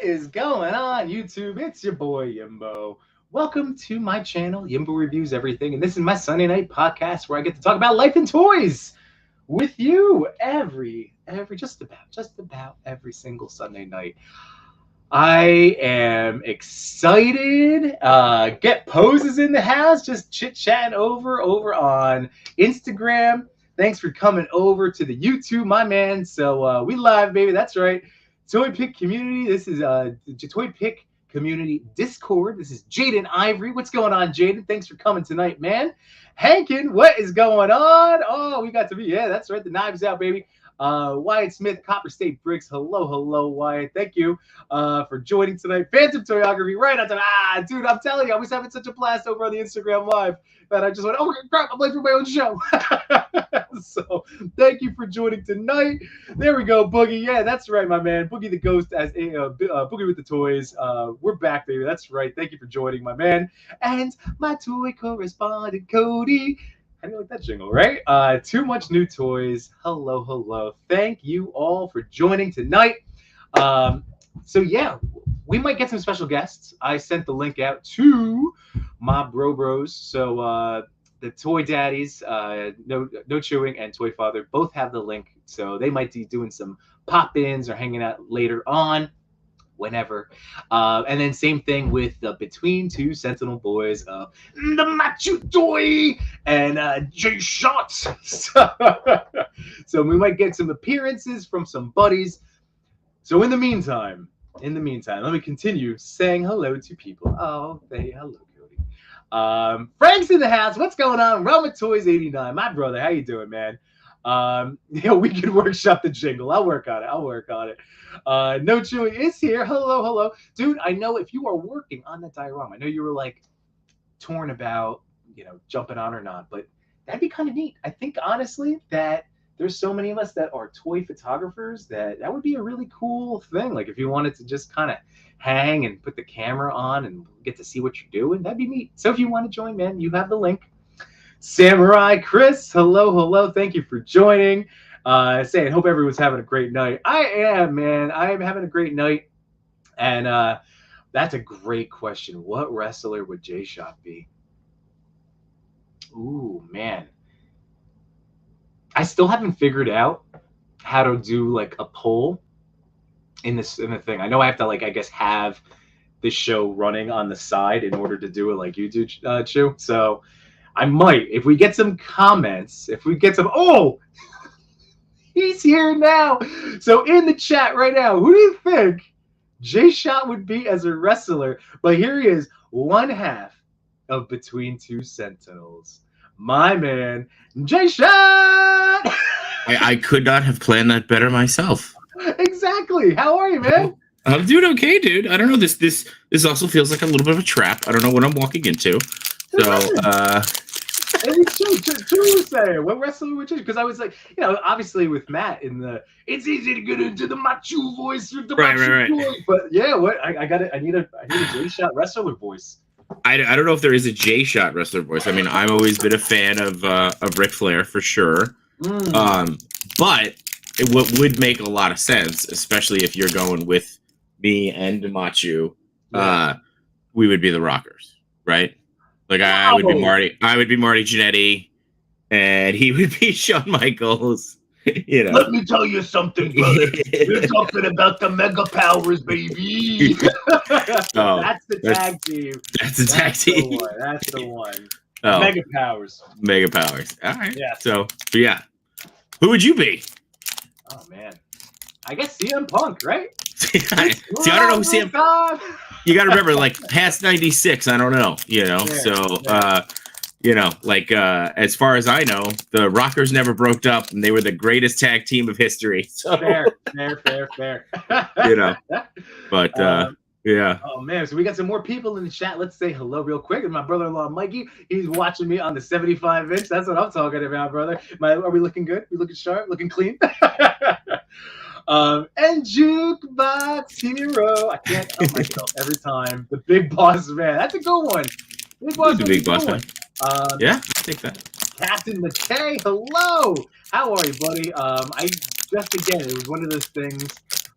is going on, YouTube? It's your boy Yimbo. Welcome to my channel, Yimbo Reviews Everything, and this is my Sunday night podcast where I get to talk about life and toys with you just about every single Sunday night. I am excited. Get poses in the house, just chit-chatting over on Instagram. Thanks for coming over to the YouTube, my man. So we live, baby. That's right. Toy Pick Community. This is Toy Pick Community Discord. This is Jaden Ivory. What's going on, Jaden? Thanks for coming tonight, man. Hankin, what is going on? Oh, we got to be, yeah, that's right. The knives out, baby. Wyatt Smith, Copper State Bricks. Hello, Wyatt. Thank you for joining tonight. Phantom Toyography, right on time. Dude, I'm telling you, I was having such a blast over on the Instagram Live that I just went, oh, crap, I'm late for my own show. So, thank you for joining tonight. There we go, Boogie. Yeah, that's right, my man. Boogie the Ghost as a Boogie with the Toys. We're back, baby. That's right. Thank you for joining, my man. And my toy correspondent, Cody. How do you like that jingle, right? Too Much New Toys. Hello. Thank you all for joining tonight. So yeah, we might get some special guests. I sent the link out to my bros. So the Toy Daddies, No.Chewing and Toy Father both have the link. So they might be doing some pop-ins or hanging out later on. Whenever. And then same thing with the Between2Sentinel boys of the MatchuToy and Jshot. So we might get some appearances from some buddies. So in the meantime, let me continue saying hello to people. Oh, say hello, Cody. Frank's in the house. What's going on? Revoltech Toys 89. My brother, how you doing, man? We can workshop the jingle. I'll work on it. No.Chewing is here. Hello. Dude, I know if you are working on that diorama, I know you were like torn about, jumping on or not, but that'd be kind of neat. I think honestly that there's so many of us that are toy photographers that would be a really cool thing. Like if you wanted to just kind of hang and put the camera on and get to see what you're doing, that'd be neat. So if you want to join, man, you have the link. Samurai Chris, hello. Thank you for joining. Saying, hope everyone's having a great night. I am, man. I am having a great night. And that's a great question. What wrestler would Jshot be? Ooh, man. I still haven't figured out how to do like a poll in the thing. I know I have to I guess have the show running on the side in order to do it like you do, Chew. So I might, if we get some comments, oh, he's here now. So in the chat right now, who do you think Jshot would be as a wrestler? But here he is, one half of Between2Sentinels. My man, Jshot! I could not have planned that better myself. Exactly. How are you, man? I'm doing okay, dude. I don't know. This also feels like a little bit of a trap. I don't know what I'm walking into. So, Two was saying, what wrestler would you? Because I was like, obviously with Matt it's easy to get into the macho voice with the macho voice. But yeah, I need a Jshot wrestler voice. I don't know if there is a Jshot wrestler voice. I mean, I've always been a fan of Ric Flair for sure. But what would make a lot of sense, especially if you're going with me and Machu, we would be the Rockers, right? Like I would be Marty Jannetty, and he would be Shawn Michaels. Let me tell you something, brother. We're talking about the Mega Powers, baby. Oh, that's the tag team. That's the tag team. That's the one. Oh, Mega Powers. All right. Yeah. So yeah, who would you be? Oh man, I guess CM Punk, right? See, I don't know who CM Punk. You got to remember, past 96, I don't know, as far as I know, the Rockers never broke up, and they were the greatest tag team of history. So. Fair. But, yeah. Oh, man, so we got some more people in the chat. Let's say hello real quick. And my brother-in-law, Mikey, he's watching me on the 75-inch. That's what I'm talking about, brother. Are we looking good? We looking sharp? Looking clean? And Jukebox Hero. I can't help myself every time. The Big Boss Man. That's a good one. Big Boss Man. Yeah, I think that. Captain McKay, hello. How are you, buddy? It was one of those things.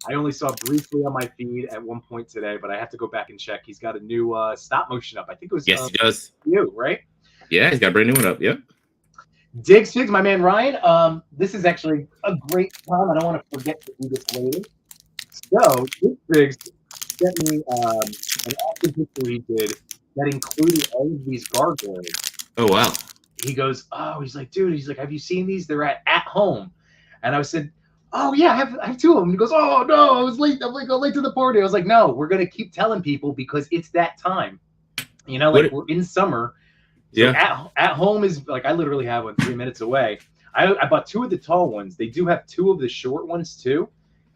I only saw briefly on my feed at one point today, but I have to go back and check. He's got a new stop motion up. I think it was Yes, he does. You, right? Yeah, he's got a brand new one up. Yep. Diggs Figs, my man Ryan. This is actually a great time. I don't want to forget to do this later. So Diggs Figs sent me an awesome picture he did that included all of these gargoyles. Oh wow. He goes, he's like, dude, he's like, have you seen these? They're at home. And I said, oh yeah, I have two of them. He goes, oh no, I was late. I'm like, late to the party. I was like, no, we're gonna keep telling people because it's that time. You know, like we're in summer. So yeah. At home is like I literally have one 3 minutes away. I bought two of the tall ones. They do have two of the short ones too.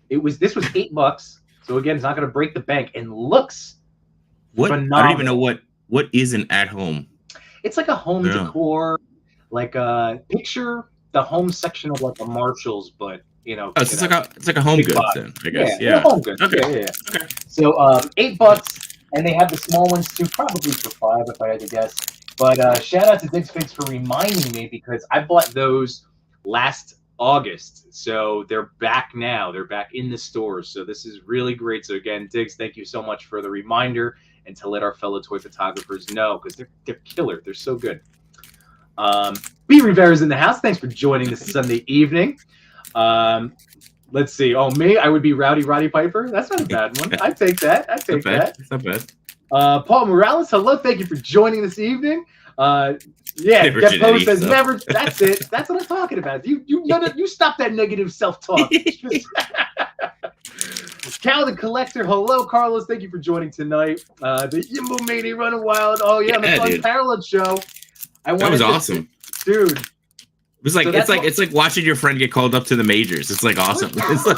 This was $8. So again, it's not gonna break the bank and looks phenomenal. I don't even know what is an at home. It's like a home decor, like picture the home section of like a Marshalls, but you know, it's like a home goods then, I guess. Yeah. Home goods. Okay. Yeah. Okay. So $8, and they have the small ones too, probably for $5 if I had to guess. But shout out to Diggs Figs for reminding me because I bought those last August, so they're back now. They're back in the stores, so this is really great. So again, Diggs, thank you so much for the reminder and to let our fellow toy photographers know because they're killer. They're so good. B. Rivera's in the house. Thanks for joining this Sunday evening. Let's see. Oh, me, I would be Rowdy Roddy Piper. That's not a bad one. I take that. I take that. It's not bad. Paul Morales, hello. Thank you for joining this evening. Yeah, Get Post has never. That's it. That's what I'm talking about. You stop that negative self-talk. Cal the Collector, hello, Carlos. Thank you for joining tonight. The Yimbo Mania Running Wild. Oh yeah, the Fun Parallel show. That was awesome, dude. It was like it's like watching your friend get called up to the majors. It's like awesome. It's like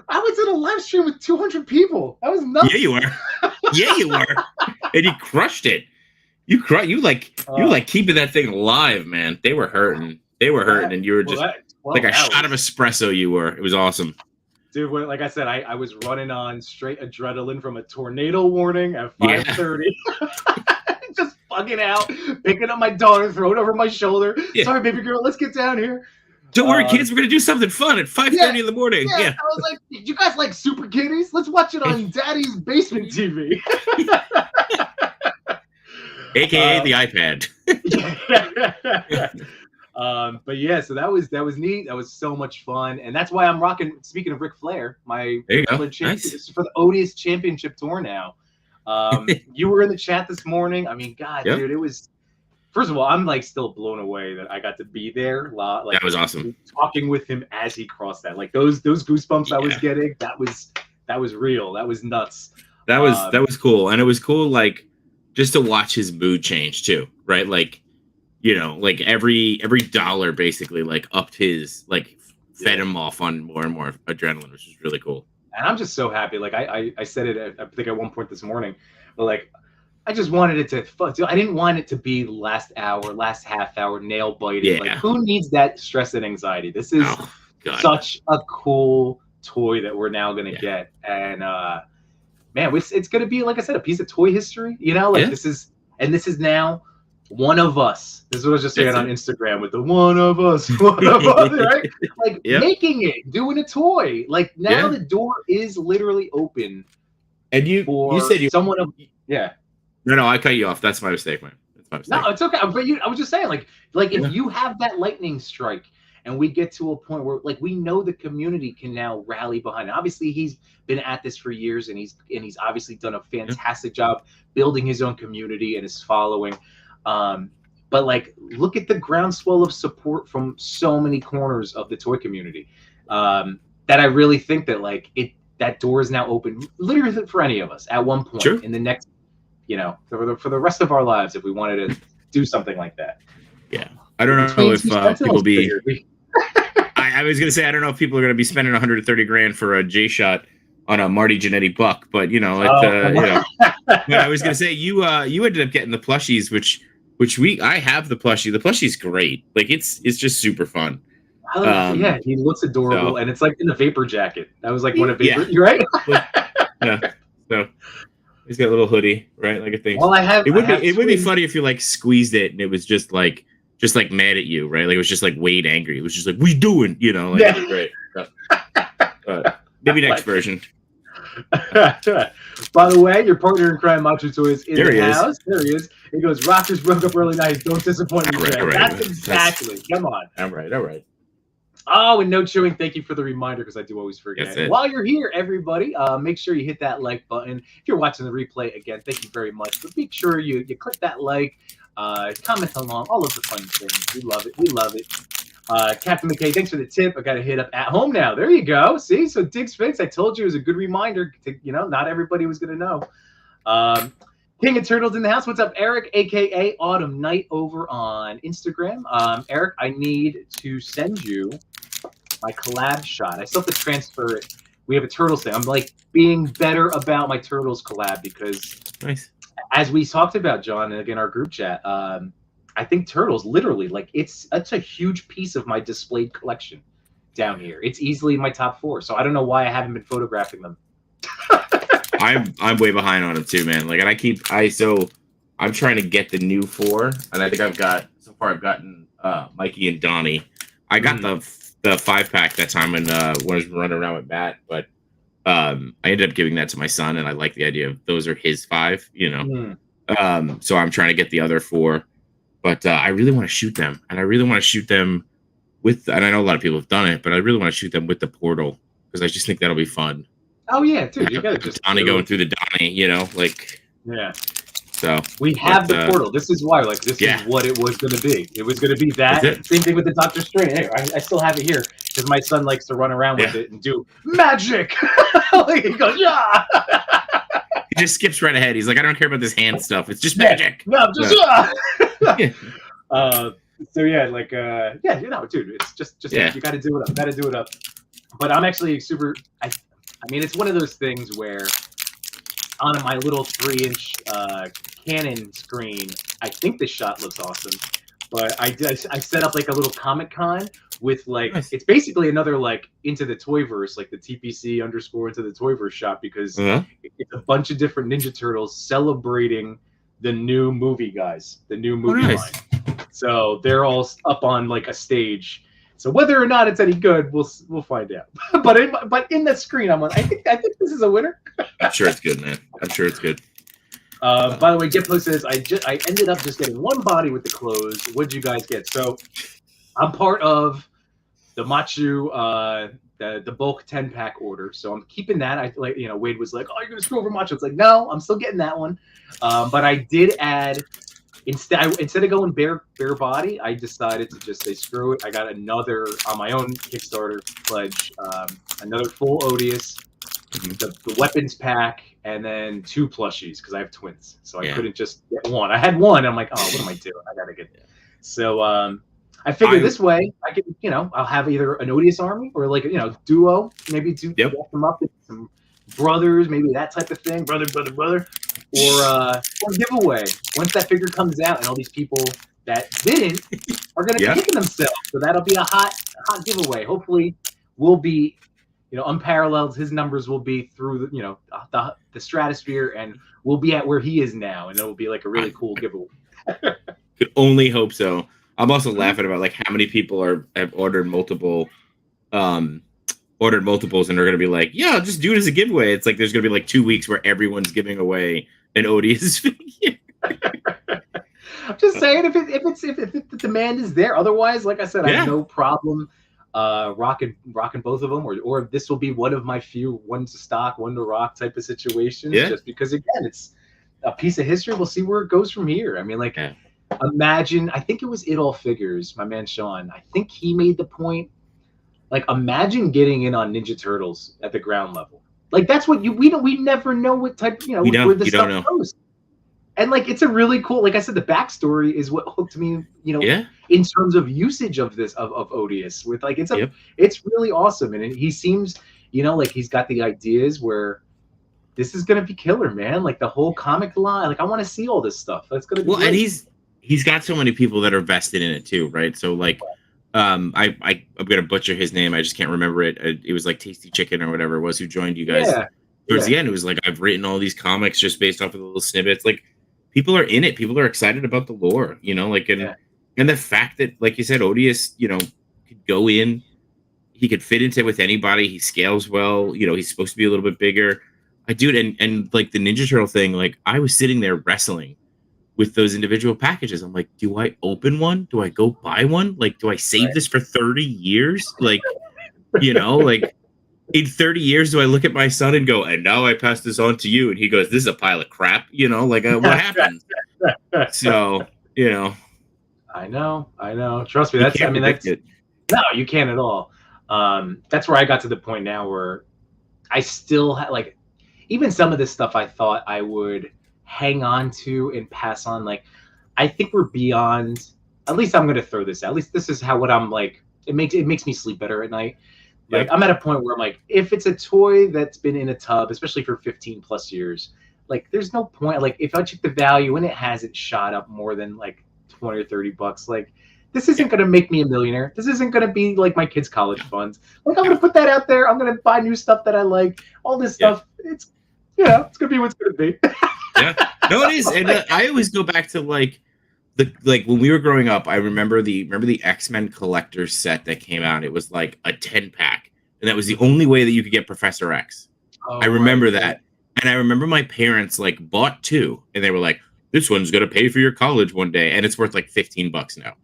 I was in a live stream with 200 people. That was nuts. Yeah, you were. Yeah, you were. And you crushed it. You like keeping that thing alive, man. They were hurting. And you were just like a shot of espresso. You were. It was awesome. Dude, like I said, I was running on straight adrenaline from a tornado warning at 5:30. Just fucking out, picking up my daughter, throwing it over my shoulder. Yeah. Sorry, baby girl, let's get down here. Don't worry, kids. We're gonna do something fun at 5:30 in the morning. Yeah. I was like, you guys like Super Kitties? Let's watch it on Daddy's basement TV. AKA the iPad. But yeah, so that was neat. That was so much fun, and that's why I'm rocking. Speaking of Ric Flair, my nice. For the Odious Championship Tour now. You were in the chat this morning. I mean, God, dude, it was. First of all, I'm like still blown away that I got to be there. Like, that was awesome. Talking with him as he crossed that, like those goosebumps I was getting. That was real. That was nuts. That was cool, and it was cool like just to watch his mood change too, right? Like. You know, like every dollar basically like upped his fed him off on more and more adrenaline, which is really cool. And I'm just so happy. Like I said it I think at one point this morning, but like I just wanted it to. I didn't want it to be last half hour nail biting. Yeah. Like who needs that stress and anxiety? This is such a cool toy that we're now gonna get, and man, it's gonna be like I said, a piece of toy history. You know, like this is now. One of us. This is what I was just saying on Instagram with the one of us, right? Like making it, doing a toy. Like now the door is literally open. And you said someone. No, I cut you off. That's my mistake, man. That's my mistake. No, it's okay. But I was just saying, like if you have that lightning strike, and we get to a point where like we know the community can now rally behind it. Obviously, he's been at this for years, and he's obviously done a fantastic job building his own community and his following. But like, look at the groundswell of support from so many corners of the toy community. That I really think that like that door is now open, literally for any of us at one point in the next, for the rest of our lives, if we wanted to do something like that. Yeah, I don't know if people be. I was gonna say I don't know if people are gonna be spending 130 grand for a Jshot on a Marty Jannetty buck, but But I was gonna say you ended up getting the plushies, which I have the plushie. The plushie's great. Like it's just super fun. Yeah, he looks adorable, and it's like in the vapor jacket. That was like one of vapor. You're right. So he's got a little hoodie, right? Like a thing. Well, it would be funny if you like squeezed it and it was just like mad at you, right? Like it was just like Wade angry. It was just like we doing, like great. Maybe next version. By the way, your partner in crime, MatchuToy, is in There the he is. house. There he is. He goes, Rockers broke up really nice. Don't disappoint me, Trey. All right. That's exactly. Come on. All right. Oh, and No.Chewing, thank you for the reminder because I do always forget. While you're here, everybody, make sure you hit that like button. If you're watching the replay, again, thank you very much. But make sure you click that like, comment along, all of the fun things. We love it. We love it. Captain McKay, thanks for the tip. I got to hit up at home now. There you go. See, so Diggs Fix, I told you it was a good reminder. Not everybody was going to know. King of Turtles in the house. What's up, Eric, a.k.a. Autumn Night over on Instagram. Eric, I need to send you my collab shot. I still have to transfer it. We have a Turtles thing. I'm like being better about my Turtles collab because as we talked about, John, in our group chat, I think Turtles literally it's a huge piece of my displayed collection down here. It's easily my top 4. So I don't know why I haven't been photographing them. I'm way behind on it too, man. Like, and I'm trying to get the new 4, and I think I've gotten Mikey and Donnie. I got the 5-pack that time when I was running around with Matt, but I ended up giving that to my son, and I like the idea of those are his 5, so I'm trying to get the other 4, but I really want to shoot them, and I really want to shoot them with, and I know a lot of people have done it, but I really want to shoot them with the portal because I just think that'll be fun. Oh yeah, dude, you gotta just Donnie going through the Donnie, yeah. So we have the portal. This is why, this is what it was going to be. It was going to be that. Same thing with the Doctor Strange. Anyway, I still have it here because my son likes to run around with it and do magic. He goes, yeah. He just skips right ahead. He's like, I don't care about this hand stuff. It's just magic. No, just So yeah, dude, it's just you got to do it up. Got to do it up. But I'm actually super. I mean, it's one of those things where on my little 3-inch Canon screen, I think this shot looks awesome. But I set up like a little Comic Con with it's basically another Into the Toyverse, the TPC _ Into the Toyverse shot because it's a bunch of different Ninja Turtles celebrating the new movie guys, the new movie line. So they're all up on a stage. So whether or not it's any good, we'll find out. but in the screen, I'm like, I think this is a winner. I'm sure it's good, man. I'm sure it's good. By the way, Gitpo says I ended up just getting one body with the clothes. What'd you guys get? So I'm part of the Machu the bulk 10-pack order. So I'm keeping that. Wade was like, "Oh, you're gonna screw over Machu." It's like, no, I'm still getting that one. But I did add. Instead of going bare body, I decided to just say screw it. I got another on my own Kickstarter pledge, another full Odious, the weapons pack, and then 2 plushies because I have twins, so I couldn't just get one. I had one. I'm like, oh, what am I doing? I gotta get. So I figured this way I can, I'll have either an Odious army or duo, maybe do them up with some brothers, maybe that type of thing, brother, or giveaway. Once that figure comes out, and all these people that didn't are going to be kicking themselves, so that'll be a hot giveaway. Hopefully, we'll be, unparalleled. His numbers will be through the stratosphere, and we'll be at where he is now, and it'll be a really cool giveaway. Could only hope so. I'm also laughing about how many people have ordered multiples and they're going to be like, yeah, I'll just do it as a giveaway. It's there's going to be 2 weeks where everyone's giving away an Odious figure. I'm just saying if the demand is there. Otherwise, like I said, I have no problem rocking both of them, or this will be one of my few one to stock, one to rock type of situations. Just because again, it's a piece of history. We'll see where it goes from here. I mean, imagine. I think it was It All Figures, my man Sean. I think he made the point. Imagine getting in on Ninja Turtles at the ground level. That's what we never know what type, where the stuff goes. And it's a really cool, like I said, the backstory is what hooked me, in terms of usage of this, of Odious with it's really awesome. And he seems, he's got the ideas where this is going to be killer, man. The whole comic line, I want to see all this stuff. That's going to be great. And he's got so many people that are vested in it too. Right. So I'm gonna butcher his name. I just can't remember it. It was Tasty Chicken or whatever it was who joined you guys towards the end. It was I've written all these comics just based off of the little snippets. People are in it. People are excited about the lore. And the fact that, like you said, Odious, could go in. he could fit into with anybody. He scales well. You know, he's supposed to be a little bit bigger. I do it, and like the Ninja Turtle thing, like I was sitting there wrestling with those individual packages. I'm like, do I open one? Do I go buy one? Like, do I save this for 30 years? Like, you know, like in 30 years, do I look at my son and go, and now I pass this on to you? And he goes, this is a pile of crap. You know, like what happens? So, you know. I know. Trust me. That's, I mean, that's, no, you can't at all. That's where I got to the point now where I still like, even some of this stuff I thought I would hang on to and pass on. Like, I think we're beyond, at least I'm going to throw this out. At least this is how, what I'm like, it makes me sleep better at night. Like, I'm at a point where I'm like, if it's a toy that's been in a tub, especially for 15 plus years, like there's no point. Like if I check the value and it hasn't shot up more than like 20 or 30 bucks, like this isn't going to make me a millionaire. This isn't going to be like my kids' college funds. Like I'm going to put that out there. I'm going to buy new stuff that I like. All this stuff. It's, you know, it's going to be what's going to be. Yeah, no, it is. And I always go back to like when we were growing up, I remember the X-Men collector set that came out. It was like a 10-pack. And that was the only way that you could get Professor X. Oh, I remember that. And I remember my parents like bought 2 and they were like, this one's going to pay for your college one day. And it's worth like $15 now.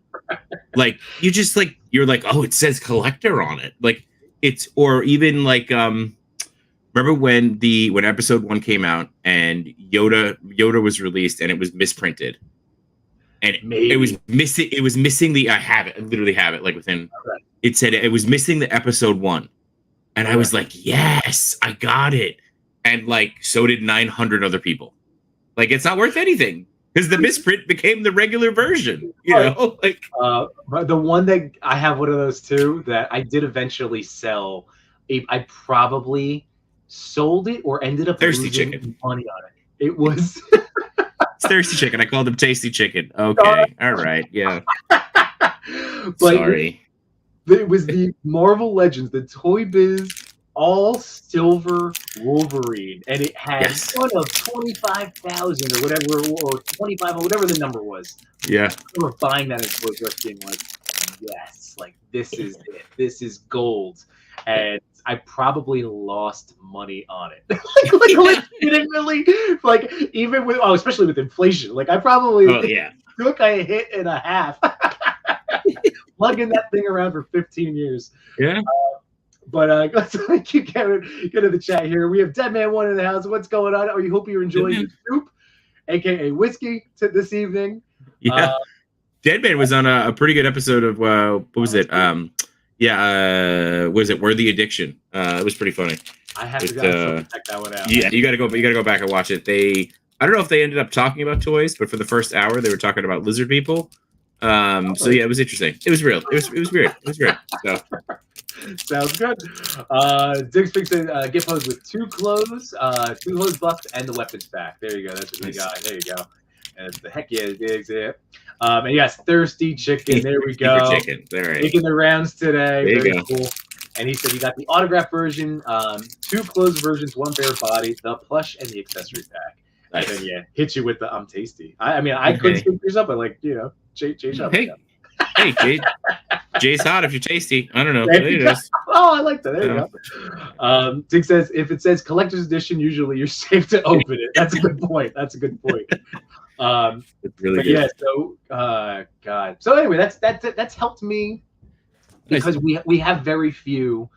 Like you just like, you're like, oh, it says collector on it. Like it's, or even like, remember when episode 1 came out and Yoda was released and it was misprinted. And it was missing the, I literally have it like within, it said it was missing the episode 1. And I was like, yes, I got it. And like, so did 900 other people. Like, it's not worth anything because the misprint became the regular version, you know? Like, but the one that I have one of those too that I did eventually sell. I probably sold it or ended up Thirsty Chicken money on it. It was it's Thirsty Chicken. I called him Tasty Chicken. Okay, all right, yeah. Sorry. It was the Marvel Legends, the Toy Biz all silver Wolverine, and it had one of 25,000 or whatever, or 25 or whatever the number was. Yeah, I remember buying that in Toys R Us, being like, yes, like this is it. This is gold, and I probably lost money on it. like legitimately, like even with especially with inflation, like I probably took a hit and a half. Lugging that thing around for 15 years. Yeah. But let's keep getting to the chat here. We have Deadman1 in the house. What's going on? I hope you're enjoying your soup, aka whiskey, this evening. Yeah. Deadman was on a pretty good episode of what was it? Was it Worthy Addiction? It was pretty funny. I have to check that one out. Yeah, you gotta go back and watch it. I don't know if they ended up talking about toys, but for the first hour they were talking about lizard people. So yeah, it was interesting. It was real. It was weird. It was great. So sounds good. Diggs picks a gift pose with 2 clothes, 2 clothes buffed, and the weapons pack. There you go. That's what we got. There you go. And the heck yeah, Diggs. Yeah. And yes, Thirsty Chicken. There we go. Chicken. There making the rounds today. There Very you go. Cool. And he said he got the autograph version, 2 closed versions, 1 bare body, the plush, and the accessory pack. Nice. And then hit you with the I'm tasty. I mean, I couldn't speak for yourself, but like, you know, Jshot. Hey, Jay's hot if you're tasty. I don't know. Oh, I like that. There you go. Dick says if it says collector's edition, usually you're safe to open it. That's a good point. It's really good. Yeah. So, God. So anyway, that's helped me because we have very few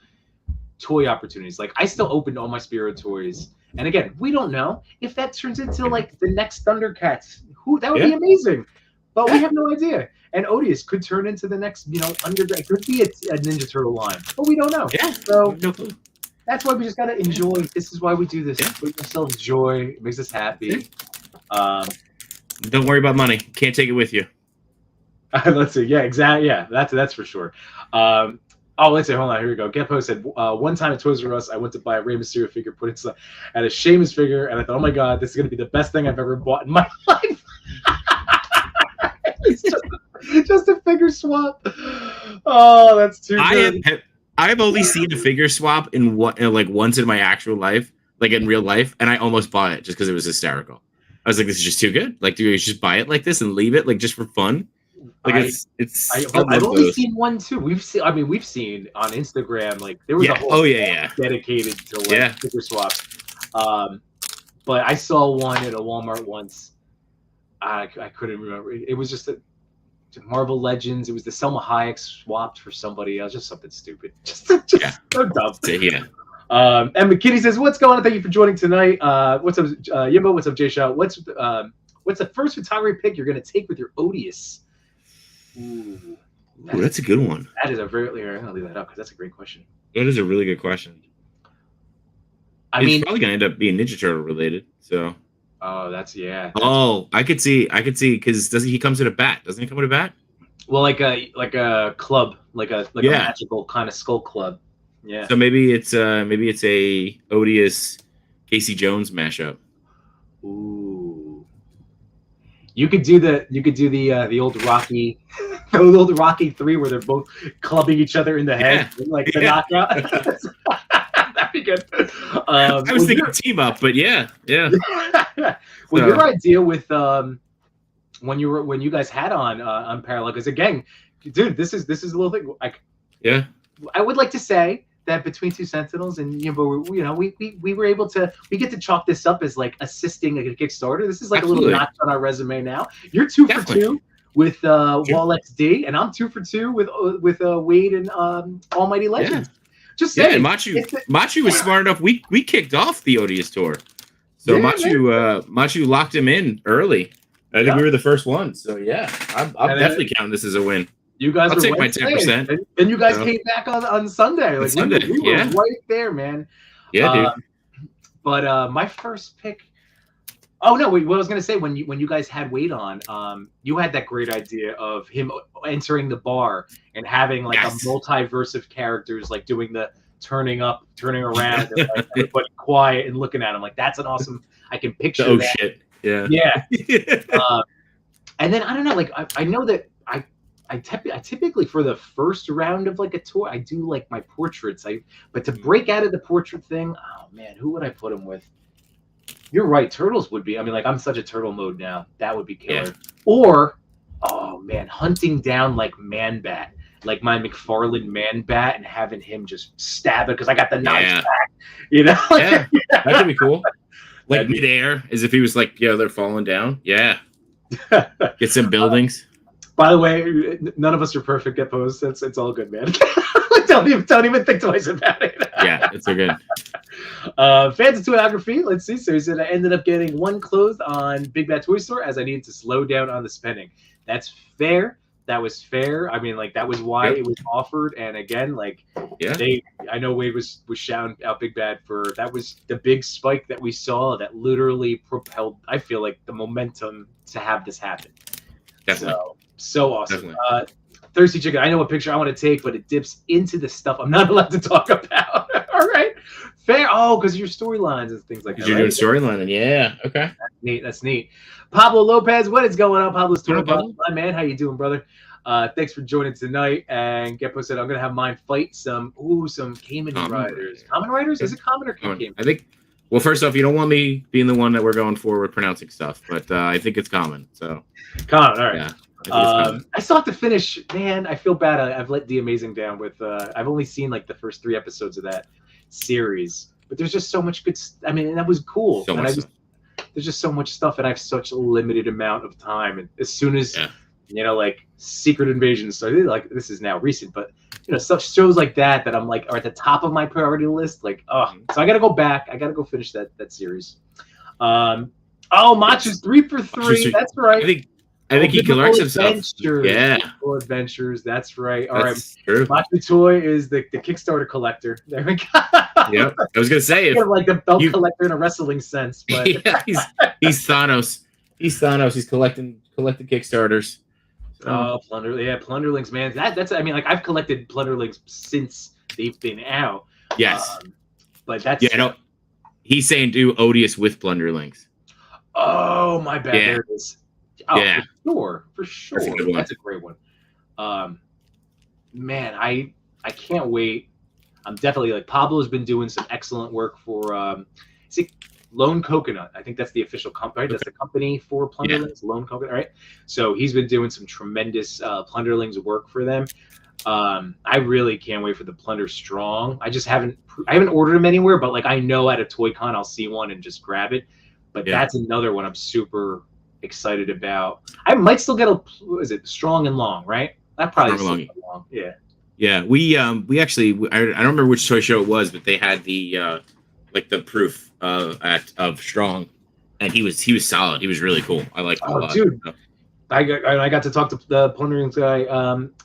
toy opportunities. Like I still opened all my Spiro toys. And again, we don't know if that turns into like the next Thundercats. That would be amazing, but we have no idea. And Odious could turn into the next, undergrad. It could be a Ninja Turtle line, but we don't know. Yeah. So that's why we just gotta enjoy. This is why we do this. Bring ourselves joy. It makes us happy. Don't worry about money. Can't take it with you. Let's see. Yeah, exactly. Yeah, that's for sure. Let's see. Hold on. Here we go. Gepo said, one time at Toys R Us, I went to buy a Rey Mysterio figure, put it at a Sheamus figure, and I thought, oh my God, this is going to be the best thing I've ever bought in my life. It's just a figure swap. Oh, that's too good. I've only seen a figure swap once in my actual life, like in real life, and I almost bought it just because it was hysterical. I was like, this is just too good. Like, do you just buy it like this and leave it, like, just for fun? Like I've only seen one too. We've seen on Instagram, like there was a whole dedicated to like sticker swaps. But I saw one at a Walmart once. I couldn't remember. It was just Marvel Legends. It was the Selma Hayek swapped for somebody else. Just something stupid. Just so dumb. Yeah. And McKinney says, "What's going on? Thank you for joining tonight. What's up, Yimbo? What's up, Jshot? What's the first photography pick you're gonna take with your Odious?" Ooh, that's a good one. That is a very. I'm gonna leave that up because that's a great question. That is a really good question. It's probably gonna end up being Ninja Turtle related. So. Oh, that's I could see because he comes with a bat? Doesn't he come with a bat? Well, like a club, like a magical kind of skull club. Yeah. So maybe it's a Odious Casey Jones mashup. Ooh. You could do the old Rocky, the old Rocky 3 where they're both clubbing each other in the head, like the knockout. That'd be good. I was thinking team up, but yeah. Well, your idea with when you guys had on Parallel, because again, dude, this is a little thing. I would like to say that Between Two Sentinels and we were able to get to chalk this up as like assisting a Kickstarter. This is like a little notch on our resume now. You're 2 for 2 with Wall XD, and I'm 2 for 2 with Wade and Almighty Legends. Just saying. And Machu was smart enough. We kicked off the Odious tour, so Machu locked him in early. I think we were the first one. So I'm definitely counting this as a win. You guys, I'll take my 10%. And you guys came back on Sunday. Like we were right there, man. Yeah, dude. But my first pick. Oh no! What I was gonna say when you guys had Wade on, you had that great idea of him entering the bar and having like a multiverse of characters, like doing the turning up, turning around, and like everybody quiet and looking at him. Like that's an awesome. I can picture. Shit! Yeah. And then I don't know. Like I know that I typically for the first round of like a tour, I do like my portraits. But to break out of the portrait thing, oh man, who would I put him with? You're right. Turtles would be. I mean, like I'm such a turtle mode now. That would be killer. Yeah. Or, oh man, hunting down like Man Bat, like my McFarlane Man Bat, and having him just stab it because I got the knife back. You know? That could be cool. Like midair, as if he was like, they're falling down. Yeah. Get some buildings. By the way, none of us are perfect at posts. It's all good, man. don't even think twice about it. Yeah, it's so good. Fans of Toyography, let's see. So he said I ended up getting one closed on Big Bad Toy Store as I needed to slow down on the spending. That's fair. That was fair. I mean, like that was why it was offered. And again, like I know Wade was shouting out Big Bad for that was the big spike that we saw that literally propelled. I feel like the momentum to have this happen. Definitely. So awesome. Thirsty Chicken. I know a picture I want to take, but it dips into the stuff I'm not allowed to talk about. All right. Fair. Oh, because your storylines and things like that. You're doing storyline. Yeah. Okay. That's neat. Pablo Lopez, what is going on? Pablo's doing my man. How you doing, brother? Thanks for joining tonight. And Gepo said I'm gonna have mine fight some Cayman Riders. Common Riders? Is it Common or Cayman? I think. Well, first off, you don't want me being the one that we're going for with pronouncing stuff, but I think it's Common. So. Common. All right. Yeah. I still have to finish. Man, I feel bad. I've let The Amazing down with. I've only seen like the first 3 episodes of that series, but there's just so much good. I mean, and that was cool. There's just so much stuff, and I have such a limited amount of time. And as soon as like Secret Invasion started, like this is now recent, but such shows like that I'm like are at the top of my priority list. Like, so I got to go back. I got to go finish that series. Machu's 3 for 3. That's right. I think he corrects himself. Yeah. Adventures. That's right. All right. True. MatchuToy is the Kickstarter collector. There we go. Yep. I was gonna say like the belt collector in a wrestling sense, but he's Thanos. He's Thanos. He's collecting Kickstarters. Plunderlings, man. That's I mean, like I've collected Plunderlings since they've been out. Yes. But that's he's saying do Odious with Plunderlings. Oh my bad. Yeah. There it is. Oh, for sure. That's a great one. Man, I can't wait. I'm definitely like Pablo's been doing some excellent work for Lone Coconut. I think that's the official company. Right? That's the company for Plunderlings, Lone Coconut, right? So he's been doing some tremendous Plunderlings work for them. I really can't wait for the Plunder Strong. I haven't ordered them anywhere, but like I know at a Toy Con I'll see one and just grab it. But that's another one I'm super excited about. I might still get Strong and Long, right? That probably long. Yeah. Yeah, we actually I don't remember which toy show it was, but they had the like the proof of Strong, and he was solid. He was really cool. I liked him a lot. Dude, I got to talk to the Plunderings guy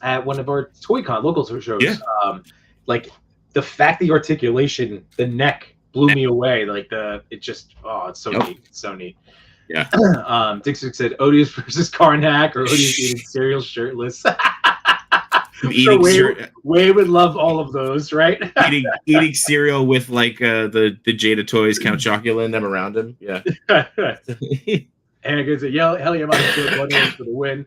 at one of our ToyCon local shows. Yeah. Like the fact the articulation, the neck blew me away. Like it's so neat. It's so neat. Yeah. Dixon said Odious versus Karnak or Odious eating cereal shirtless. Way would love all of those, right? eating cereal with like the Jshot Toyz Count Chocula and them around him. Yeah. And I could say, hell yeah, Plunderlings for the win.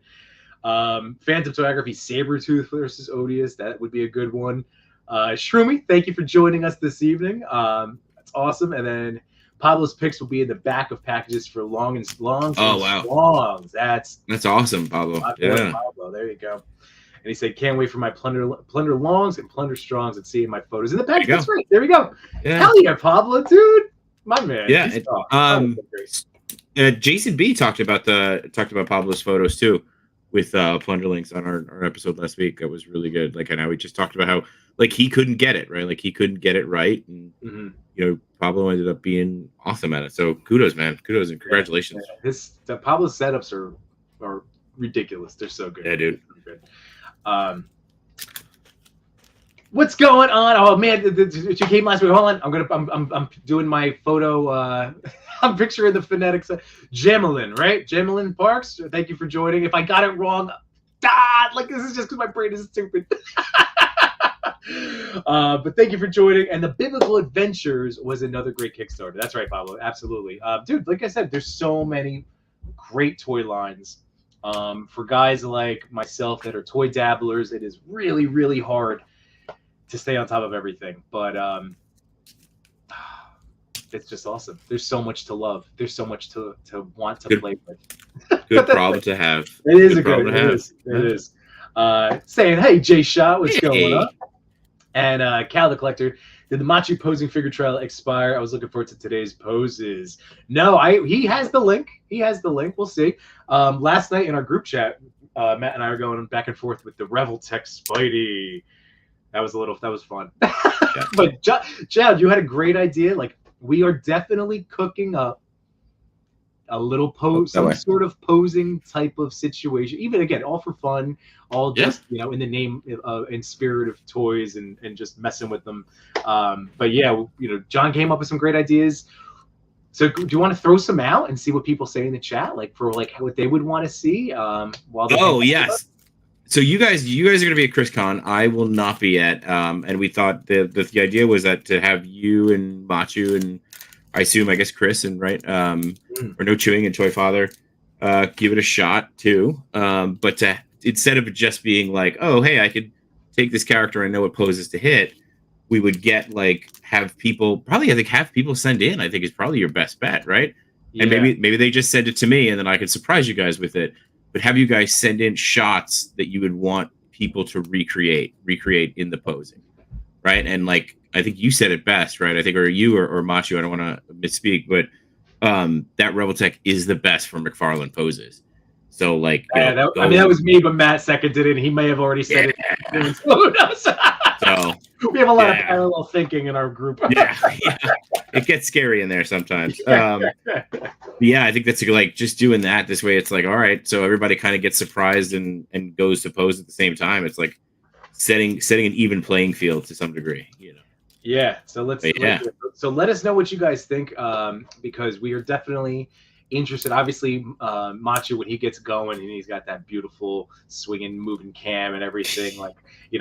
Phantom Toyography Sabretooth versus Odious. That would be a good one. Shroomy, thank you for joining us this evening. That's awesome. And then Pablo's picks will be in the back of packages for longs. Oh, wow. Longs. That's awesome, Pablo. Yeah. Pablo. There you go. And he said, can't wait for my plunder longs and plunder strongs and seeing my photos in the package. That's right. There we go. Yeah. Hell yeah, Pablo, dude. My man. Yeah. Jason B talked about Pablo's photos too with Plunderlings on our episode last week. That was really good. Like, I know we just talked about how like he couldn't get it right. Like he couldn't get it right, and you know, Pablo ended up being awesome at it. So kudos, man. Kudos and congratulations. The Pablo's setups are ridiculous. They're so good. Yeah, dude. Good. What's going on? Oh man, you came last week. Hold on, I'm doing my photo. I'm picturing the phonetics. Jamelin, right? Jamelin Parks. Thank you for joining. If I got it wrong, God, like this is just because my brain is stupid. But thank you for joining. And the Biblical Adventures was another great Kickstarter. That's right, Pablo. Absolutely, dude. Like I said, there's so many great toy lines. For guys like myself that are toy dabblers, it is really, really hard to stay on top of everything. But it's just awesome. There's so much to love. There's so much to want to play with. Good problem to have. It is a good problem to have. It is. Saying, hey, Jshot, what's going on? And Cal the Collector, did the Machu posing figure trial expire? I was looking forward to today's poses. No, he has the link. We'll see. Last night in our group chat, Matt and I were going back and forth with the Revoltech Spidey. That was fun. Yeah. But Chad, you had a great idea. Like, we are definitely cooking up a little some sort of posing type of situation. Even again, all for fun, all just in the name, in spirit of toys and just messing with them. But yeah, John came up with some great ideas. So do you want to throw some out and see what people say in the chat, like for like what they would want to see? Yes. So you guys are going to be at ChrisCon. I will not be at. And we thought the idea was that to have you and Machu and I guess Chris and or No.Chewing and Toy Father give it a shot too. But instead of it just being like, oh hey, I could take this character and know what poses to hit, we would get have people send in. I think is probably your best bet, right? Yeah. And maybe they just send it to me and then I could surprise you guys with it. But have you guys send in shots that you would want people to recreate in the posing, right? And I think you said it best, right? I think, or you or Machu, I don't want to misspeak, but that Revoltech is the best for McFarlane poses. So that was me, but Matt seconded it. He may have already said it. So we have a lot of parallel thinking in our group. Yeah, it gets scary in there sometimes. Yeah, I think that's just doing that this way. It's all right, so everybody kind of gets surprised and goes to pose at the same time. It's like setting an even playing field to some degree, Yeah. So let us know what you guys think, because we are definitely interested. Obviously, Machu, when he gets going and he's got that beautiful swinging, moving cam and everything.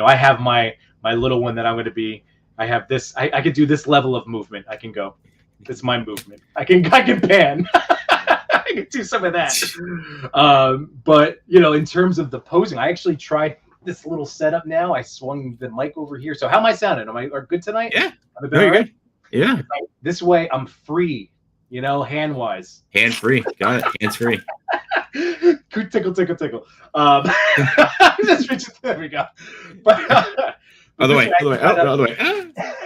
I have my little one that I'm going to be. I have this. I could do this level of movement. I can go. It's my movement. I can pan. I can do some of that. But in terms of the posing, I actually tried this little setup now. I swung the mic over here. So how am I sounding? Are good tonight? Yeah. Very good. Yeah. This way I'm free You know, hand wise. Hand free. Got it. Hands free. Tickle, tickle, tickle. Just reach it. There we go. But Other way. Oh, the other way.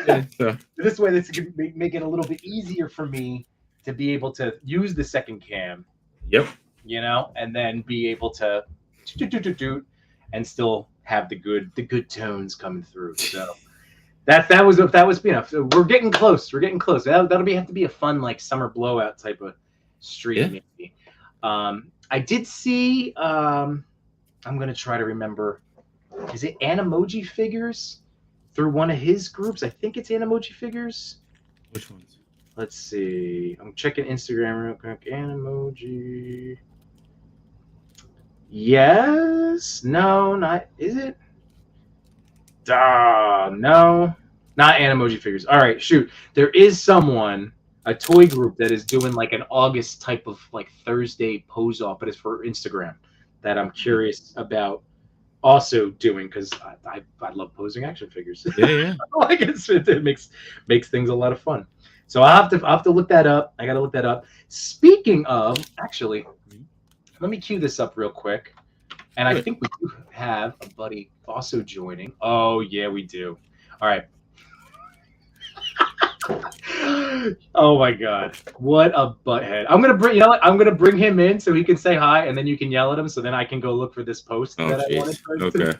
Yeah, so. This way, this can make it a little bit easier for me to be able to use the second cam. Yep. You know, and then be able to and still have the good tones coming through. So that was we're getting close. We're getting close. That'll have to be a fun like summer blowout type of stream. Yeah. Maybe. I did see. I'm gonna try to remember. Is it Animoji Figures through one of his groups? I think it's Animoji Figures. Which ones? Let's see. I'm checking Instagram real quick. Animoji. Yes. No. Not. Is it? No. Not Animoji Figures. All right. Shoot. There is someone, a toy group that is doing like an August type of like Thursday pose off, but it's for Instagram that I'm curious about also doing because I love posing action figures. Yeah. Like it makes things a lot of fun. So I'll have to look that up. I got to look that up. Speaking of, actually, let me cue this up real quick. And I think we do have a buddy also joining. Oh yeah, we do. All right. Oh my God, what a butthead! I'm gonna bring I'm gonna bring him in so he can say hi, and then you can yell at him. So then I can go look for this post that I wanted to. Okay.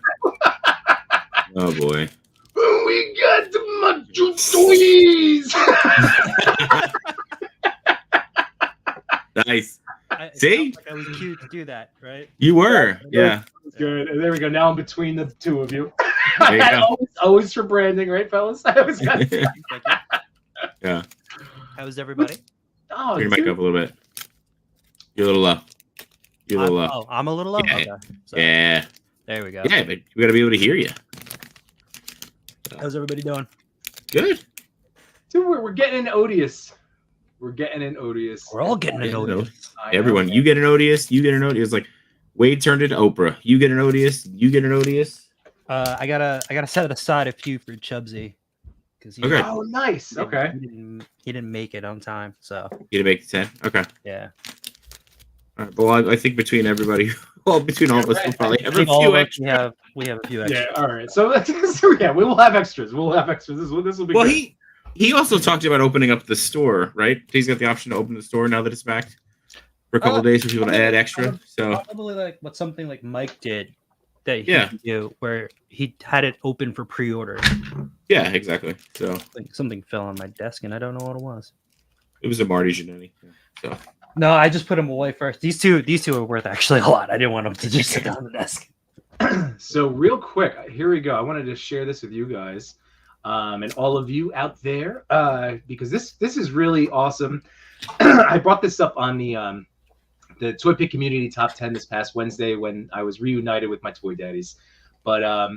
Oh boy. We got the MatchuToys. Nice. See? Like I was cute to do that, right? You were, yeah. Good. And there we go. Now I'm between the two of you. There you go. always for branding, right, fellas? I always got. Yeah. How's everybody? Oh, turn your mic up a little bit. You're a little low. You're a little low. Oh, I'm a little low. Yeah. Okay. So, Yeah. there we go. Yeah, but we gotta be able to hear you. How's everybody doing? Good. Dude, we're getting an Odious. We're getting an Odious. We're all getting an Odious. Everyone, you get an Odious. You get an Odious. Like Wade turned into Oprah. You get an Odious. You get an Odious. I gotta set aside a few for Chubsy because Okay. Oh, nice. Okay. He didn't make it on time, so You to make the 10. Okay. yeah. All right. Well, I think between everybody, between all of us, we'll probably have a All few of us, extra. we have a few extra. Yeah. All right. So yeah, we will have extras. We'll have extras. This will be. Well, good. he also talked about opening up the store, right? He's got the option to open the store now that it's back for a couple of days for people to add extra. So Probably like what something like Mike did that he Yeah. could do, where he had it open for pre-order. yeah, exactly. So Like something fell on my desk and I don't know what it was. it was a Marty Giannetti. So No, I just put them away first. These two are worth actually a lot. I didn't want them to just sit on the desk. So real quick, here we go. I wanted to share this with you guys, and all of you out there, because this is really awesome. I brought this up on the Toy Pick Community Top 10 this past Wednesday when I was reunited with my toy daddies. But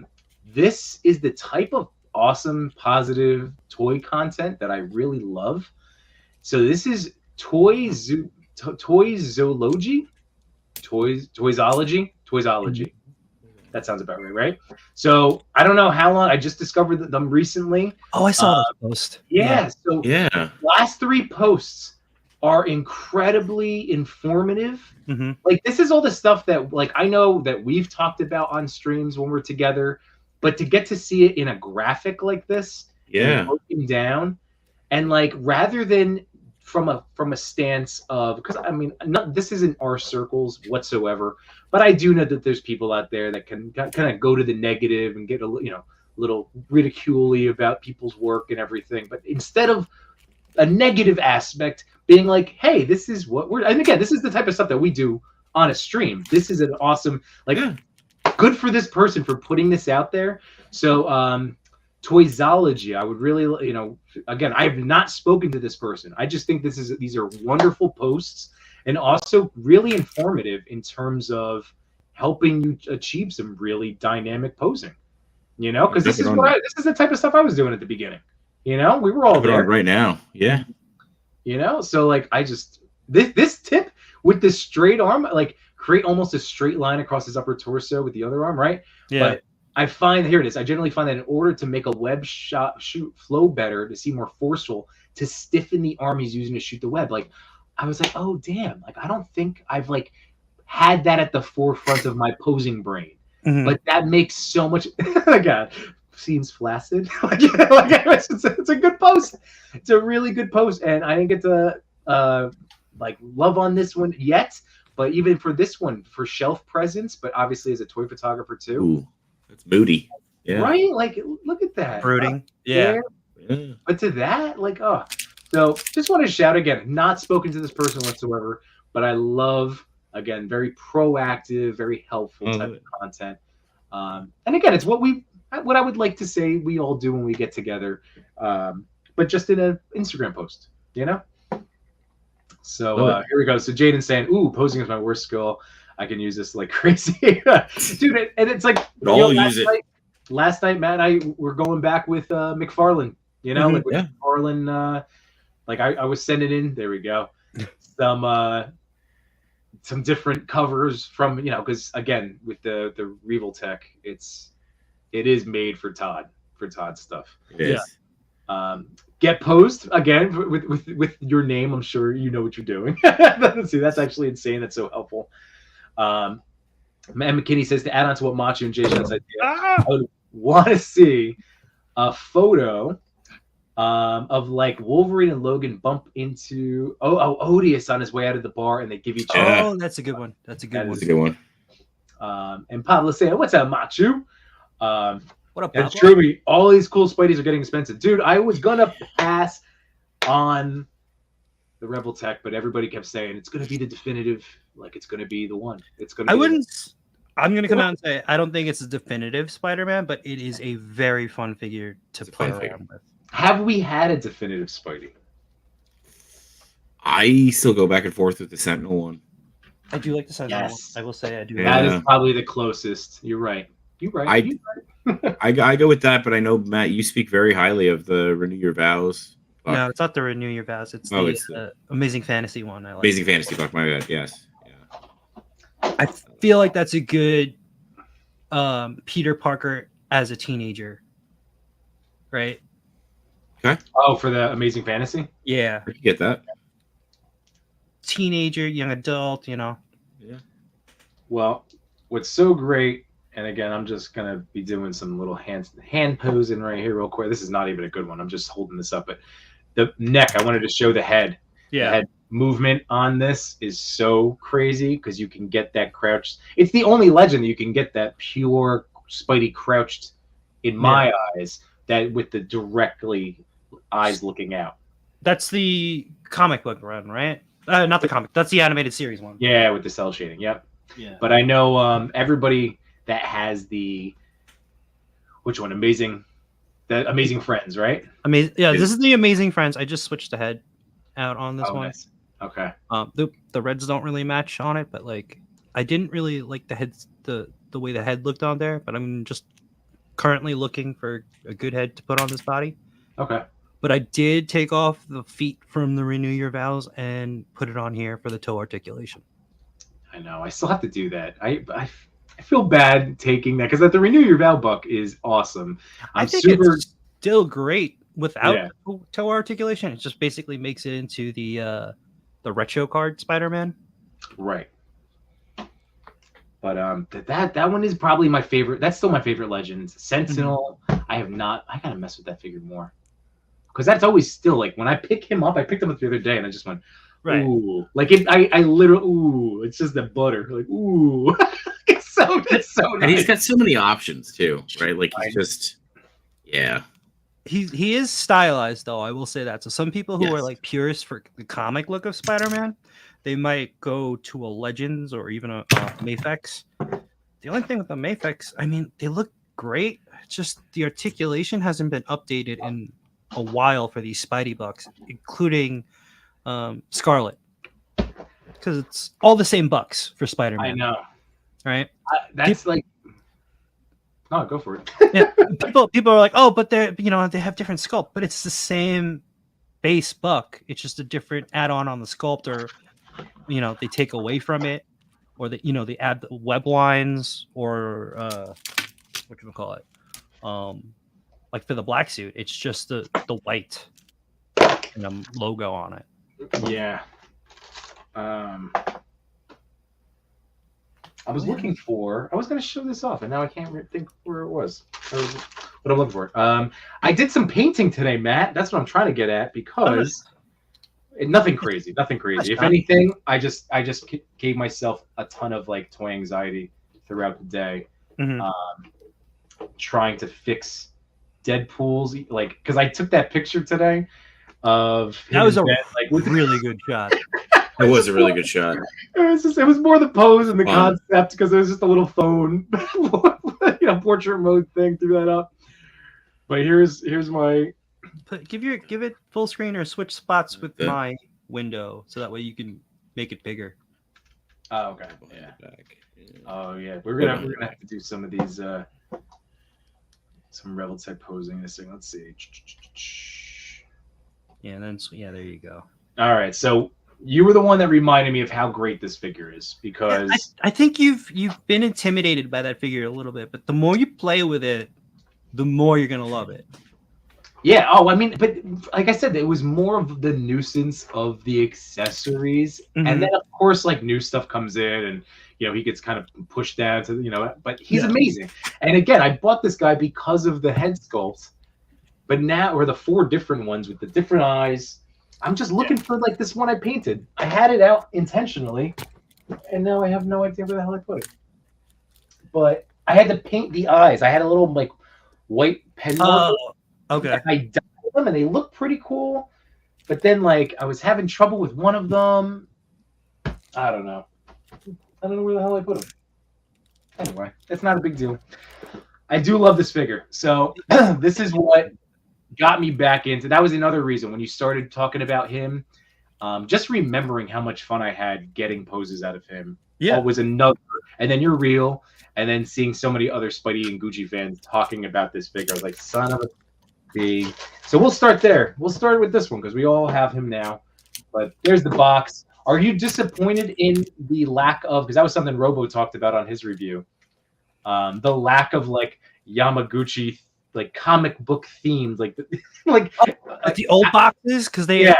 this is the type of awesome, positive toy content that I really love. So this is Toyzology. That sounds about right? So I don't know how long. I just discovered them recently. Oh, I saw this post. Yeah. So yeah, last 3 posts are incredibly informative. Mm-hmm. Like this is all the stuff that like I know that we've talked about on streams when we're together, but to get to see it in a graphic like this, yeah, broken down, and like rather than from a stance of, because I mean, this isn't our circles whatsoever, but I do know that there's people out there that can kind of go to the negative and get a little ridicule-y about people's work and everything. But instead of a negative aspect, being like, hey, this is what we're, and again, this is the type of stuff that we do on a stream. This is an awesome, like, good for this person for putting this out there. So, Toyzology, I would really, again, I have not spoken to this person. I just think these are wonderful posts and also really informative in terms of helping you achieve some really dynamic posing. Because this is the type of stuff I was doing at the beginning. We were all there right now. Yeah. So like I just this tip with this straight arm, like create almost a straight line across his upper torso with the other arm, right? Yeah. But I find here it is. I generally find that in order to make a web shoot flow better, to seem more forceful, to stiffen the arm he's using to shoot the web. Like I was like, oh damn! Like I don't think I've like had that at the forefront of my posing brain. Like that makes so much. Oh God, seems flaccid. It's a good post. It's a really good post, and I didn't get to like love on this one yet. But even for this one, for shelf presence, but obviously as a toy photographer too. Ooh, that's moody. Yeah. Right? Like, look at that. Brooding. Yeah. But to that, like, oh. So just want to shout again, not spoken to this person whatsoever, but I love, again, very proactive, very helpful type of content. And again, it's what I would like to say we all do when we get together, but just in an Instagram post, you know? So here we go. So Jaden's saying, ooh, posing is my worst skill. I can use this like crazy. Dude, and it's like, last night, Matt and I were going back with McFarlane, you know? Like with McFarlane, like I was sending in, there we go, some different covers from, you know, because again, with the Revoltech, it is made for Todd stuff. It is. Get posed again with your name. I'm sure you know what you're doing. See, that's actually insane. That's so helpful. Man McKinney says, to add on to what Machu and Jshot's idea, I would want to see a photo of like Wolverine and Logan bump into Odious on his way out of the bar, and they give each other. Oh, that's a good one. That's a good one. And Pablo saying, "What's up, Machu?" What up, Pablo? It's true. All these cool Spideys are getting expensive, dude. I was gonna pass on the Revoltech, but everybody kept saying it's gonna be the definitive. Like it's gonna be the one. It's gonna. I'm gonna come out and say I don't think it's a definitive Spider-Man, but it is a very fun figure to play around with. Have we had a definitive Spidey? I still go back and forth with the Sentinel one. I do like the Sentinel one. I will say I do. That is probably the closest. You're right. I go with that, but I know, Matt, you speak very highly of the Renew Your Vows. Buck. No, it's not the Renew Your Vows. It's the Amazing Fantasy one. I like. Amazing Fantasy Buck, my bad. Yes. Yeah. I feel like that's a good Peter Parker as a teenager. Right? Okay. Oh, for the Amazing Fantasy? Yeah. I can get that. Teenager, young adult, you know. Yeah. Well, what's so great, and again, I'm just going to be doing some little hand posing right here real quick. This is not even a good one. I'm just holding this up. But the neck, I wanted to show the head. Yeah. The head movement on this is so crazy because you can get that crouched. It's the only legend that you can get that pure Spidey crouched, in my eyes, that with the directly eyes looking out. That's the comic book run, right? Not the comic. That's the animated series one. Yeah, with the cell shading. Yep. Yeah. But I know everybody that has which one? Amazing Friends, right? Amazing. Yeah, this is the Amazing Friends. I just switched the head out on this one. Nice. Okay. The reds don't really match on it, but like I didn't really like the heads, the way the head looked on there. But I'm just currently looking for a good head to put on this body. Okay. But I did take off the feet from the Renew Your Vows and put it on here for the toe articulation. I know. I still have to do that. I feel bad taking that because the Renew Your Vow book is awesome. I think it's still great without toe articulation. It just basically makes it into the retro card Spider-Man. Right. But that one is probably my favorite. That's still my favorite Legends. Sentinel, I gotta mess with that figure more. Because that's always still like when I pick him up, I picked him up the other day and I just went, ooh. Like I literally, ooh, it's just the butter. Like, ooh. it's so nice. And he's got so many options too, right? Like he's just He is stylized though, I will say that. So some people who are like purists for the comic look of Spider-Man, they might go to a Legends or even a Mafex. The only thing with the Mafex, I mean, they look great. It's just the articulation hasn't been updated in a while for these Spidey bucks, including Scarlet, because it's all the same bucks for Spider-Man. I know, right? That's like, oh, go for it. Yeah, people are like, oh, but they have different sculpt, but it's the same base buck. It's just a different add-on on the sculpt, or they take away from it, or they add the web lines, or what can we call it? Like for the black suit, it's just the white and a logo on it. Yeah. I was looking for. I was going to show this off, and now I can't think where it was. What I'm looking for. I did some painting today, Matt. That's what I'm trying to get at because nothing crazy. Nothing crazy. If anything, I just gave myself a ton of like toy anxiety throughout the day, trying to fix Deadpool's because I took that picture today of that was a with really good shot. It was a really good shot. It was more the pose and the concept because it was just a little phone, portrait mode thing. Threw that up. But here's my. Give it full screen or switch spots with my window so that way you can make it bigger. Oh, okay. Yeah. Oh yeah, we're gonna have to do some of these some Revoltech posing this thing. Let's see. Yeah, and then there you go. All right, so you were the one that reminded me of how great this figure is because I think you've been intimidated by that figure a little bit, but the more you play with it, the more you're gonna love it. Yeah. Oh, I mean, but like I said, it was more of the nuisance of the accessories, and then of course, like new stuff comes in, and he gets kind of pushed down to But he's amazing. And again, I bought this guy because of the head sculpt, but now or the 4 different ones with the different eyes. I'm just looking for like this one I painted. I had it out intentionally, and now I have no idea where the hell I put it. But I had to paint the eyes. I had a little like white pen marker. Okay. I dyed them, and they look pretty cool. But then like I was having trouble with one of them. I don't know where the hell I put them. Anyway, it's not a big deal. I do love this figure. So this is what got me back into. That was another reason when you started talking about him. Just remembering how much fun I had getting poses out of him. Yeah, was another. And then you're real, and then seeing so many other Spidey and Gucci fans talking about this figure, I was like, son of a B. So we'll start there. We'll start with this one because we all have him now. But there's the box. Are you disappointed in the lack of? Because that was something Robo talked about on his review. The lack of like Yamaguchi, like comic book themed, like the old boxes because they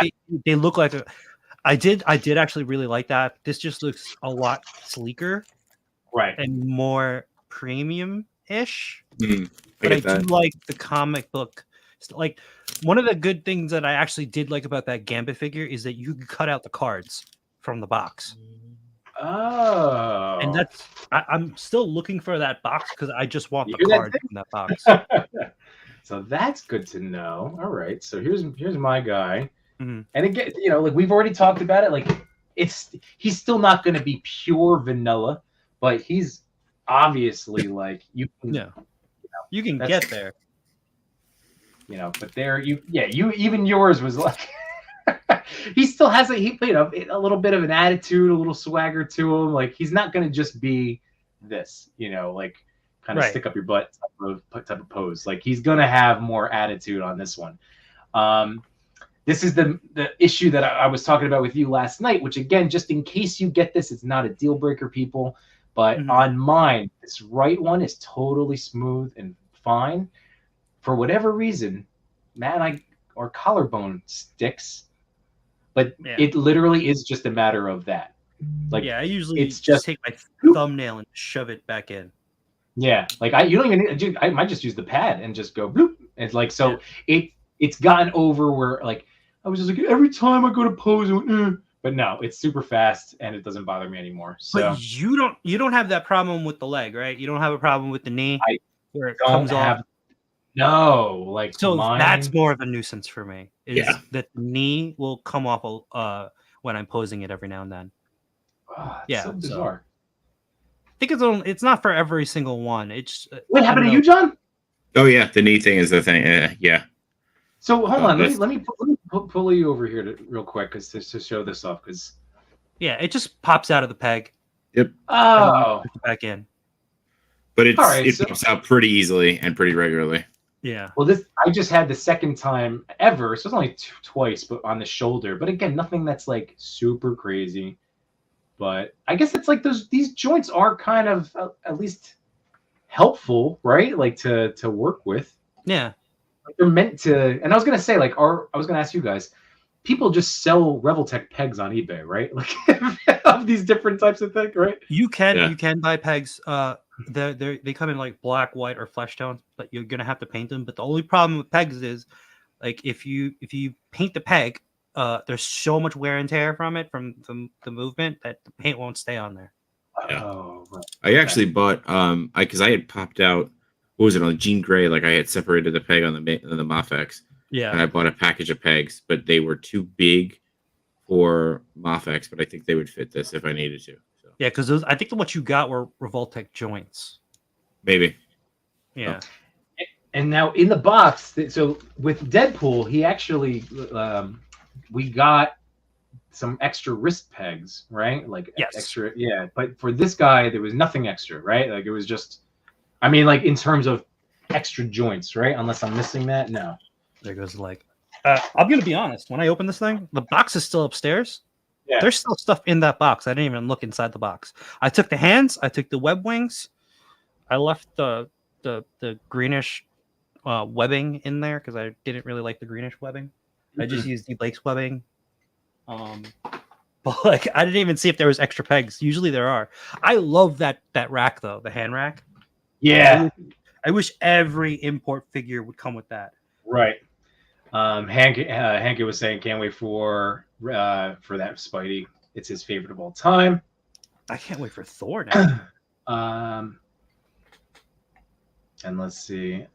look like a. I did actually really like that. This just looks a lot sleeker, right, and more premium-ish. But I do like the comic book. Like one of the good things that I actually did like about that Gambit figure is that you could cut out the cards from the box. Oh, and that's I'm still looking for that box because I just want the cards in that box. So that's good to know. All right, so here's my guy. And again, like we've already talked about it. Like he's still not going to be pure vanilla, but he's obviously like you can get there. But there you even yours was like he still has a little bit of an attitude, a little swagger to him. Like he's not going to just be this, like kind of stick up your butt type of pose. Like he's going to have more attitude on this one. This is the issue that I was talking about with you last night, which again, just in case you get this, it's not a deal breaker, people. But on mine, this right one is totally smooth and fine. For whatever reason, Matt and our collarbone sticks, but it literally is just a matter of that. Like I usually just take my thumbnail and shove it back in. Yeah, like you don't even need. I might just use the pad and just go bloop. It's like so it's gotten over where like I was just like every time I go to pose, but no, it's super fast and it doesn't bother me anymore. So but you don't have that problem with the leg, right? You don't have a problem with the knee where it comes off. No, like so that's more of a nuisance for me. Is that the knee will come off when I'm posing it every now and then. So bizarre. I think it's not for every single one. It's what happened to you, John? Oh yeah, the knee thing is the thing. Yeah. So hold on, let me pull you over here real quick to show this off because it just pops out of the peg. Yep. Oh, back in. But it pops out pretty easily and pretty regularly. Yeah. Well, I just had the second time ever, so it's only twice, but on the shoulder. But again, nothing that's like super crazy. But I guess it's like these joints are kind of at least helpful, right? Like to work with. Yeah. Like they're meant to. And I was gonna say, like, I was gonna ask you guys. People just sell Revoltech pegs on eBay, right? Like of these different types of things, right? You can buy pegs. They come in like black, white, or flesh tones, but you're gonna have to paint them. But the only problem with pegs is, like, if you paint the peg, there's so much wear and tear from it, from the movement, that the paint won't stay on there. Yeah. Oh, right. I actually bought because I had popped out, what was it, on Jean Grey, like I had separated the peg on the Mafex. Yeah. And I bought a package of pegs, but they were too big for Mafex, but I think they would fit this if I needed to. So. Yeah, because I think what you got were Revoltech joints. Maybe. Yeah. And now in the box, so with Deadpool, he actually we got some extra wrist pegs, right? Like extra, yeah. But for this guy, there was nothing extra, right? Like it was just, I mean, like in terms of extra joints, right? Unless I'm missing that, no. There goes the leg. I'm gonna be honest. When I open this thing, the box is still upstairs. Yeah. There's still stuff in that box. I didn't even look inside the box. I took the hands. I took the web wings. I left the greenish webbing in there because I didn't really like the greenish webbing. I just used the Blake's webbing. But like I didn't even see if there was extra pegs. Usually there are. I love that rack though, the hand rack. Yeah. I wish every import figure would come with that. Right. Hank was saying, can't wait for that Spidey. It's his favorite of all time. I can't wait for Thor now. And let's see.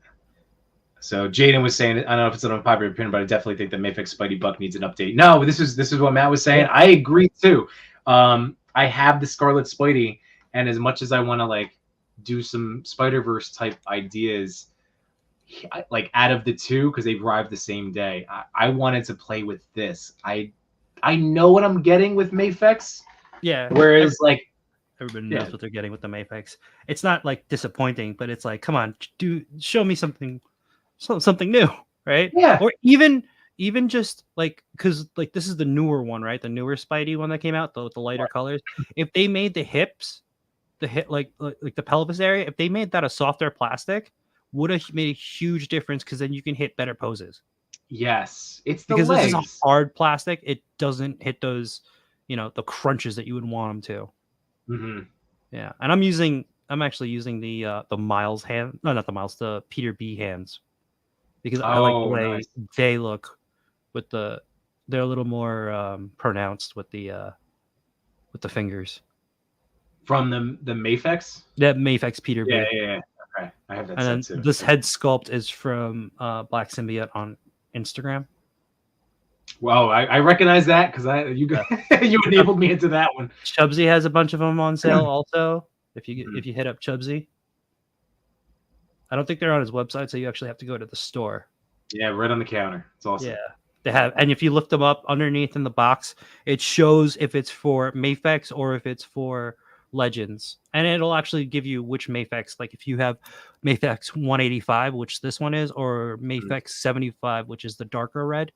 So Jaden was saying, I don't know if it's an unpopular opinion, but I definitely think that Mafex Spidey Buck needs an update. No, this is what Matt was saying. I agree too. I have the Scarlet Spidey, and as much as I want to like do some Spider-Verse type ideas, like out of the two, because they arrived the same day, I wanted to play with this. I know what I'm getting with Mafex. Yeah. Whereas everybody knows what they're getting with the Mafex. It's not like disappointing, but it's like, come on, show me something new, right? Yeah. Or even just like, because like this is the newer one, right? The newer Spidey one that came out, the lighter colors. If they made the hips, like the pelvis area, if they made that a softer plastic, would have made a huge difference, because then you can hit better poses. Yes, it's because legs. This is a hard plastic. It doesn't hit those, the crunches that you would want them to. Mm-hmm. Yeah, and I'm actually using the Miles hand. No, not the Miles. The Peter B hands, because I like the way they look. They're a little more pronounced with the fingers. From the Mafex. That Mafex Peter B. Yeah. Okay, I have that. And set then too. this head sculpt is from Black Symbiote on Instagram. Wow, I recognize that because you enabled me into that one. Chubsy has a bunch of them on sale also. If you hit up Chubsy, I don't think they're on his website, so you actually have to go to the store. Yeah, right on the counter. It's awesome. Yeah, they have, and if you lift them up underneath in the box, it shows if it's for Mafex or if it's for Legends, and it'll actually give you which Mafex. Like if you have Mafex 185, which this one is, or Mafex 75, which is the darker red.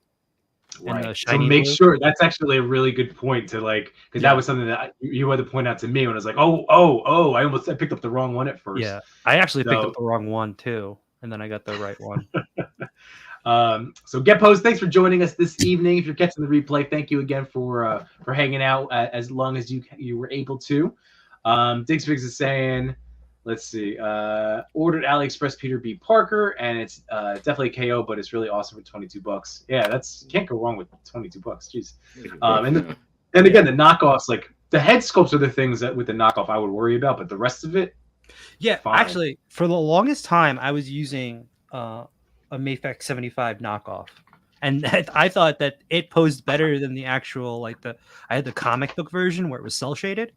Right. And the shiny so make blue. Sure, that's actually a really good point to because that was something that you had to point out to me when I was like, I picked up the wrong one at first. Yeah, I actually picked up the wrong one too, and then I got the right one. So Get Post, thanks for joining us this evening. If you're catching the replay, thank you again for hanging out as long as you were able to. Diggs Figs is saying, let's see, ordered AliExpress Peter B. Parker, and it's definitely KO, but it's really awesome for $22. Yeah, can't go wrong with $22. Jeez. And again, the knockoffs, like the head sculpts are the things that with the knockoff I would worry about, but the rest of it, fine. Actually, for the longest time, I was using a Mafex 75 knockoff, and I thought that it posed better than the actual I had the comic book version where it was cell shaded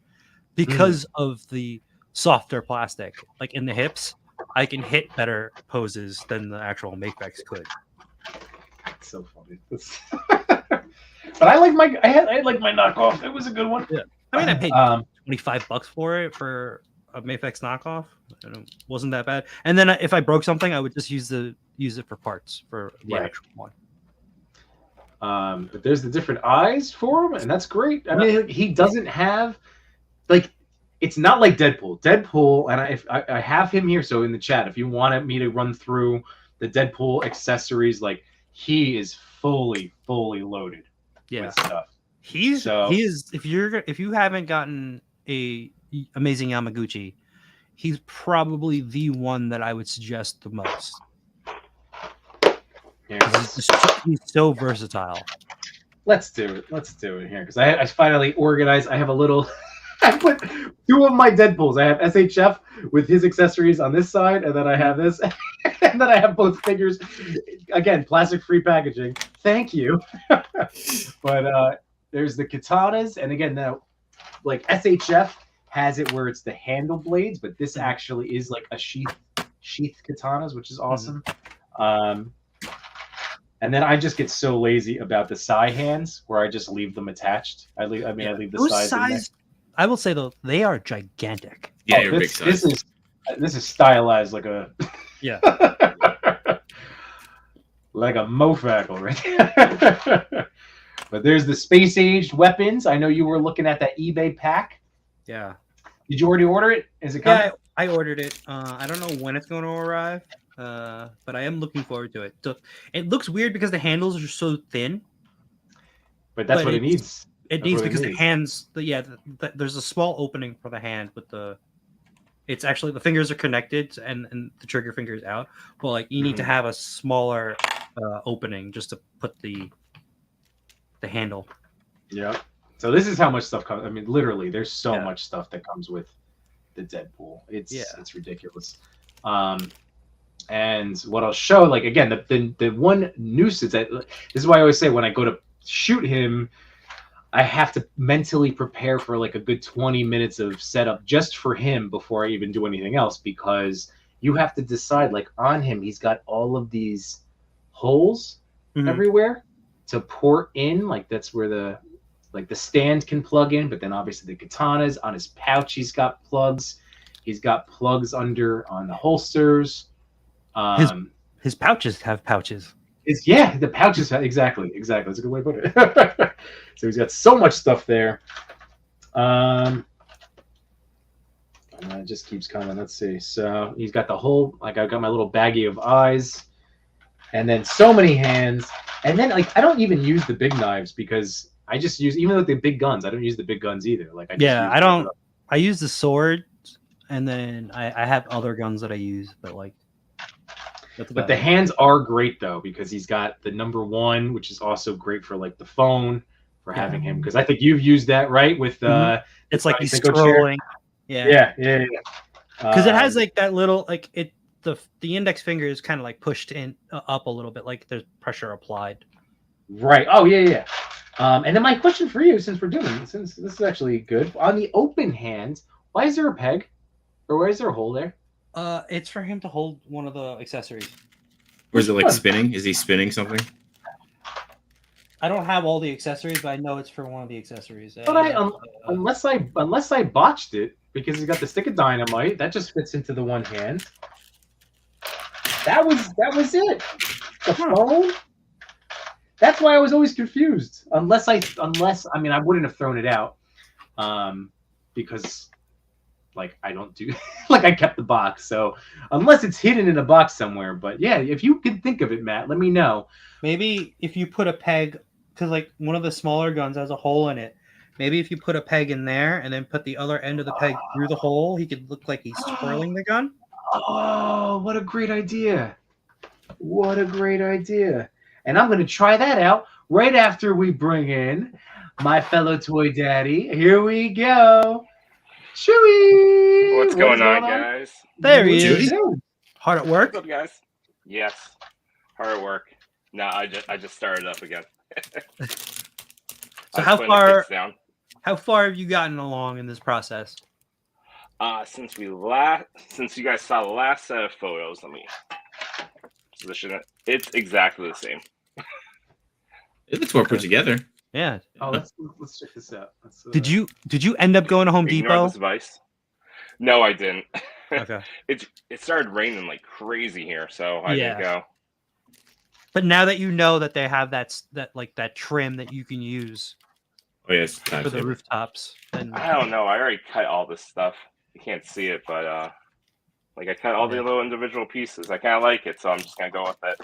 because of the softer plastic, like in the hips. I can hit better poses than the actual Mafex could. It's so funny. But I like my knockoff. It was a good one. Yeah. I mean, I paid $25 for it for a Mafex knockoff. It wasn't that bad. And then if I broke something, I would just use it for parts for the actual one. But there's the different eyes for him, and that's great. I mean, he doesn't have it's not like Deadpool. Deadpool, and I have him here, so in the chat, if you wanted me to run through the Deadpool accessories, like he is fully loaded with stuff. He is if you haven't gotten a Amazing Yamaguchi, he's probably the one that I would suggest the most. Yeah, he's so versatile. Let's do it. Let's do it here because I finally organized. I have a little. I put 2 of my Deadpools. I have SHF with his accessories on this side, and then I have this, and then I have both figures. Again, plastic-free packaging. Thank you. But there's the katanas, and again, now, like SHF has it where it's the handle blades, but this actually is like a sheath katanas, which is awesome. And then I just get so lazy about the side hands where I just leave them attached. I leave the sides. I will say though, they are gigantic. Yeah, you're big size. This is stylized like a like a mofackle, right? But there's the space-aged weapons. I know you were looking at that eBay pack. Yeah. Did you already order it? Is it coming? Yeah, I ordered it. I don't know when it's going to arrive. But I am looking forward to it. So it looks weird because the handles are so thin. But that's what it needs. It needs because the hands. There's a small opening for the hand with the. It's actually the fingers are connected and the trigger finger is out. But like you need to have a smaller opening just to put the handle. Yeah. So this is how much stuff comes. I mean, literally, there's so much stuff that comes with the Deadpool. It's ridiculous. And what I'll show, like again, the one nuisance that this is why I always say when I go to shoot him, I have to mentally prepare for like a good 20 minutes of setup just for him before I even do anything else, because you have to decide, like on him, he's got all of these holes everywhere to port in. Like that's where the stand can plug in, but then obviously the katanas on his pouch, he's got plugs. He's got plugs under on the holsters. His pouches have pouches. The pouches have, exactly. That's a good way to put it. So he's got so much stuff there. And it just keeps coming. Let's see. So he's got the whole, like I've got my little baggie of eyes, and then so many hands. And then like I don't even use the big knives because I just use, even with the big guns, I don't use the big guns either. Like I use the sword, and then I have other guns that I use, but like. But the hands are great though, because he's got the number 1, which is also great for like the phone, for having him, because I think you've used that, right? With it's like he's scrolling. Yeah. Because it has like that little like it the index finger is kind of like pushed in up a little bit, like there's pressure applied. Right. Oh yeah. And then my question for you, since this is actually good, on the open hand, why is there a peg, or why is there a hole there? It's for him to hold one of the accessories. Or is it like spinning? Is he spinning something? I don't have all the accessories, but I know it's for one of the accessories. But unless I botched it, because he's got the stick of dynamite that just fits into the one hand. That was it. The phone. That's why I was always confused. Unless I mean I wouldn't have thrown it out, because. Like I don't do, like I kept the box. So unless it's hidden in a box somewhere, but yeah, if you can think of it, Matt, let me know. Maybe if you put a peg, because like one of the smaller guns has a hole in it. Maybe if you put a peg in there and then put the other end of the peg through the hole, he could look like he's twirling the gun. Oh, what a great idea. What a great idea. And I'm going to try that out right after we bring in my fellow toy daddy. Here we go. Chewy! What's going on, guys? There he is. Hard at work? What's up, guys? Yes. Hard at work. No, I just started up again. So how far have you gotten along in this process? Since you guys saw the last set of photos, let me position it. It's exactly the same. It looks more put together. Yeah. Oh, let's check this out. Did you end up going to Home Depot? This device? No, I didn't. Okay. It started raining like crazy here, so I didn't go. But now that you know that they have that trim that you can use. Oh yes, for the rooftops. And I don't know. I already cut all this stuff. You can't see it, but like I cut all the little individual pieces. I kind of like it, so I'm just gonna go with it.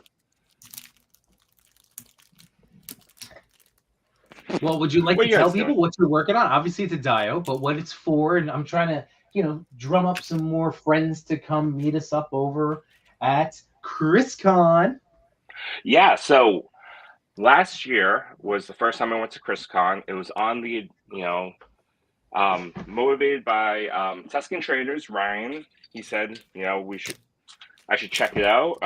Well, would you like What to you tell guys people doing? what you're working on? Obviously, it's a dio, but what it's for, and I'm trying to, drum up some more friends to come meet us up over at ChrisCon. Yeah, so last year was the first time I went to ChrisCon. It was on the, motivated by Tuscan Traders, Ryan. He said, I should check it out.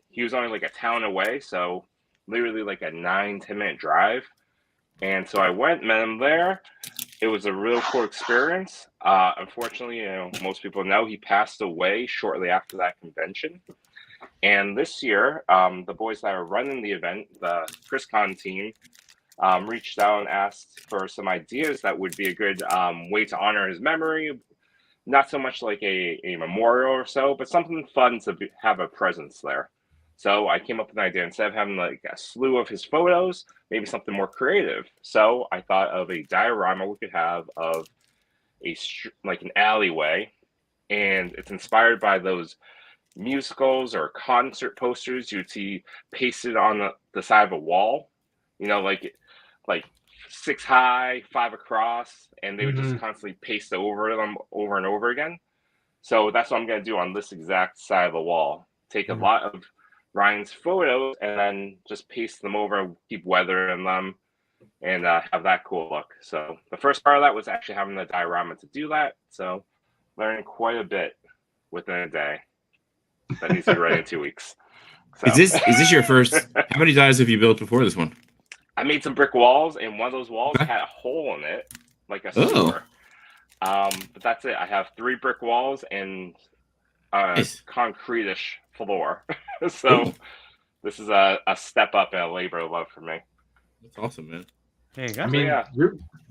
He was only like a town away, so literally like a 9-10 minute drive. And so I went, met him there. It was a real cool experience. Unfortunately, most people know he passed away shortly after that convention. And this year, the boys that are running the event, the ChrisCon team, reached out and asked for some ideas that would be a good way to honor his memory. Not so much like a memorial or so, but something fun to have a presence there. So I came up with an idea. Instead of having like a slew of his photos, maybe something more creative. So I thought of a diorama we could have of like an alleyway, and it's inspired by those musicals or concert posters you'd see pasted on the side of a wall. Like 6 high, 5 across, and they would just constantly paste over them over and over again. So that's what I'm going to do on this exact side of the wall. Take a lot of Ryan's photos and then just paste them over, keep weathering them, and have that cool look. So the first part of that was actually having the diorama to do that. So learning quite a bit within a day. That needs to be ready in 2 weeks. So. Is this your first? How many dies have you built before this one? I made some brick walls, and one of those walls had a hole in it, like a sewer. But that's it. I have 3 brick walls and a concrete-ish floor. So this is a step up and a labor of love for me. That's awesome, man. There you go. I mean,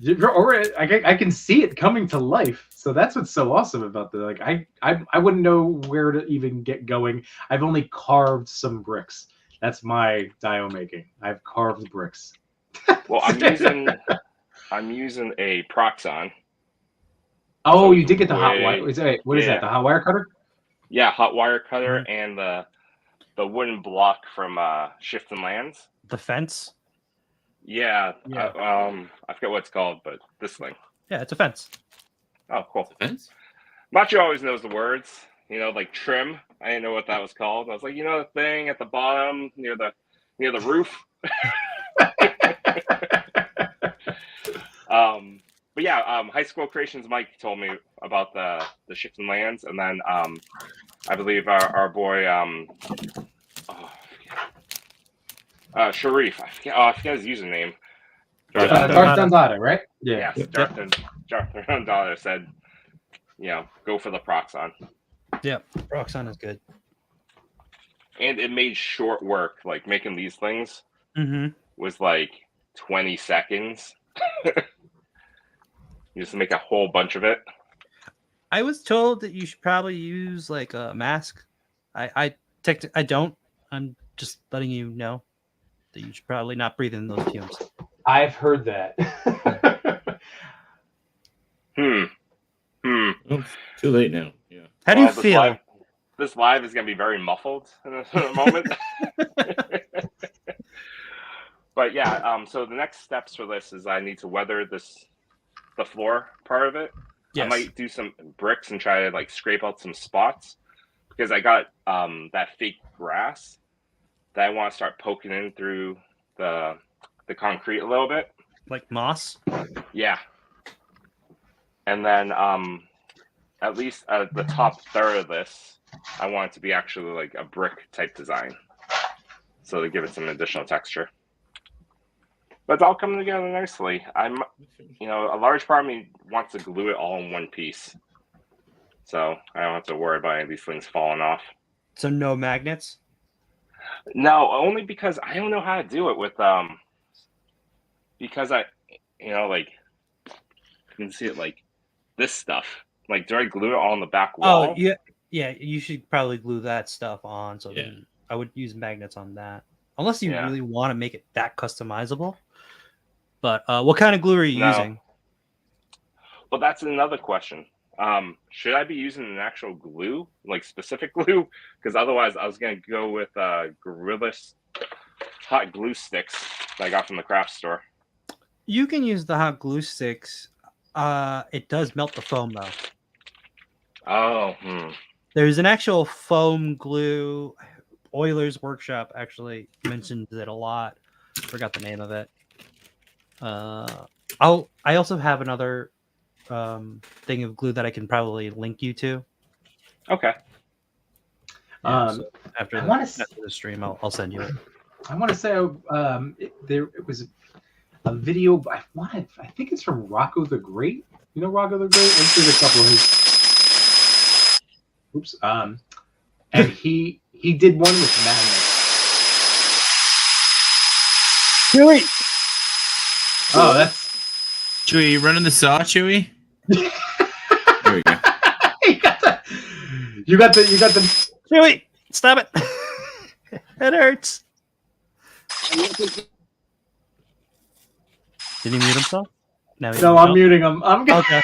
you're already. I can see it coming to life. So that's what's so awesome about the like. I wouldn't know where to even get going. I've only carved some bricks. That's my dio making. I've carved bricks. Well, I'm using a Proxon. Oh, so you did get the hot wire. What is that? The hot wire cutter? Yeah, hot wire cutter and the wooden block from Shift and Lands. The fence. Yeah. I forget what it's called, but this thing. Yeah, it's a fence. Oh, cool. Fence? Machu always knows the words. Like trim. I didn't know what that was called. I was like, the thing at the bottom near the roof. But yeah, High School Creations Mike told me about the Shift and Lands, and then I believe our boy Sharif. I forget his username. Darth Dundada, right? Yeah. Yes, Darth Dundada said, go for the Proxon. Yeah, Proxon is good. And it made short work. Like making these things was like 20 seconds. You just make a whole bunch of it. I was told that you should probably use like a mask. I don't. I'm just letting you know that you should probably not breathe in those fumes. I've heard that. Oh, too late now. Yeah. How do you feel? This live is going to be very muffled in a moment. But yeah, so the next steps for this is I need to weather the floor part of it. Yes. I might do some bricks and try to like scrape out some spots because I got that fake grass that I want to start poking in through the concrete a little bit. Like moss? Yeah. And then at least the top third of this, I want it to be actually like a brick type design. So to give it some additional texture. But it's all coming together nicely. A large part of me wants to glue it all in one piece. So I don't have to worry about any of these things falling off. So no magnets? No, only because I don't know how to do it with because I like you can see it like this stuff. Like, do I glue it all on the back wall? Oh yeah, you should probably glue that stuff on. So then I would use magnets on that. Unless you really want to make it that customizable. But what kind of glue are you using? Well, that's another question. Should I be using an actual glue, like specific glue? Because otherwise, I was gonna go with Gorilla hot glue sticks that I got from the craft store. You can use the hot glue sticks. It does melt the foam though. Oh. There's an actual foam glue. Euler's Workshop actually mentions it a lot. Forgot the name of it. I also have another thing of glue that I can probably link you to. Okay. So after the stream, I'll send you it. I want to say it was a video. I think it's from Rocco the Great. You know Rocco the Great? Let's do a couple of his. Oops. And he did one with magnets. Chewy. Oh, that's Chewy. You running the saw, Chewy? There we go. You got the. Chewy, stop it! It hurts. Did he mute himself? No, I'm muting him. I'm okay.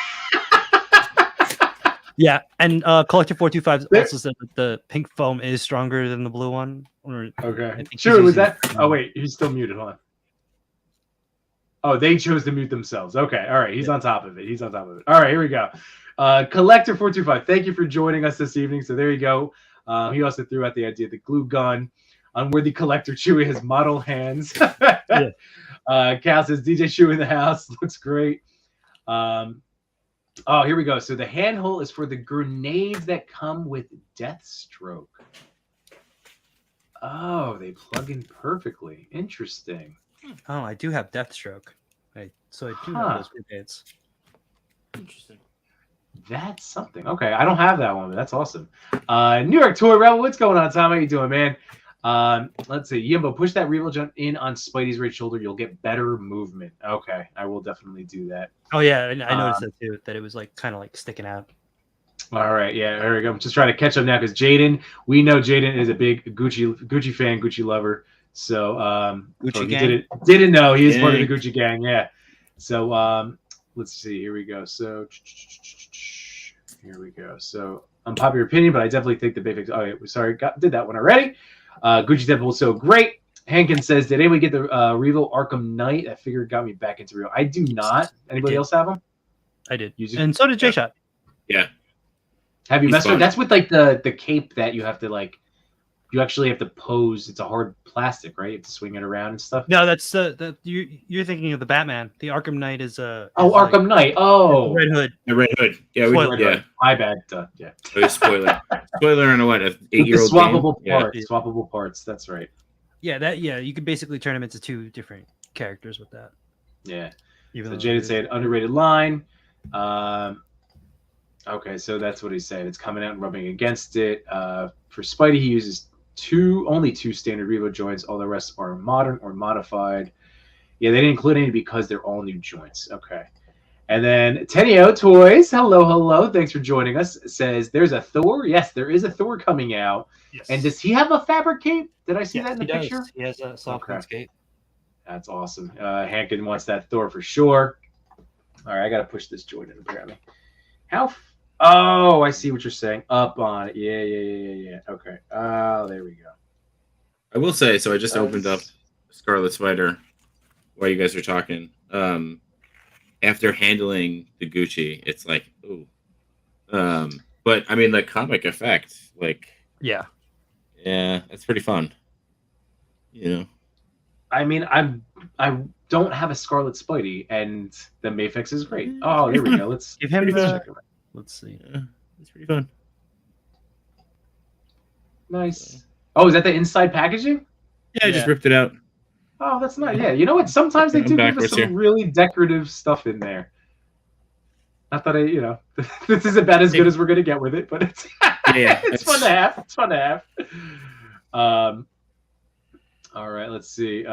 Yeah, and Collector 425 also said that the pink foam is stronger than the blue one. Okay. Sure, was that? Oh wait, he's still muted. Hold on. Oh, they chose to mute themselves. Okay, all right. He's on top of it. All right, here we go. Collector 425, thank you for joining us this evening. So there you go. He also threw out the idea of the glue gun. Unworthy Collector Chewy has model hands. Yeah. Cal says DJ Shoe in the house. Looks great. Oh, here we go. So the handhole is for the grenades that come with Deathstroke. Oh, they plug in perfectly. Interesting. Oh, I do have Deathstroke. So I do have those grenades. Interesting. That's something. Okay, I don't have that one, but that's awesome. New York Toy Rebel, what's going on, Tom? How you doing, man? Let's see. Yimbo, push that Revo jump in on Spidey's right shoulder. You'll get better movement. Okay, I will definitely do that. Oh yeah, I noticed that too. That it was like kind of like sticking out. All right, yeah, there we go. I'm just trying to catch up now because Jaden, we know Jaden is a big Gucci fan, Gucci lover. So Gucci gang? Didn't know he is part of the Gucci gang. Yeah. So let's see. Here we go. So here we go. So unpopular opinion, but I definitely think the big. Oh, yeah, sorry, did that one already. Gucci Deadpool so great. Hankin says, did anyone get the Revo Arkham Knight? That figure got me back into Revo. I do not. Anybody else have them? I did. And so did Jshot. Yeah. Have you messed with? That's with like the cape that you have to like. You actually have to pose. It's a hard plastic, right? You have to swing it around and stuff. No, that's you're thinking of the Batman. The Arkham Knight is a. Oh, Arkham Knight. Oh, Red Hood. The Red Hood. Yeah, yeah. My bad. Yeah. Spoiler. Spoiler on a what? 8-year-old swappable game? parts. Yeah. Swappable parts. That's right. Yeah, you could basically turn them into two different characters with that. Yeah. Even so Jaden said underrated line. Okay, so that's what he said. It's coming out and rubbing against it. For Spidey, he uses only two standard Revo joints. All the rest are modern or modified. Yeah, they didn't include any because they're all new joints. Okay. And then Tenio Toys, hello. Thanks for joining us. Says there's a Thor. Yes, there is a Thor coming out. Yes. And does he have a fabric cape? Did I see that in the picture? He has a soft cape. That's awesome. Hankin wants that Thor for sure. All right, I got to push this joint in apparently. Oh, I see what you're saying. Up on it. Yeah. Okay. There we go. I will say, so I just opened up Scarlet Spider while you guys were talking. After handling the Gucci, it's like, ooh. But I mean, the comic effect, like, yeah, it's pretty fun. You know. I mean, I don't have a Scarlet Spidey, and the Mafex is great. Oh, there we go. Let's give him the. Let's see. Yeah, it's pretty fun. Nice. Oh, is that the inside packaging? Yeah, I just ripped it out. Oh, that's nice. Yeah, you know what? Sometimes they do give us some really decorative stuff in there. Not that this isn't about as good as we're gonna get with it, but it's it's fun to have. It's fun to have. All right, let's see.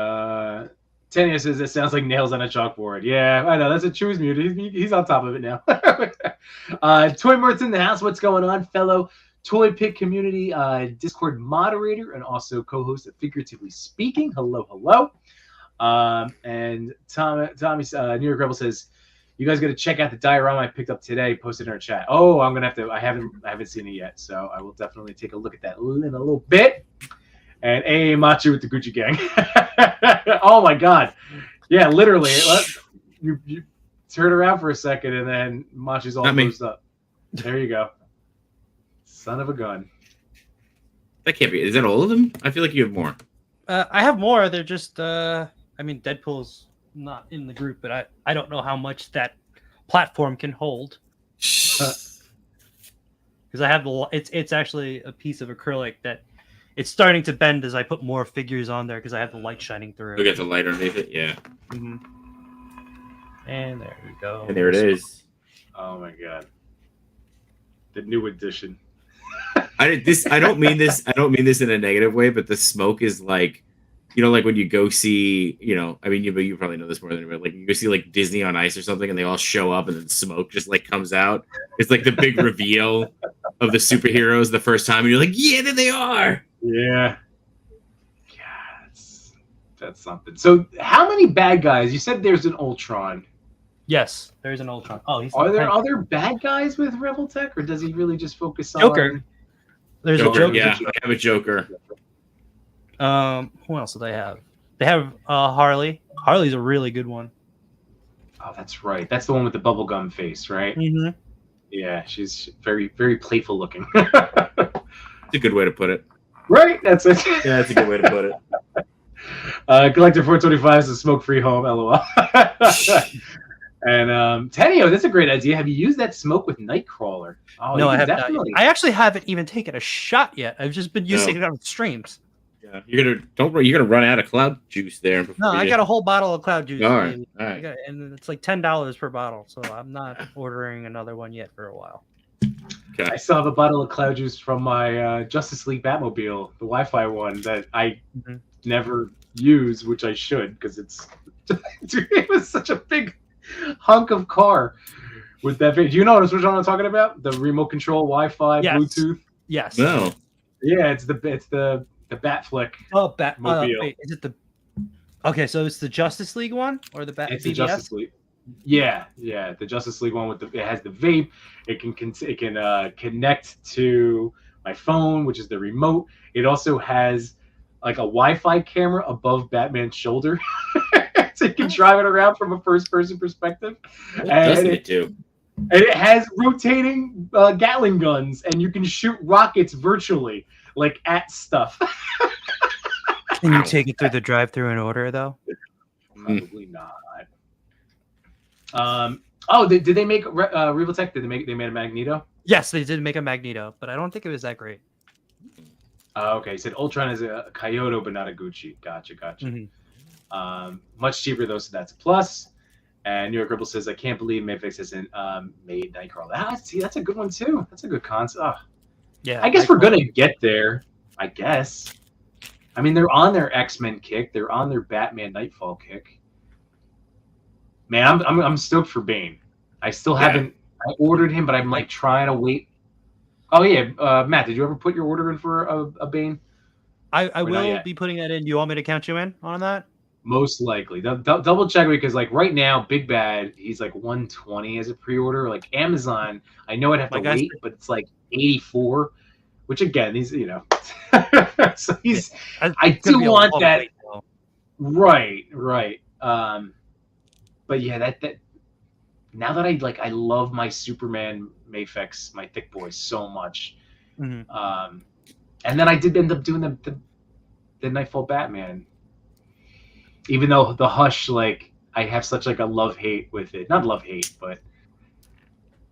Tanya says it sounds like nails on a chalkboard. Yeah, I know. That's a Chewy's muted. He's on top of it now. Toy Mert's in the house. What's going on, fellow Toy Pick community Discord moderator and also co-host of Figuratively Speaking. Hello. And Tommy New York Rebel says, "You guys got to check out the diorama I picked up today. Posted in our chat." Oh, I'm gonna have to. I haven't seen it yet, so I will definitely take a look at that in a little bit. And Machu with the Gucci gang. Oh my God, yeah, literally. You turn around for a second, and then Machu's all closed up. There you go. Son of a gun. That can't be. Is that all of them? I feel like you have more. I have more. They're just. I mean, Deadpool's not in the group, but I don't know how much that platform can hold. Because I have it's actually a piece of acrylic that it's starting to bend as I put more figures on there because I have the light shining through. We got the light underneath it, yeah. Mm-hmm. And there we go. And there it is. Oh my God. The new edition. I don't mean this in a negative way, but the smoke is like, you know, like when you go see, you know, I mean, you probably know this more than anybody. Like you go see like Disney on Ice or something, and they all show up, and then smoke just like comes out. It's like the big reveal of the superheroes the first time, and you're like, yeah, there they are. Yeah. Yeah, that's something. So, how many bad guys? You said there's an Ultron. Yes, there's an Ultron. Oh, are there other bad guys with Revoltech, or does he really just focus on Joker? There's Joker, a Joker. Yeah, I have a Joker. Who else do they have? They have Harley. Harley's a really good one. Oh, that's right. That's the one with the bubblegum face, right? Mm-hmm. Yeah, she's very, very playful looking. It's a good way to put it. Right? That's it. Yeah, that's a good way to put it. Collector 425 is a smoke-free home, LOL. And Tenio, that's a great idea. Have you used that smoke with Nightcrawler? Oh, no, I have definitely. not. I actually haven't even taken a shot yet. I've just been using it on streams. Yeah, you're gonna run out of cloud juice there. No, I got a whole bottle of cloud juice. All right. And it's like $10 per bottle, so I'm not ordering another one yet for a while. Okay. I still have a bottle of cloud juice from my Justice League Batmobile, the Wi-Fi one that I never use, which I should because it's. Dude, it was such a big hunk of car with that. Do you know what I'm talking about? The remote control Wi-Fi Bluetooth. Yes. No. Yeah, it's the Batflick. Oh, Batmobile. Wait, is it the? Okay, so it's the Justice League one or the It's the Justice League. Yeah, the Justice League one with it has the vape. It can connect to my phone, which is the remote. It also has like a Wi-Fi camera above Batman's shoulder, so you can drive it around from a first-person perspective. Doesn't it too? And it has rotating Gatling guns, and you can shoot rockets virtually, like at stuff. Can you take it through the drive-through in order, though? Probably not. Oh, did they make Revoltech? They made a Magneto? Yes, they did make a Magneto, but I don't think it was that great. Okay, he said Ultron is a Kyoto, but not a Gucci. Gotcha. Mm-hmm. Much cheaper though, so that's a plus. And New York Ripple says, I can't believe Mayfix hasn't made Nightcrawler. See, that's a good one too. That's a good concept. Oh. Yeah, I guess we're gonna get there. I guess. I mean, they're on their X-Men kick. They're on their Batman Nightfall kick. Man, I'm stoked for Bane. I still haven't. I ordered him, but I'm like trying to wait. Oh yeah, Matt, did you ever put your order in for a Bane? I will be putting that in. Do you want me to count you in on that? Most likely. Double check because like right now, Big Bad, he's like 120 as a pre-order. Like Amazon, I know I'd have to wait, but it's like 84. Which again, he's so he's. I do want that. Right. But yeah, that now that I love my Superman Mafex, my thick boy, so much. Mm-hmm. And then I did end up doing the Nightfall Batman. Even though the Hush, like I have such like a love-hate with it. Not love-hate, but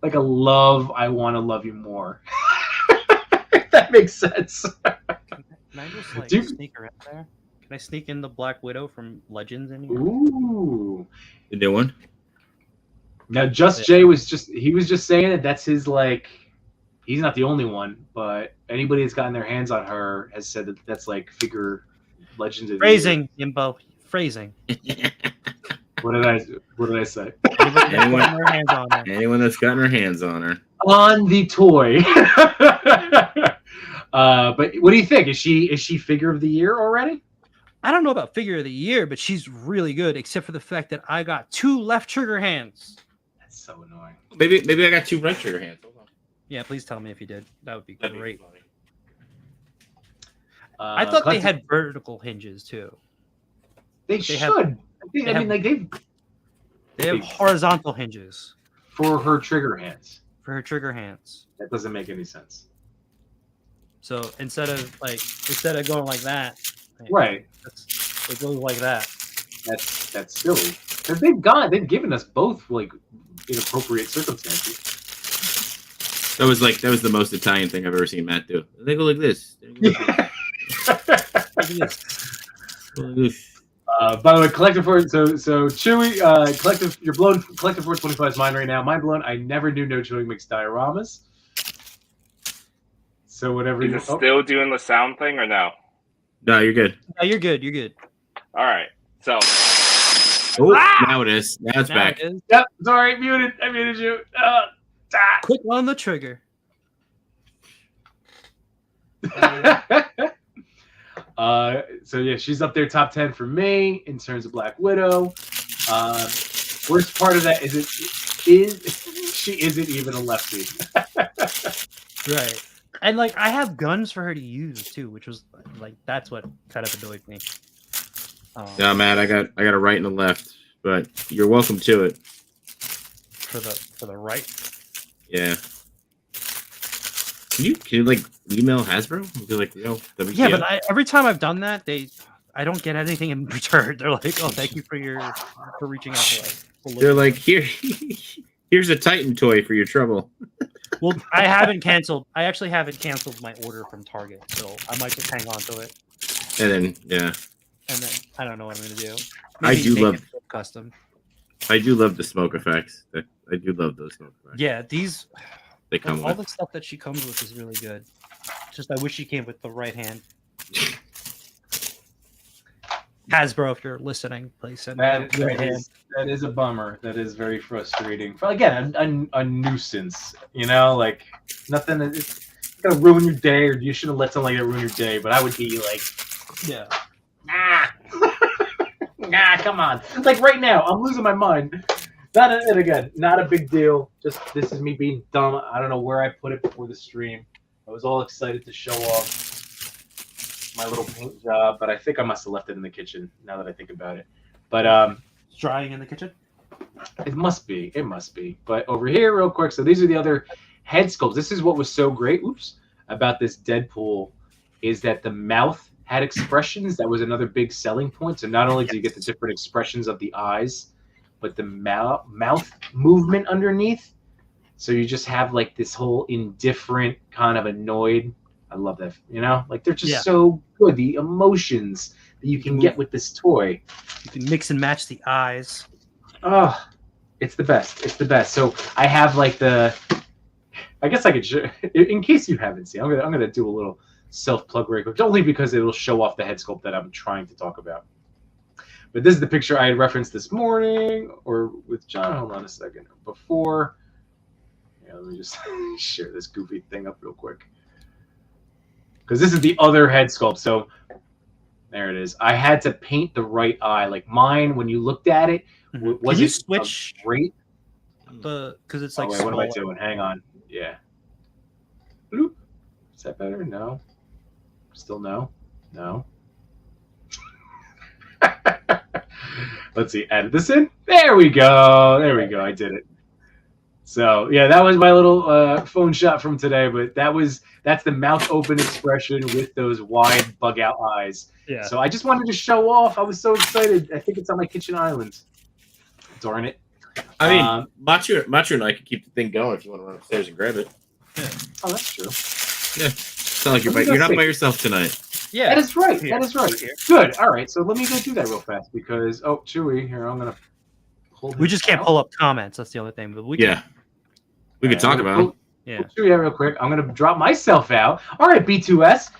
like a love, I want to love you more. If that makes sense. Can I just sneak around there? Can I sneak in the Black Widow from Legends in here? Ooh. The new one? Now, Jay was just saying that's his, like, he's not the only one, but anybody that's gotten their hands on her has said that that's like figure Legends of Phrasing, Yimbo. Phrasing. What did I say? Anyone that's gotten her hands on her. On the toy. But what do you think? Is she figure of the year already? I don't know about figure of the year, but she's really good, except for the fact that I got 2 left trigger hands. That's so annoying. Maybe I got 2 right trigger hands. Hold on. Yeah, please tell me if you did. That would be That'd great. Be funny. I thought they had vertical hinges too. They should. They have horizontal hinges for her trigger hands. That doesn't make any sense. So instead of going like that, right? It goes like that. That's silly. Because they've given us both like inappropriate circumstances. That was the most Italian thing I've ever seen Matt do. They go like this. By the way, collective force. So Chewy, collective. You're blown. Collective force 25 is mine right now. Mine blown. I never knew No.Chewing makes dioramas. So whatever. Is it still doing the sound thing or no? No, you're good. No, you're good. You're good. All right. So. Now it is. Now it's back. Yep. Sorry, muted. I muted you. Click on the trigger. So yeah, she's up there top 10 for me in terms of Black Widow. Worst part of that is she isn't even a lefty. Right. And like I have guns for her to use too, which was like that's what kind of annoyed me. Yeah, Matt, I got a right and a left, but you're welcome to it. For the right. Yeah. Can you like email Hasbro? Be like, yeah, but every time I've done that, I don't get anything in return. They're like, oh, thank you for reaching out to us. They're like, here's a Titan toy for your trouble. Well, I actually haven't canceled my order from Target, so I might just hang on to it. And then I don't know what I'm gonna do. I do love custom. I do love the smoke effects. I do love those smoke effects. Yeah, these they come all with. the stuff that she comes with is really good. Just I wish she came with the right hand. Hasbro, if you're listening, please send me the right hand. That is a bummer. That is very frustrating. Again, a nuisance. Like nothing. It's gonna ruin your day, or you shouldn't let something like that ruin your day. But I would be like, yeah, nah, come on. Like right now, I'm losing my mind. Not a big deal. Just this is me being dumb. I don't know where I put it before the stream. I was all excited to show off my little paint job, but I think I must have left it in the kitchen now that I think about it. But it's drying in the kitchen? It must be. But over here, real quick, so these are the other head sculpts. This is what was so great, about this Deadpool, is that the mouth had expressions. That was another big selling point. So not only do you get the different expressions of the eyes, but the mouth movement underneath. So you just have like this whole indifferent kind of annoyed. I love that. Like they're just so good. The emotions that you can get with this toy. You can mix and match the eyes. Oh, it's the best. It's the best. So I have like I guess I could show, in case you haven't seen, I'm gonna do a little self-plug very quick, only because it'll show off the head sculpt that I'm trying to talk about. But this is the picture I had referenced this morning, or with John. Hold on a second. Before, let me just share this goofy thing up real quick. Because this is the other head sculpt. So there it is. I had to paint the right eye. Like mine, when you looked at it, was you it switch great? Because it's like. Wait, what am I doing? Hang on. Yeah. Bloop. Is that better? No. Still no. No. Let's see. Edit this in. There we go. I did it. So yeah, that was my little phone shot from today. But that's the mouth open expression with those wide bug out eyes. Yeah. So I just wanted to show off. I was so excited. I think it's on my kitchen island. Darn it. I mean, Machu and I can keep the thing going if you want to run upstairs and grab it. Yeah. Oh, that's true. Yeah. It's not like you're not by yourself tonight. Yeah, that is right. That is right. Good. All right. So let me go do that real fast because Chewy, here I'm gonna. We just can't pull up comments. That's the other thing. But we could talk about them. Yeah. Chewy, real quick. I'm gonna drop myself out. All right, B2S.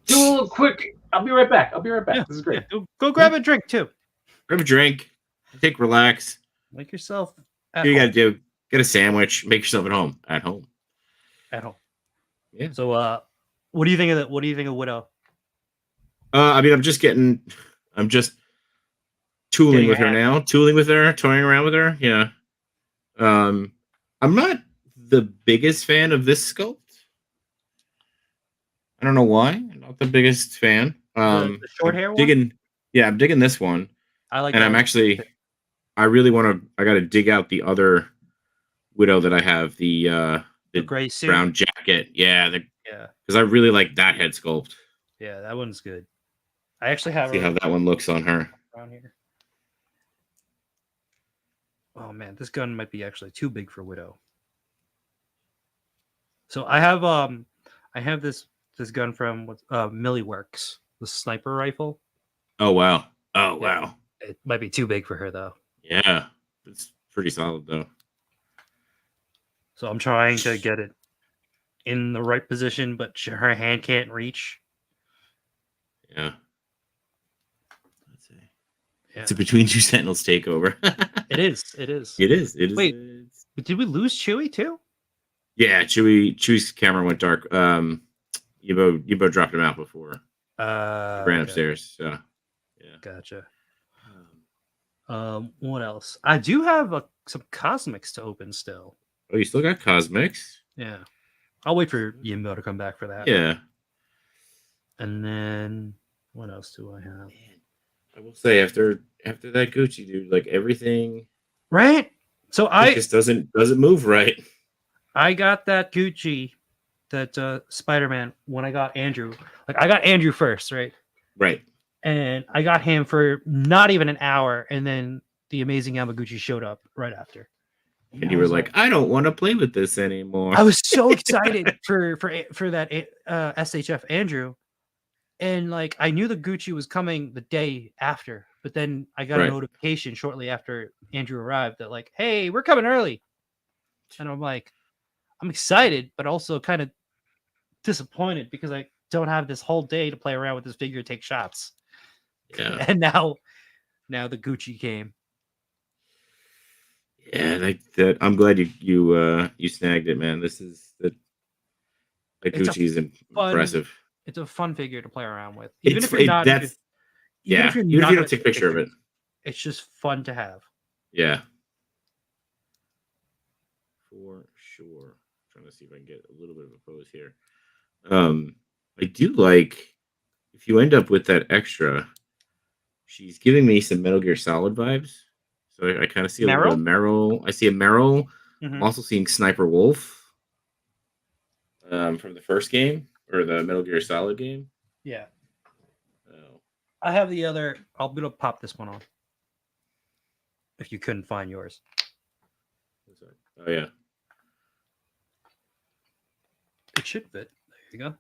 Do a little quick. I'll be right back. Yeah. This is great. Yeah. Go grab a drink too. Grab a drink. Relax. Make yourself. You gotta do. Get a sandwich. Make yourself at home. At home. Yeah. Yeah. So, what do you think of that? What do you think of Widow? I mean, I'm just tooling Getting with her now, toying around with her. Yeah. I'm not the biggest fan of this sculpt. I don't know why. I'm not the biggest fan. The short hair one? Yeah, I'm digging this one. I like and I'm actually, I really want to, I got to dig out the other Widow that I have, the gray suit. brown jacket. Yeah. Yeah. Because I really like that head sculpt. Yeah, that one's good. I actually have. See how that one looks on her. Around here. Oh man, this gun might be actually too big for Widow. So I have this gun from Milliworks, the sniper rifle. Oh wow. Oh wow. It might be too big for her though. Yeah, it's pretty solid though. So I'm trying to get it in the right position, but her hand can't reach. Yeah. Let's see. Yeah. It's a Between2Sentinels takeover. It is. It is. It is. It is. Wait, but did we lose Chewie too? Yeah, Chewie's camera went dark. Yimbo dropped him out before. Ran upstairs. So yeah. Gotcha. What else? I do have some cosmics to open still. Oh, you still got cosmics? Yeah. I'll wait for Yimbo to come back for that. Yeah. And then what else do I have? I will say after that Gucci dude, like everything, right? So it just doesn't move right. I got that Gucci, that Spider-Man when I got Andrew. Like I got Andrew first, right? Right. And I got him for not even an hour, and then the amazing Yamaguchi showed up right after. And you were like, I don't want to play with this anymore. I was so excited for that SHF Andrew. And like I knew the Gucci was coming the day after, but then I got a notification shortly after Andrew arrived that like, hey, we're coming early. And I'm like, I'm excited, but also kind of disappointed because I don't have this whole day to play around with this figure, take shots. Yeah. And now the Gucci came. Yeah, that I'm glad you snagged it, man. This is the Gucci is impressive. It's a fun figure to play around with. Even if you don't take a picture of it. It's just fun to have. Yeah. For sure. I'm trying to see if I can get a little bit of a pose here. I do like if you end up with that extra, she's giving me some Metal Gear Solid vibes. So I kind of see a little bit of Meryl. I see a Meryl. Mm-hmm. I'm also seeing Sniper Wolf from the first game or the Metal Gear Solid game. Yeah. Oh. I have the other. I'll be able to pop this one on. If you couldn't find yours. Oh yeah. It should fit. There you go.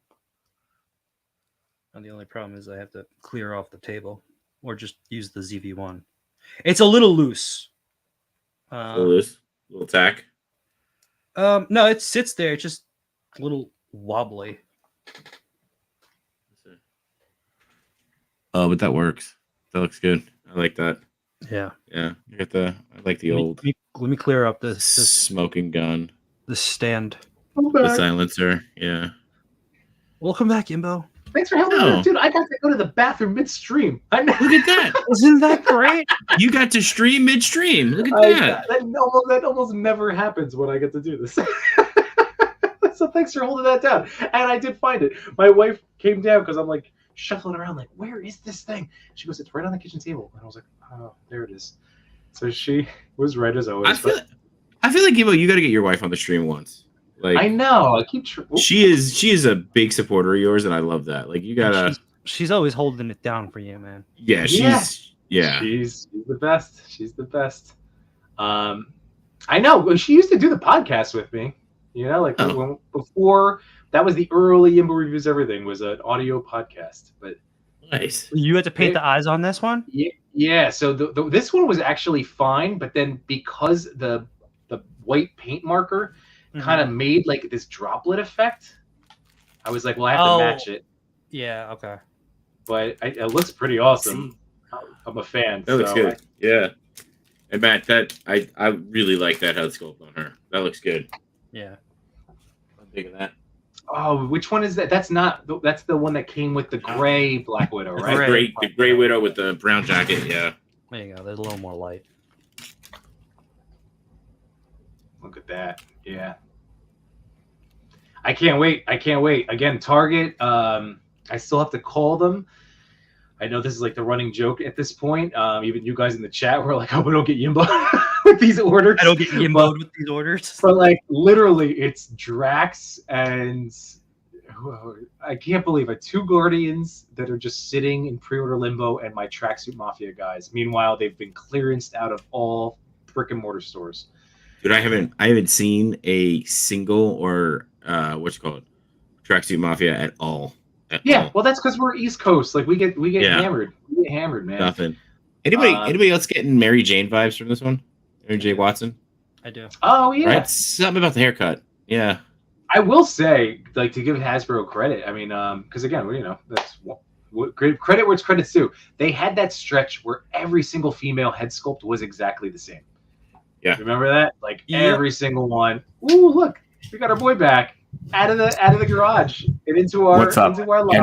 And the only problem is I have to clear off the table or just use the ZV1. It's a little loose. A little tack. No, it sits there. It's just a little wobbly. Oh, but that works. That looks good. I like that. Yeah. Yeah. I like the old. Let me clear up this smoking gun. The stand. The silencer. Yeah. Welcome back, Yimbo. Thanks for helping me, dude. I got to go to the bathroom midstream. Look at that! Isn't that great? You got to stream midstream. Look at that. That almost never happens when I get to do this. So thanks for holding that down. And I did find it. My wife came down because I'm like shuffling around, like, where is this thing? She goes, it's right on the kitchen table. And I was like, oh, there it is. So she was right as always. I feel like you got to get your wife on the stream once. Like I know. I keep. She is a big supporter of yours, and I love that. Like you gotta. She's always holding it down for you, man. Yeah, she's the best. She's the best. I know. She used to do the podcast with me. You know, like before that was the early Yimbo Reviews. Everything was an audio podcast, but nice. You had to paint the eyes on this one. Yeah. So this one was actually fine, but then because the white paint marker kind of made like this droplet effect, I was like, well, I have to match it. Yeah. Okay. But it looks pretty awesome. I'm a fan. That looks good. Yeah. And Matt, I really like that head sculpt on her. That looks good. Yeah. I'm digging that. Oh, which one is that? That's not. That's the one that came with the gray Black Widow, right? The gray Widow with the brown jacket. Yeah. There you go. There's a little more light. Look at that. Yeah. I can't wait. I can't wait. Again, Target. I still have to call them. I know this is like the running joke at this point. Even you guys in the chat were like, "Oh, we don't get Yimbo with these orders." I don't get Yimbo with these orders. But like, literally, it's Drax and I can't believe it. 2 Guardians that are just sitting in pre-order limbo, and my Tracksuit Mafia guys. Meanwhile, they've been clearanced out of all brick and mortar stores. Dude, I haven't seen a single or what's it called, Tracksuit Mafia at all. Well, that's because we're East Coast. Like we get hammered. We get hammered, man. Nothing. Anybody else getting Mary Jane vibes from this one? Mary J. Watson. I do. Oh yeah. Right? Something about the haircut. Yeah. I will say, like, to give Hasbro credit. I mean, because again, that's what credit where it's credit's due. They had that stretch where every single female head sculpt was exactly the same. Yeah. Remember that? Like every single one. Ooh, look, we got our boy back out of the garage and into our What's up? into our live.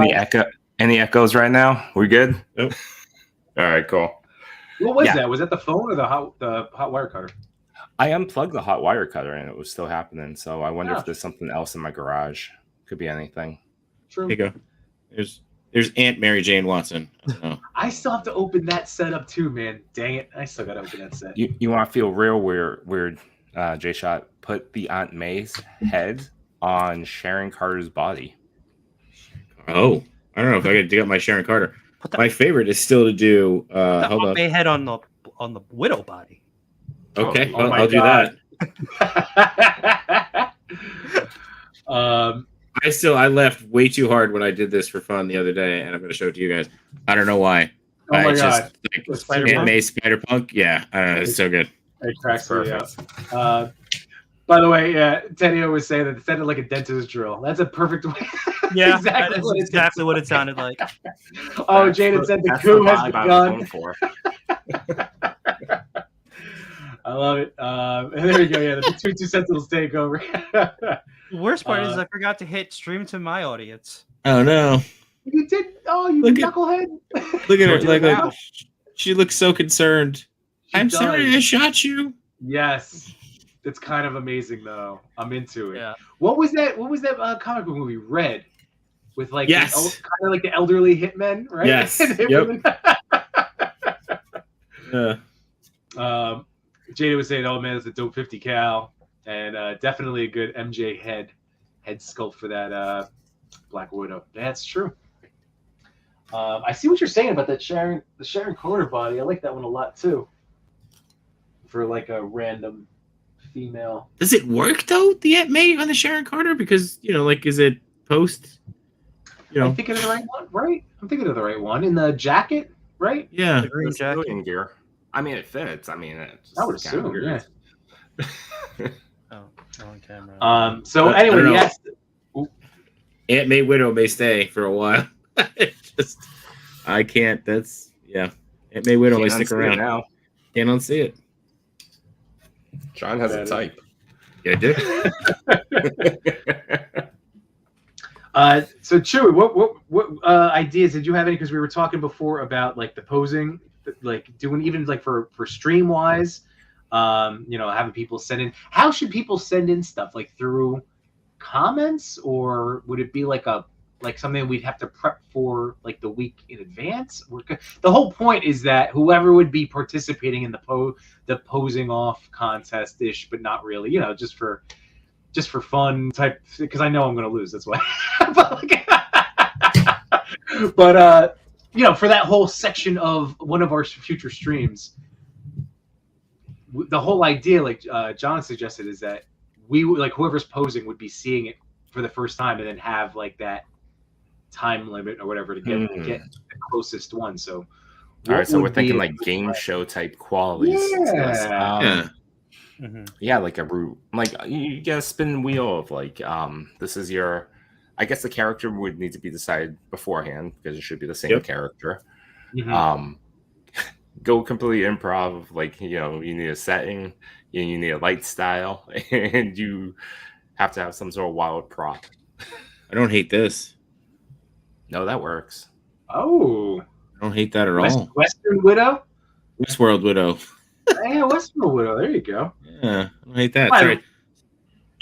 Any echoes right now? We good? Nope. All right, cool. What was that? Was that the phone or the hot wire cutter? I unplugged the hot wire cutter and it was still happening. So I wonder Oh. if there's something else in my garage. Could be anything. True. Here you go. There's Aunt Mary Jane Watson. I don't know. I still have to open that set up too, man. Dang it. I still got to open that set. You want to feel real weird, Jshot, put the Aunt May's head on Sharon Carter's body. Oh, I don't know if I could dig up my Sharon Carter. My favorite is still to do. Hold on. They head on the Widow body. Okay, Oh my I'll do God. that. I left way too hard when I did this for fun the other day, and I'm going to show it to you guys. I don't know why. Oh my It's God. just Spider-Punk? Aunt May Spider-Punk. Yeah, I don't know. It's so good. It cracks me up. Perfect. By the way, Teddy was saying that it sounded like a dentist drill. That's a perfect way. Yeah, exactly that's what it exactly what it sounded like. Oh, Jaden said the That's coup has vibe I was begun. going for. I love it. And there you go. Yeah, the B2S Sentinels takeover. The worst part is I forgot to hit stream to my audience. Oh no! You did? Oh, you Look at- knucklehead. Look at her. Don't do Like, it now. she looks so concerned. She I'm does. sorry, I shot you. Yes. It's kind of amazing though. I'm into it. Yeah. What was that comic book movie? Red. With like Yes. kind of like the elderly hitmen, right? Yes. They Yep. really- Uh, Jada was saying, "Oh man, it's a dope 50 cal, and definitely a good MJ head sculpt for that Black Widow." That's true. I see what you're saying about that the Sharon Carter body. I like that one a lot too. For like a random female. does it work though? The Aunt May on the Sharon Carter, because like, is it post? I'm thinking of the right one, right? I'm thinking of the right one in the jacket, right? Yeah. The green The jacket. civilian gear. I mean, it fits. I mean, it's I would just kinda assume, weird. Oh, on camera. So I anyway, don't know. yes. Aunt May Widow may stay for a while. I can't. Aunt May Widow may Can't stick unsee it around. now. Can't unsee it. John has a type. Yeah, I do. So Chewy, what ideas did you have any? Because we were talking before about like the posing, like doing even like for stream wise, having people send in. How should people send in stuff? Like through comments, or would it be like something we'd have to prep for like the week in advance? The whole point is that whoever would be participating in the posing off contest ish, but not really, just for fun type, because I know I'm going to lose. That's why. but for that whole section of one of our future streams, the whole idea, like John suggested, is that we like whoever's posing would be seeing it for the first time and then have like that time limit or whatever to get the closest one. So All right, so we're would thinking be- like game show type qualities. to this. Yeah. Yeah, like a route. Like you get a spin wheel of like, this is your. I guess the character would need to be decided beforehand because it should be the same character. Mhm. Go completely improv of like, you need a setting, you need a light style, and you have to have some sort of wild prop. I don't hate this. No, that works. Oh, I don't hate that at all. Western Widow. Westworld Widow. Yeah, Western Widow. There you go. Yeah, I don't hate that. By the- Sorry.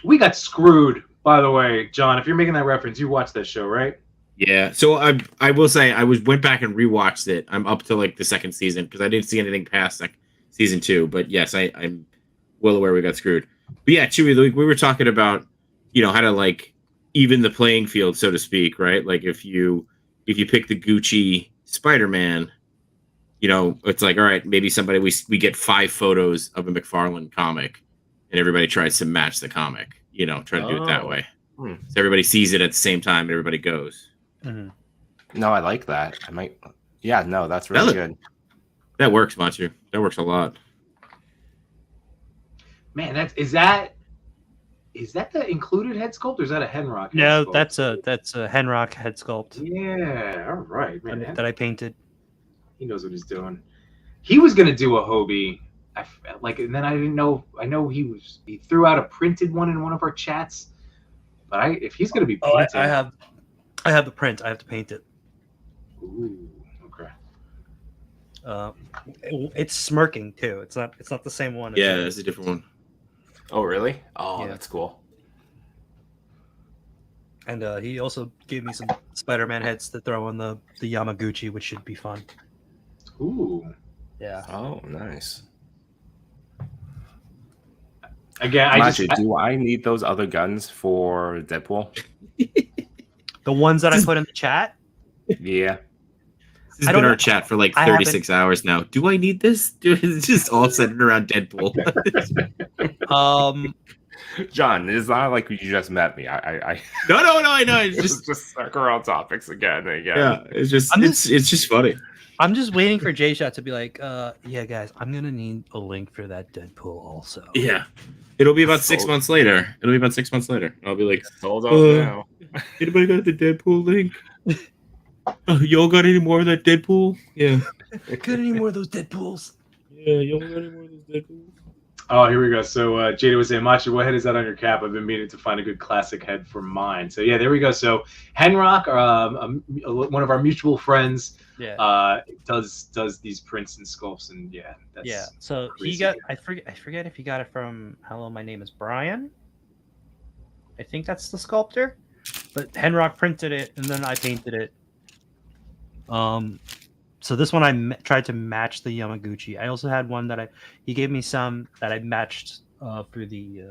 We got screwed, by the way, John. If you're making that reference, you watched that show, right? Yeah. So I will say went back and rewatched it. I'm up to like the second season because I didn't see anything past like season 2. But yes, I'm well aware we got screwed. But yeah, Chewy, we were talking about, you know, how to like even the playing field, so to speak, right? Like if you pick the Gucci Spider-Man, you know, it's like, all right, maybe somebody we get 5 photos of a McFarlane comic, and everybody tries to match the comic. You know, try to do it that way. So everybody sees it at the same time, and everybody goes. Mm-hmm. No, I like that. I might. Yeah, no, that's really good. That works, Machu. That works a lot. Man, is that the included head sculpt, or is that a Henrock? No, sculpt? that's a Henrock head sculpt. Yeah, all right, man. That I painted. He knows what he's doing. He was gonna do a Hobie, and then I didn't know. I know he threw out a printed one in one of our chats, but if he's gonna be painting, I have the print. I have to paint it. Ooh, okay. It's smirking too. It's not the same one. Yeah, it's a different one. Oh, really? Oh, Yeah. that's cool. And he also gave me some Spider-Man heads to throw on the Yamaguchi, which should be fun. Ooh. Yeah. Oh, nice. Again, do I need those other guns for Deadpool? The ones that I put in the chat? Yeah. This has been our chat for like 36 hours now. Do I need this? It's just all centered around Deadpool. John, it's not like you just met me. I No, I know. It's just circle around topics again and again. Yeah, it's just funny. I'm just waiting for Jshot to be like, yeah, guys, I'm gonna need a link for that Deadpool also. Yeah. It'll be about 6 months later. I'll be like, hold on now. Anybody got the Deadpool link? Y'all got any more of that Deadpool? Yeah. Got any more of those Deadpools? Yeah, y'all got any more of those Deadpools? Oh, here we go. So Jada was saying, Machi, what head is that on your cap? I've been meaning to find a good classic head for mine. So yeah, there we go. So Henrock, one of our mutual friends, does these prints and sculpts, and that's So he got, I forget if he got it from Hello, my name is Brian. I think that's the sculptor, but Henrock printed it and then I painted it. So this one I tried to match the Yamaguchi. I also had one that he gave me some that I matched for the.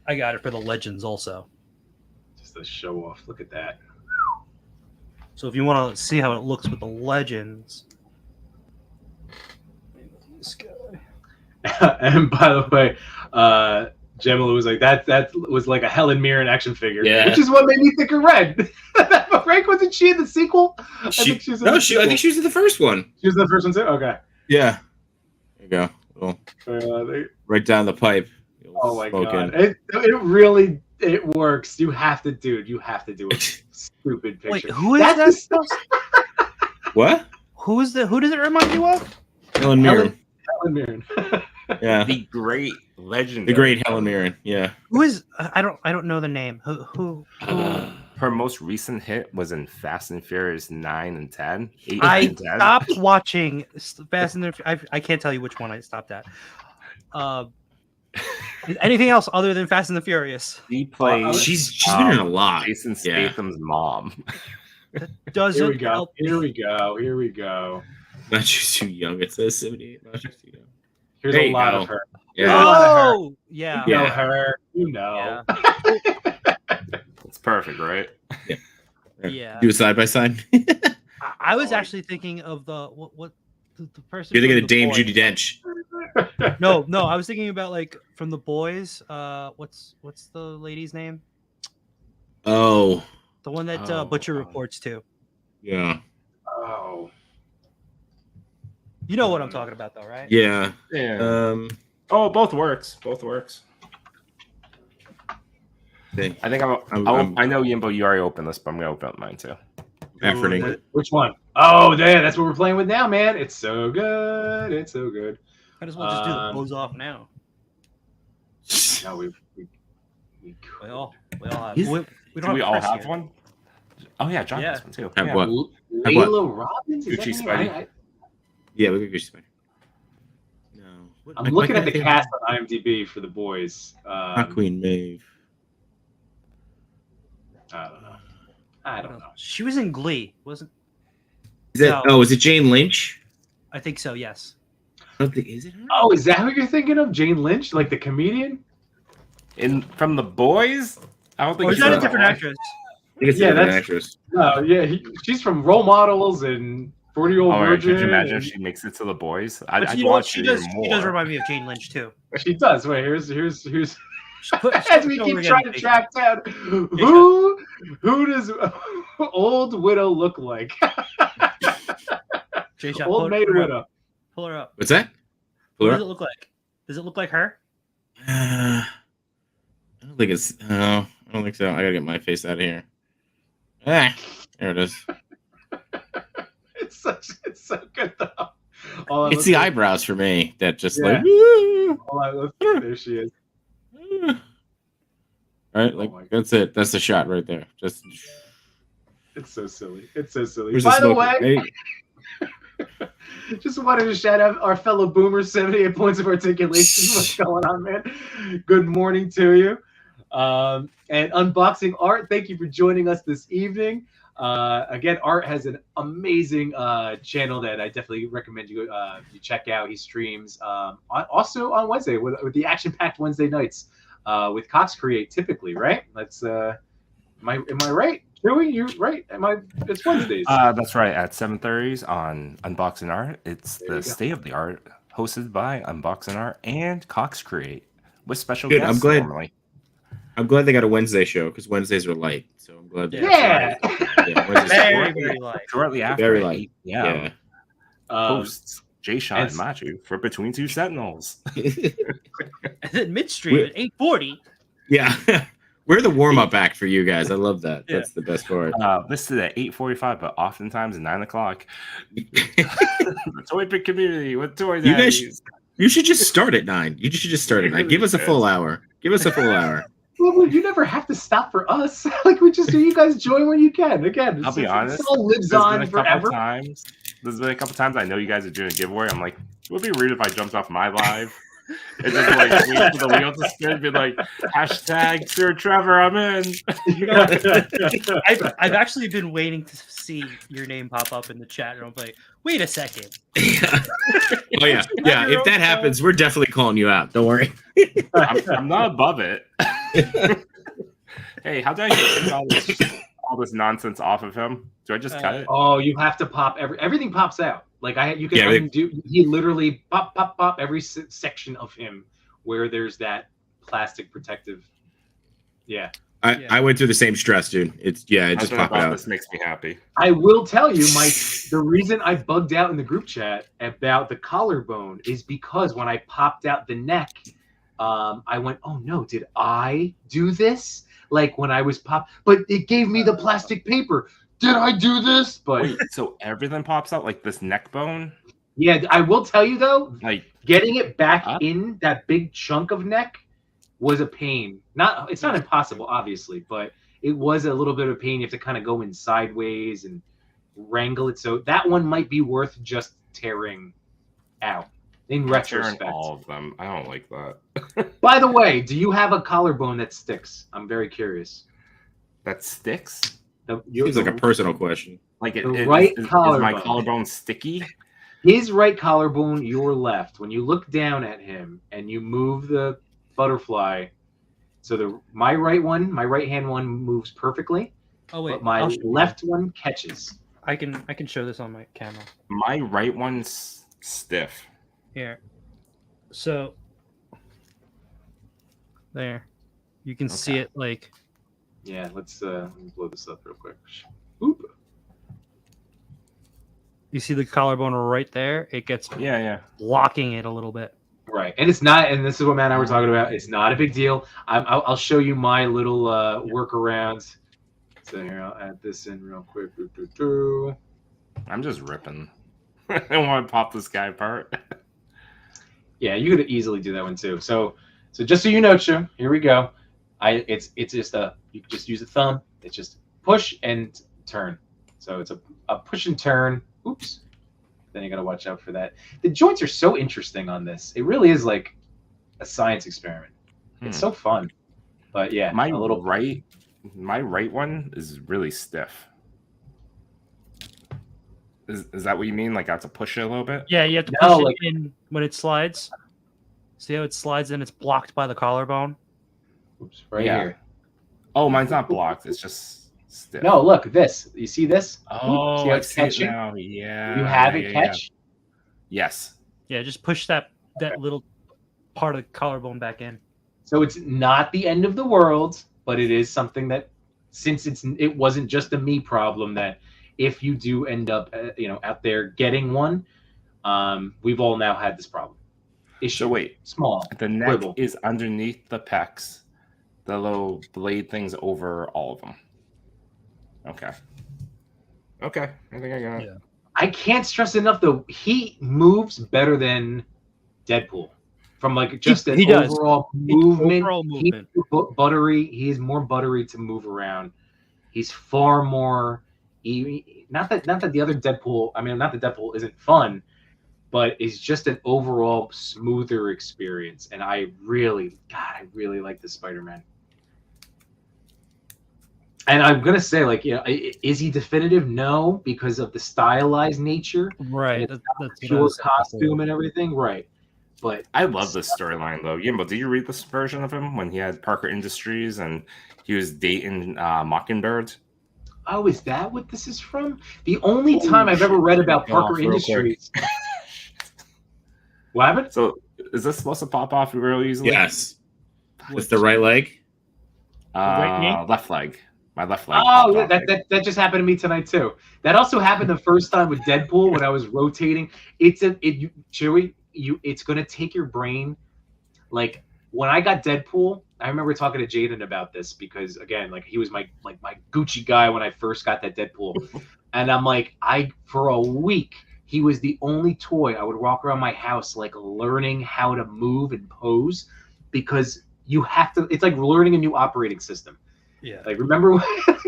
I got it for the Legends also. Just a show off. Look at that. So if you want to see how it looks with the Legends, this guy. And by the way, Gemma was like, that was like a Helen Mirren action figure, which is what made me think of Red. Frank, wasn't she in the sequel? I think she was in the first one. She was in the first one too? Okay. Yeah. There you go. Right down the pipe. Oh my god. It really works. You have to do a stupid picture. Wait, who is that? What? Who does it remind you of? Helen Mirren. Helen Mirren. Yeah. The great legend. The great Helen Mirren. Yeah. Who is? I don't know the name. Who? Her most recent hit was in Fast and Furious 9 and 10. 8 I and 10. stopped watching Fast and I can't tell you which one I stopped at. Anything else other than Fast and the Furious? He plays. She's been in a lot. Jason Statham's mom. That doesn't help. Here we go. Not just too young. It says 78. Not just too young. Here's a lot of her. Yeah. Oh, yeah. You know her. You know. Yeah. It's perfect, right? Yeah. Do a side by side. I was actually thinking of the person. You're thinking of Dame Judi Dench. No, I was thinking about like from The Boys. What's the lady's name? Oh. The one that Butcher reports to. Yeah. Oh. You know what I'm talking about, though, right? Yeah. Yeah. Both works. Okay. I think I know Yimbo, you already opened this, but I'm gonna open up mine too. Efforting. Which one? Oh, yeah, that's what we're playing with now, man. It's so good. It's so good. Might as well just do the close off now. No, We We all have. He's- We Do don't we have all Chris have yet. one? Oh yeah, John Yeah. has one too. Have Yeah. what? Layla Robbins? Is that Gucci her name? Spidey. Yeah, we could Spider. No. I'm looking at the cast on IMDb for the boys. Not Queen Maeve. I don't know. She was in Glee, wasn't? Is it? No. Oh, is it Jane Lynch? I think so. Yes. I don't think. Is it her? Oh, is that who you're thinking of? Jane Lynch, like the comedian? From the boys? I don't think Or is she's that a in different one. actress? I think it's Yeah, a different that's- actress. No, yeah, she's from Role Models and 40-Year-Old Oh, right. Virgin. Could you imagine if and- she makes it to the boys? But I'd you know what? watch She it does. even She does more. remind me of Jane Lynch too. She does. Wait, here's Put- as we show keep her trying to again. track down who does old widow look like? Jshot, Old maid widow. Pull her up. What's that? What Pull her does up? it look like? Does it look like her? I don't think it's. No, I don't think so. I gotta get my face out of here. Ah, there it is. It's so good though. It's the eyebrows for me that just Yeah. like. There she is. Right, Oh like my God. that's it. That's the shot right there. Just. It's so silly. It's so silly. Where's By the smoke? way, Hey, just wanted to shout out our fellow boomers, 78 points of articulation. What's going on, man? Good morning to you. And Unboxing Art, thank you for joining us this evening. Again, Art has an amazing channel that I definitely recommend you check out. He streams also on Wednesday with the action-packed Wednesday nights with Cox Create typically, right? That's am I right? Joey, you right? It's Wednesdays. That's right. At 7:30 on Unboxing Art, it's There you the go. State of the Art, hosted by Unboxing Art and Cox Create, with special Good, guests. I'm glad- Normally. I'm glad they got a Wednesday show because Wednesdays are light. So I'm glad. Yeah. Yeah, Wednesdays are Very, light. very light. Shortly after, Very light. 8 p.m., Yeah. hosts Jshot and and- Machu for Between Two Sentinels. And then midstream at 8:40. Yeah. We're the warm up act for you guys. I love that. Yeah. That's the best part. Listed at 8:45, but oftentimes at 9 o'clock. The Toy Pick community with toys. You guys You should just start at 9. You should just start at 9. Give us a full hour. Give us a full hour. Well, you never have to stop for us. Like we just do. You guys join when you can. Again, I'll be honest, It all lives There's on been a couple forever. times. There's been a couple times I know you guys are doing a giveaway. I'm like, it would be rude if I jumped off my live and just like wait for the wheel to spin and be like, hashtag Sir Trevor, I'm in. You know, I've actually been waiting to see your name pop up in the chat, and I'm like, wait a second. Oh yeah, yeah. If that happens, we're definitely calling you out. Don't worry. I'm not above it. Hey, how do I get all this nonsense off of him? Do I just cut it? Oh, you have to pop everything pops out. Like you can, Yeah, I can do. He literally pop every section of him where there's that plastic protective. Yeah. I went through the same stress, dude. It just Something popped about out. this makes me happy. I will tell you, Mike, the reason I bugged out in the group chat about the collarbone is because when I popped out the neck, I went, oh no, did I do this? Like when I was but it gave me the plastic paper. Did I do this? But Wait, so everything pops out like this neck bone? yeah, I will tell you though, Like, getting it back Up? in that big chunk of neck was a pain. It's not impossible, obviously, but it was a little bit of pain. You have to kind of go in sideways and wrangle it. So that one might be worth just tearing out in tearing retrospect. all of them. I don't like that. By the way, do you have a collarbone that sticks? I'm very curious. That sticks? It's like a personal question. Like The right is my collarbone. collarbone sticky? His right collarbone, your left. When you look down at him and you move the butterfly, so my right hand one moves perfectly, Oh wait, but my I'll show you. left one catches. I can show this on my camera. My right one's stiff. Here. So there. You can see Okay. it like Yeah, let me blow this up real quick. Oop. you see the collarbone right there. It gets Yeah. blocking it a little bit. Right, and it's not, and this is what Matt and I were talking about. It's not a big deal. I'll show you my little workarounds. So here, I'll add this in real quick. I'm just ripping. I want to pop this guy apart. Yeah, you could easily do that one too. So just so you know, Chu, here we go. It's just you just use a thumb. It's just push and turn. So it's a push and turn. Oops. Then you got to watch out for that. The joints are so interesting on this. It really is like a science experiment. It's so fun. But yeah, my right one is really stiff. Is that what you mean? Like I have to push it a little bit? Yeah, you have to push it in when it slides. See how it slides in? It's blocked by the collarbone. Oops, right here. Oh, mine's not blocked. It's just stiff. No, look, this. You see this? Oh, see how I it's see it catching? now. Yeah. You have it catch? Yeah. Yes. Yeah, just push that little part of the collarbone back in. So it's not the end of the world, but it is something that, since it wasn't just a me problem, that if you do end up out there getting one, we've all now had this problem. So wait, small. The neck quibble. is underneath the pecs. The little blade thing's over all of them. Okay. Okay, I think I got it. Yeah. I can't stress enough though. He moves better than Deadpool. From like just an overall movement. He's buttery. He is more buttery to move around. He's far more. Not that the other Deadpool. I mean, not that Deadpool isn't fun, but it's just an overall smoother experience. And I really like this Spider-Man. And I'm gonna say, like, is he definitive? No, because of the stylized nature, right? That's pure costume and everything, right? But I love this storyline though. Yimbo, did you read this version of him when he had Parker Industries and he was dating Mockingbird? Oh, is that what this is from? The only time I've ever read about Parker Industries. What happened? So is this supposed to pop off real easily? Yes. With the right leg? Left leg. My left leg. Oh, yeah, that just happened to me tonight too. That also happened the first time with Deadpool when I was rotating. Chewy, it's gonna take your brain. Like when I got Deadpool, I remember talking to Jaden about this because again, like he was my Gucci guy when I first got that Deadpool, and I'm like, for a week he was the only toy I would walk around my house like learning how to move and pose, because you have to. It's like learning a new operating system. Yeah. Like remember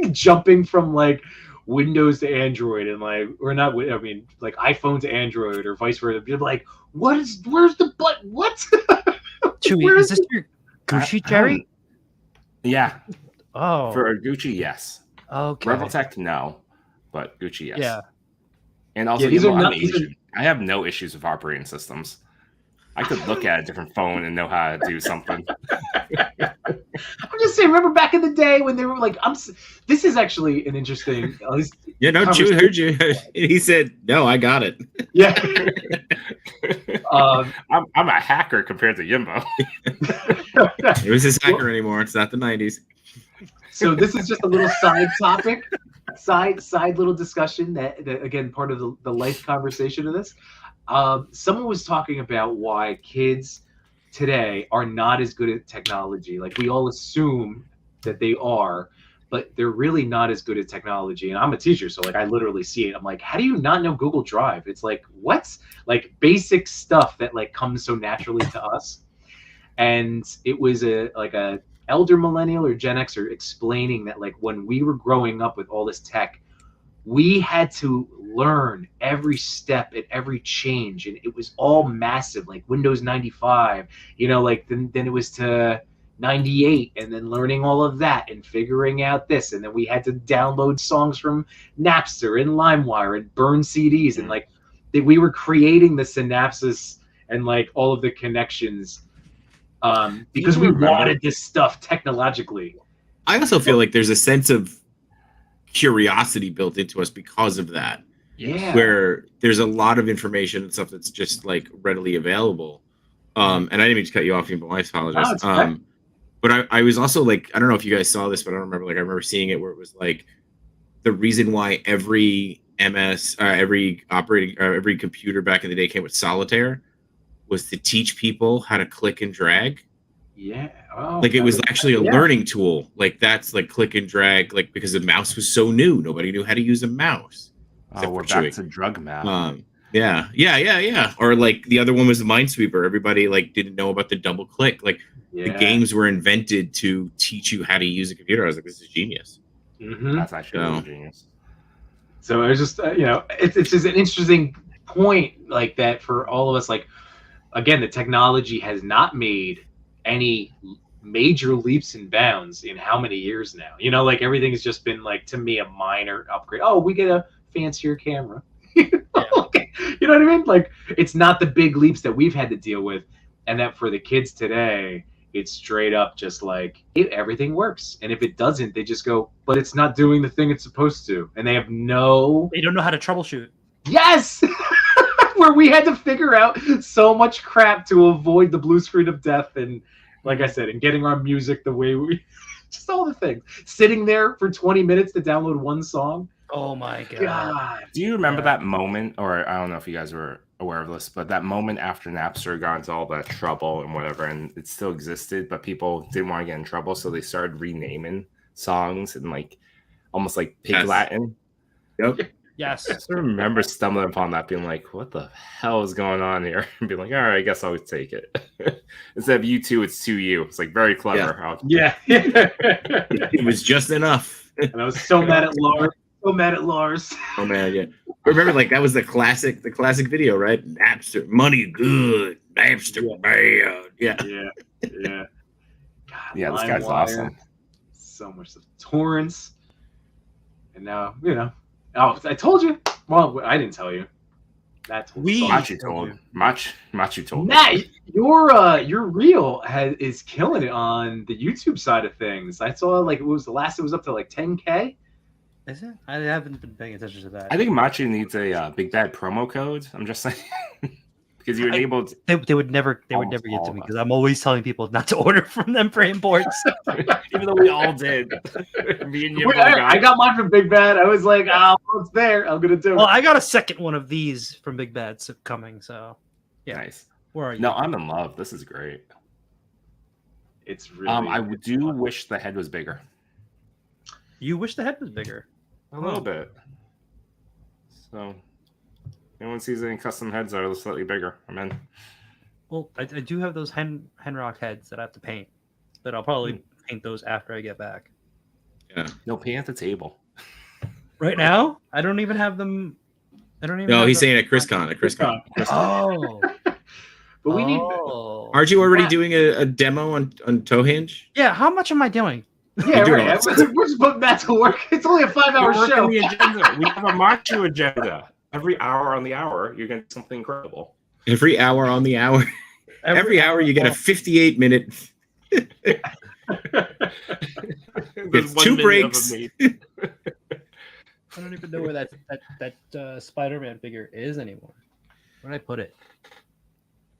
jumping from like Windows to Android and like, or not, I mean like iPhone to Android or vice versa. You're like, where's the button? What? Chewy, is this your Gucci Jerry? Yeah. Oh. For a Gucci, yes. Okay. Revoltech, no. But Gucci, yes. Yeah. And also, I'm Asian. I have no issues with operating systems. I could look at a different phone and know how to do something. I'm just saying, remember back in the day when they were like, this is actually an interesting. Yeah, no, Chew heard you. He said, no, I got it. Yeah. I'm a hacker compared to Yimbo. It was his hacker anymore. It's not the 90s. So this is just a little side topic, side little discussion that again, part of the life conversation of this. Someone was talking about why kids today are not as good at technology. Like we all assume that they are, but they're really not as good at technology. And I'm a teacher, so like I literally see it. I'm like, how do you not know Google Drive? It's like, what? Like basic stuff that like comes so naturally to us. And it was a elder millennial or Gen Xer explaining that like when we were growing up with all this tech, we had to learn every step and every change, and it was all massive, like Windows 95, like then it was to 98, and then learning all of that and figuring out this, and then we had to download songs from Napster and LimeWire and burn CDs, and like we were creating the synapses and like all of the connections because we wanted this stuff technologically. I also feel like there's a sense of curiosity built into us because of that. Yeah. Where there's a lot of information and stuff that's just like readily available. And I didn't mean to cut you off, but I apologize. But I was also like, I don't know if you guys saw this, but I don't remember. Like I remember seeing it where it was like the reason why every every computer back in the day came with solitaire was to teach people how to click and drag. Yeah. Like it was actually a learning tool. Like that's like click and drag, like because the mouse was so new, nobody knew how to use a mouse. We're back to drug math. Yeah. Or like the other one was the Minesweeper. Everybody like didn't know about the double click. Like the games were invented to teach you how to use a computer. I was like, this is genius. That's actually really genius. So it was just, it's just an interesting point like that for all of us. Like, again, the technology has not made any major leaps and bounds in how many years now? Like everything has just been like, to me, a minor upgrade. Oh, we get a fancier camera. You know what I mean? Like, it's not the big leaps that we've had to deal with. And that for the kids today, it's straight up just like, everything works. And if it doesn't, they just go, but it's not doing the thing it's supposed to. And they don't know how to troubleshoot. Yes! Where we had to figure out so much crap to avoid the blue screen of death. And like I said, and getting our music the way we, just all the things. Sitting there for 20 minutes to download one song. Oh my God. Do you remember that moment, or I don't know if you guys were aware of this, but that moment after Napster got into all that trouble and whatever, and it still existed, but people didn't want to get in trouble, so they started renaming songs and like almost like Pig Latin. Yep. Yes. I still remember stumbling upon that, being like, what the hell is going on here? And being like, all right, I guess I'll take it. Instead of U2, it's 2U. It's like very clever. Yeah. It was just enough. And I was so mad at Lars. Oh man, yeah. Remember, like that was the classic video, right? Napster, money good, Napster bad. Yeah. God, this guy's awesome. So much stuff. Torrents. And now, oh, I told you. Well, I didn't tell you. Machu told. Matt, your reel is killing it on the YouTube side of things. I saw like it was up to like 10K. Is it? I haven't been paying attention to that. I think Machu needs a big bad promo code. I'm just saying. Because you enabled. They would never get to me because I'm always telling people not to order from them for imports. Even though we all did. Me and Yimbo I got mine from Big Bad. I was like, oh, it's there. I'm gonna do it. Well, I got a second one of these from Big Bad coming. So yeah. Nice. Where are you? No, I'm in love. This is great. It's really. I do wish the head was bigger. You wish the head was bigger. A little bit. So, anyone sees any custom heads that are slightly bigger, I'm in. Well, I do have those Henrock heads that I have to paint, but I'll probably paint those after I get back. Yeah. No, paint at the table. Right now, I don't even have them. No, he's saying at ChrisCon. Oh. But we need. Aren't you already doing a demo on Toehinge? Yeah. How much am I doing? Yeah, right. We're just putting that to work. It's only a 5-hour show. The agenda. We have a Machu agenda. Every hour on the hour, you're getting something incredible. Every hour on the hour. Every hour you get a 58-minute. It's 2 breaks. I don't even know where that Spider-Man figure is anymore. Where did I put it?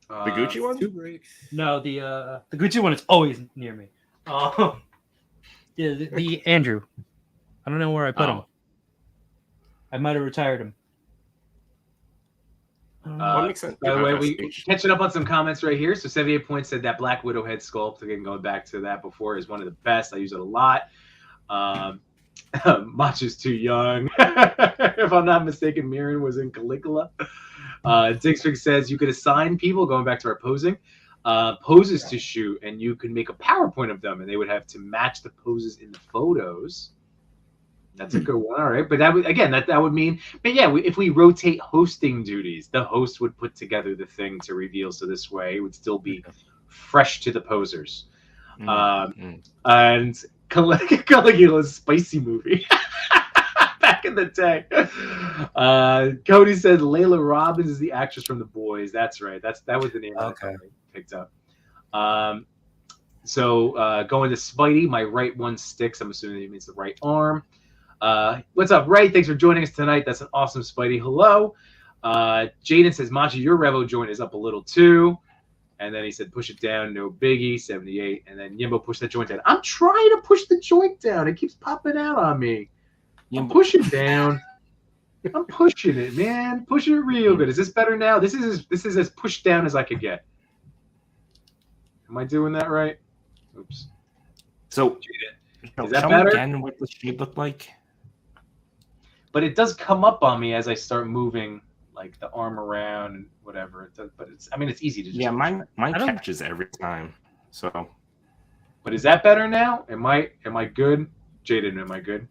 The Gucci one? 2 breaks. No, the Gucci one is always near me. Oh. Yeah, the Andrew. I don't know where I put him. I might have retired him. Makes sense. By the way, we catching up on some comments right here. So 78 Points said that Black Widow head sculpt, again, going back to that before, is one of the best. I use it a lot. Machu's too young. If I'm not mistaken, Mirren was in Caligula. Digstrig says you could assign people, going back to our posing, poses to shoot, and you can make a PowerPoint of them, and they would have to match the poses in the photos. That's a good one. All right. But that would, again, that would mean, but yeah, if we rotate hosting duties, the host would put together the thing to reveal. So this way it would still be fresh to the posers. And Caligula's spicy movie back in the day. Cody said Layla Robbins is the actress from The Boys. That's right. That was the name I picked up. So going to Spidey, my right one sticks. I'm assuming that means the right arm. What's up, Ray? Thanks for joining us tonight. That's an awesome Spidey. Hello. Jaden says, Machi, your Revo joint is up a little too. And then he said, push it down, no biggie, 78. And then Yimbo pushed that joint down. I'm trying to push the joint down. It keeps popping out on me. I'm pushing down. I'm pushing it, man. Pushing it real good. Is this better now? This is as pushed down as I could get. Am I doing that right? Oops. So, is that better? Again, what the shape look like? But it does come up on me as I start moving like the arm around and whatever. But it's, I mean, it's easy to just. Yeah, mine catches every time. So. But is that better now? Am I good? Jaden, am I good?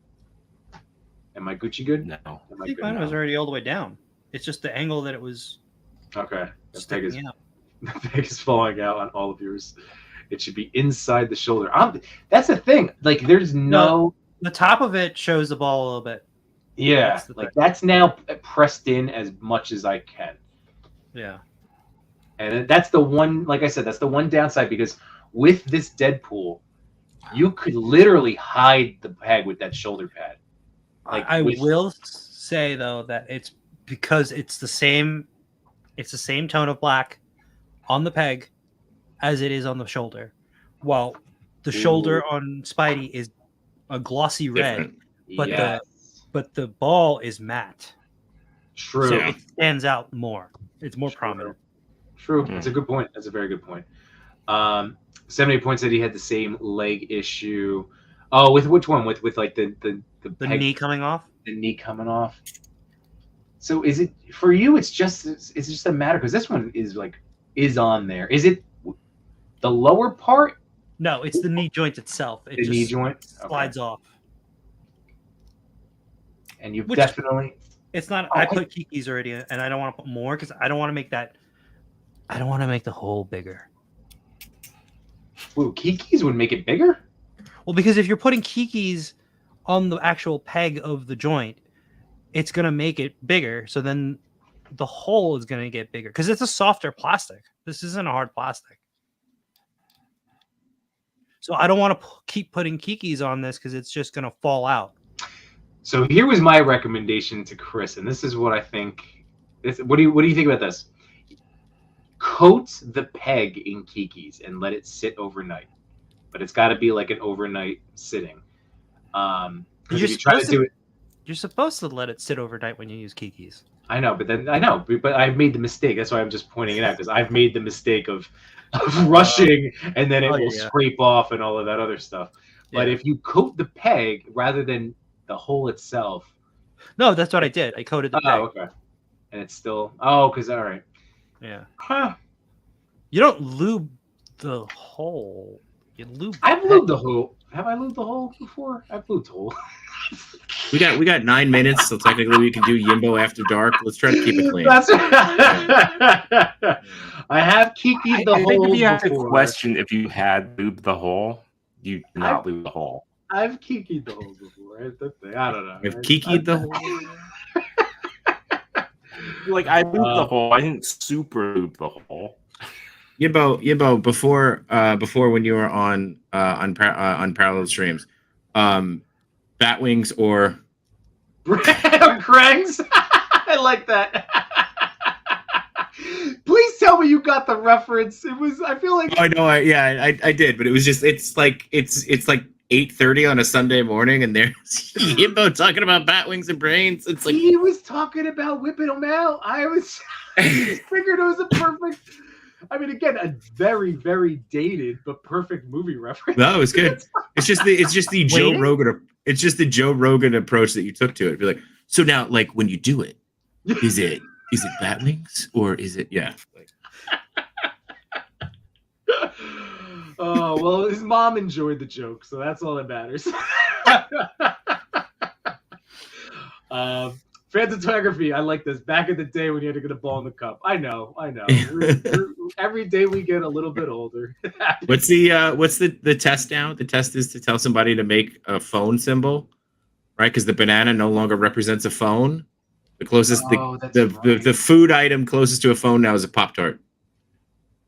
Am I Gucci good? No. I think mine was already all the way down. It's just the angle that it was. Okay. The peg is falling out on all of yours. It should be inside the shoulder. That's the thing. Like, there's no. The top of it shows the ball a little bit. Yeah, that's now pressed in as much as I can. Yeah. And that's the one, like I said, that's the one downside, because with this Deadpool, you could literally hide the peg with that shoulder pad. Like, I will say though that it's because it's the same tone of black on the peg as it is on the shoulder. While the shoulder on Spidey is a glossy red, but the ball is matte. True. So it stands out more. It's more prominent. True. That's a good point. That's a very good point. 78 points said he had the same leg issue. Oh, with which one? With like the knee coming off? The knee coming off. So is it for you? It's just a matter, because this one is on there. Is it the lower part? No, it's the knee joint itself. The knee joint slides off. And you've definitely. It's not. I put Kiki's already, and I don't want to put more because I don't want to make that. I don't want to make the hole bigger. Ooh, Kiki's would make it bigger? Well, because if you're putting Kiki's on the actual peg of the joint, it's going to make it bigger. So then the hole is going to get bigger because it's a softer plastic. This isn't a hard plastic. So I don't want to keep putting Kiki's on this because it's just going to fall out. So here was my recommendation to Chris, and this is what I think. What do you think about this? Coat the peg in Kiki's and let it sit overnight, but it's got to be like an overnight sitting. If you try to do it, you're supposed to let it sit overnight when you use Kiki's. I know, but I've made the mistake. That's why I'm just pointing it out, because I've made the mistake of rushing and then it will scrape off and all of that other stuff. But if you coat the peg rather than the hole itself. No, that's what I did. I coated the peg. Oh, okay. And it's still. Oh, because all right. Yeah. Huh. You don't lube the hole. You lube. I've lubed the hole. Have I lubed the hole before? I've lubed the hole. We got 9 minutes, so technically we can do Yimbo after dark. Let's try to keep it clean. I have Kiki'd the hole. I think if you have to question if you had lubed the hole, you did not lube the hole. I've Kiki'd the hole before. I don't know. I've Kiki'd the hole. Like, I lubed the hole. I didn't super lube the hole. Yimbo, before when you were on parallel streams, Batwings or Crangs? I like that. Please tell me you got the reference. It was. I feel like. Oh, I know. I did, but it was just. It's like 8:30 on a Sunday morning, and there's Yimbo talking about Batwings and brains. It's like he was talking about whipping them out. I figured it was a perfect. I mean, again, a very, very dated but perfect movie reference. No, it's good. It's just the Joe Rogan. It's just the Joe Rogan approach that you took to it. Be like, so now, like, when you do it, is it Batwings or is it Oh well, his mom enjoyed the joke, so that's all that matters. Photography, I like this. Back in the day when you had to get a ball in the cup. I know. Every day we get a little bit older. What's the test now? The test is to tell somebody to make a phone symbol, right? Because the banana no longer represents a phone. The closest, the food item closest to a phone now is a Pop-Tart.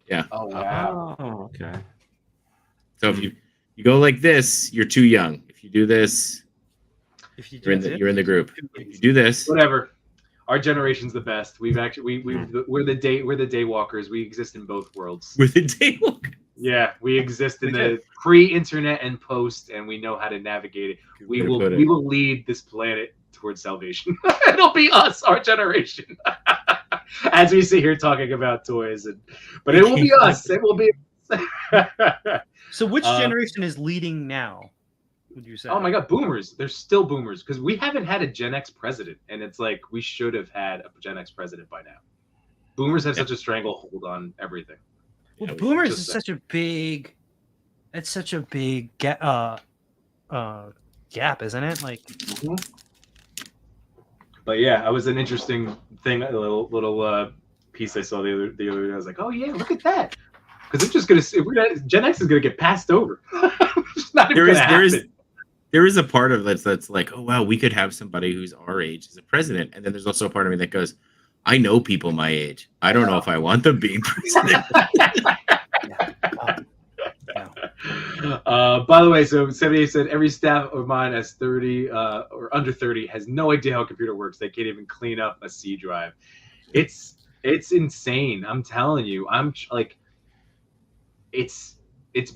Yeah. Oh wow. Oh, okay. So if you go like this, you're too young. If you do this. You're in the group. If you do this, whatever. Our generation's the best. We're the day walkers. We exist in both worlds. We're the day walkers. Yeah, we exist in the pre-internet and post, and we know how to navigate it. We will lead this planet towards salvation. It'll be us, our generation. As we sit here talking about toys, but it will be us. It will be. So which generation is leading now? would you say? Oh my God, boomers. They're still boomers because we haven't had a Gen X president, and it's like we should have had a Gen X president by now. Boomers have such a stranglehold on everything. Well, boomers is such a big. It's such a big gap, isn't it? Like. But yeah, it was an interesting thing. A little piece I saw the other day. I was like, oh yeah, look at that. Because it's just gonna Gen X is gonna get passed over. It's not even gonna happen. There is a part of that's like, oh wow, we could have somebody who's our age as a president, and then there's also a part of me that goes, I know people my age. I don't know if I want them being president. By the way, so 78 said every staff of mine has 30 or under 30 has no idea how a computer works. They can't even clean up a C drive. It's insane. I'm telling you. I'm like, it's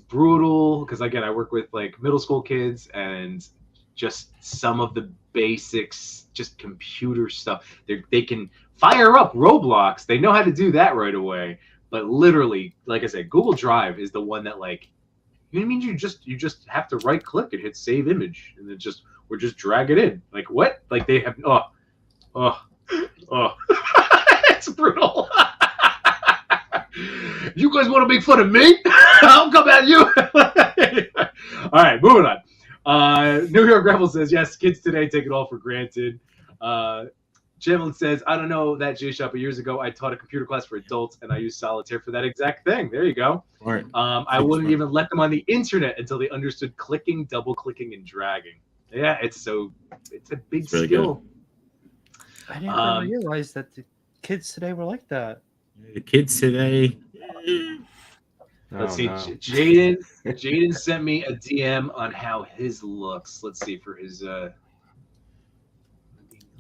brutal because again, I work with like middle school kids and just some of the basics, just computer stuff. They can fire up Roblox. They know how to do that right away. But literally, like I said, Google Drive is the one that like, you know what I mean? You just have to right click and hit save image, and then we're just drag it in. Like what? Like they have it's brutal. You guys want to make fun of me? I'll come at you. All right, moving on. New York Rebel says, yes, kids today take it all for granted. Javelin says, I don't know that Jshot, but years ago I taught a computer class for adults and I used solitaire for that exact thing. There you go. Right. I wouldn't even let them on the internet until they understood clicking, double clicking, and dragging. Yeah, it's a big really skill. Good. I didn't realize that the kids today were like that. The kids today. Let's see. Jaden sent me a DM on how his looks. Let's see for his.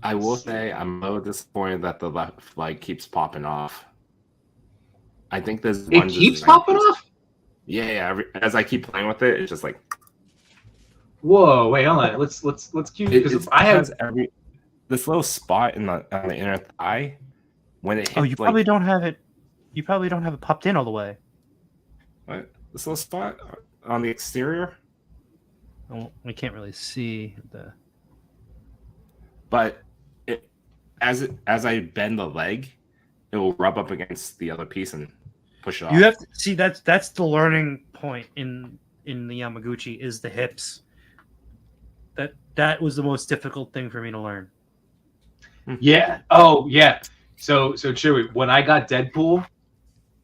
I will say I'm a little disappointed that the left leg keeps popping off. I think this one keeps popping off. Yeah. As I keep playing with it, it's just like. Whoa! Wait, hold on. Let's cue because I have this little spot on the inner thigh when it hits. Oh, you probably don't have it. You probably don't have it popped in all the way. What? This little spot on the exterior? Oh, we can't really see the. But as I bend the leg, it will rub up against the other piece and push it off. You have to see that's the learning point in the Yamaguchi is the hips. That was the most difficult thing for me to learn. Yeah. Oh yeah. So Chewy, when I got Deadpool,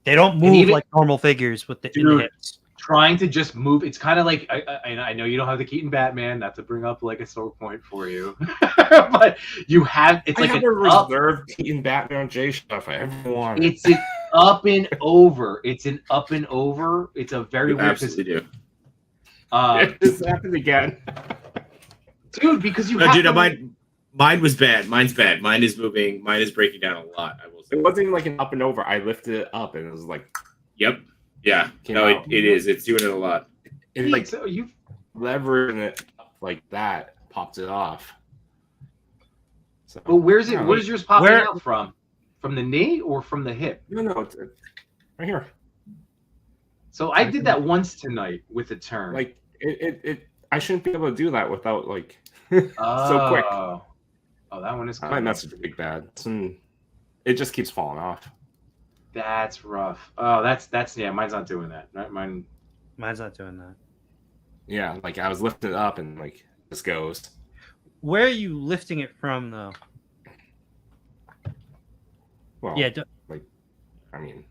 they don't move like normal figures with in the hips. Trying to just move, it's kind of like I know you don't have the Keaton Batman, not to bring up like a sore point for you, but you have it's like a reserved Keaton Batman Jshot if I ever want. It's an up and over. It's an up and over. It's a very weird. Absolutely do. It just happened again, dude. Because you. Mine was bad. Mine's bad. Mine is moving. Mine is breaking down a lot. I will say. It wasn't even like an up and over. I lifted it up and it was like. Yep. Yeah, no, it is. It's doing it a lot. It's like so you levering it up like that popped it off. So, but where's it? Where's yours popping out from? From the knee or from the hip? No, it's right here. So I did that once tonight with a turn. Like it I shouldn't be able to do that without like so quick. Oh, that one is. My message is big bad. It just keeps falling off. That's rough. Oh, that's yeah. Mine's not doing that. Mine's not doing that. Yeah, like I was lifting it up and like this goes. Where are you lifting it from, though? Well, yeah, I mean,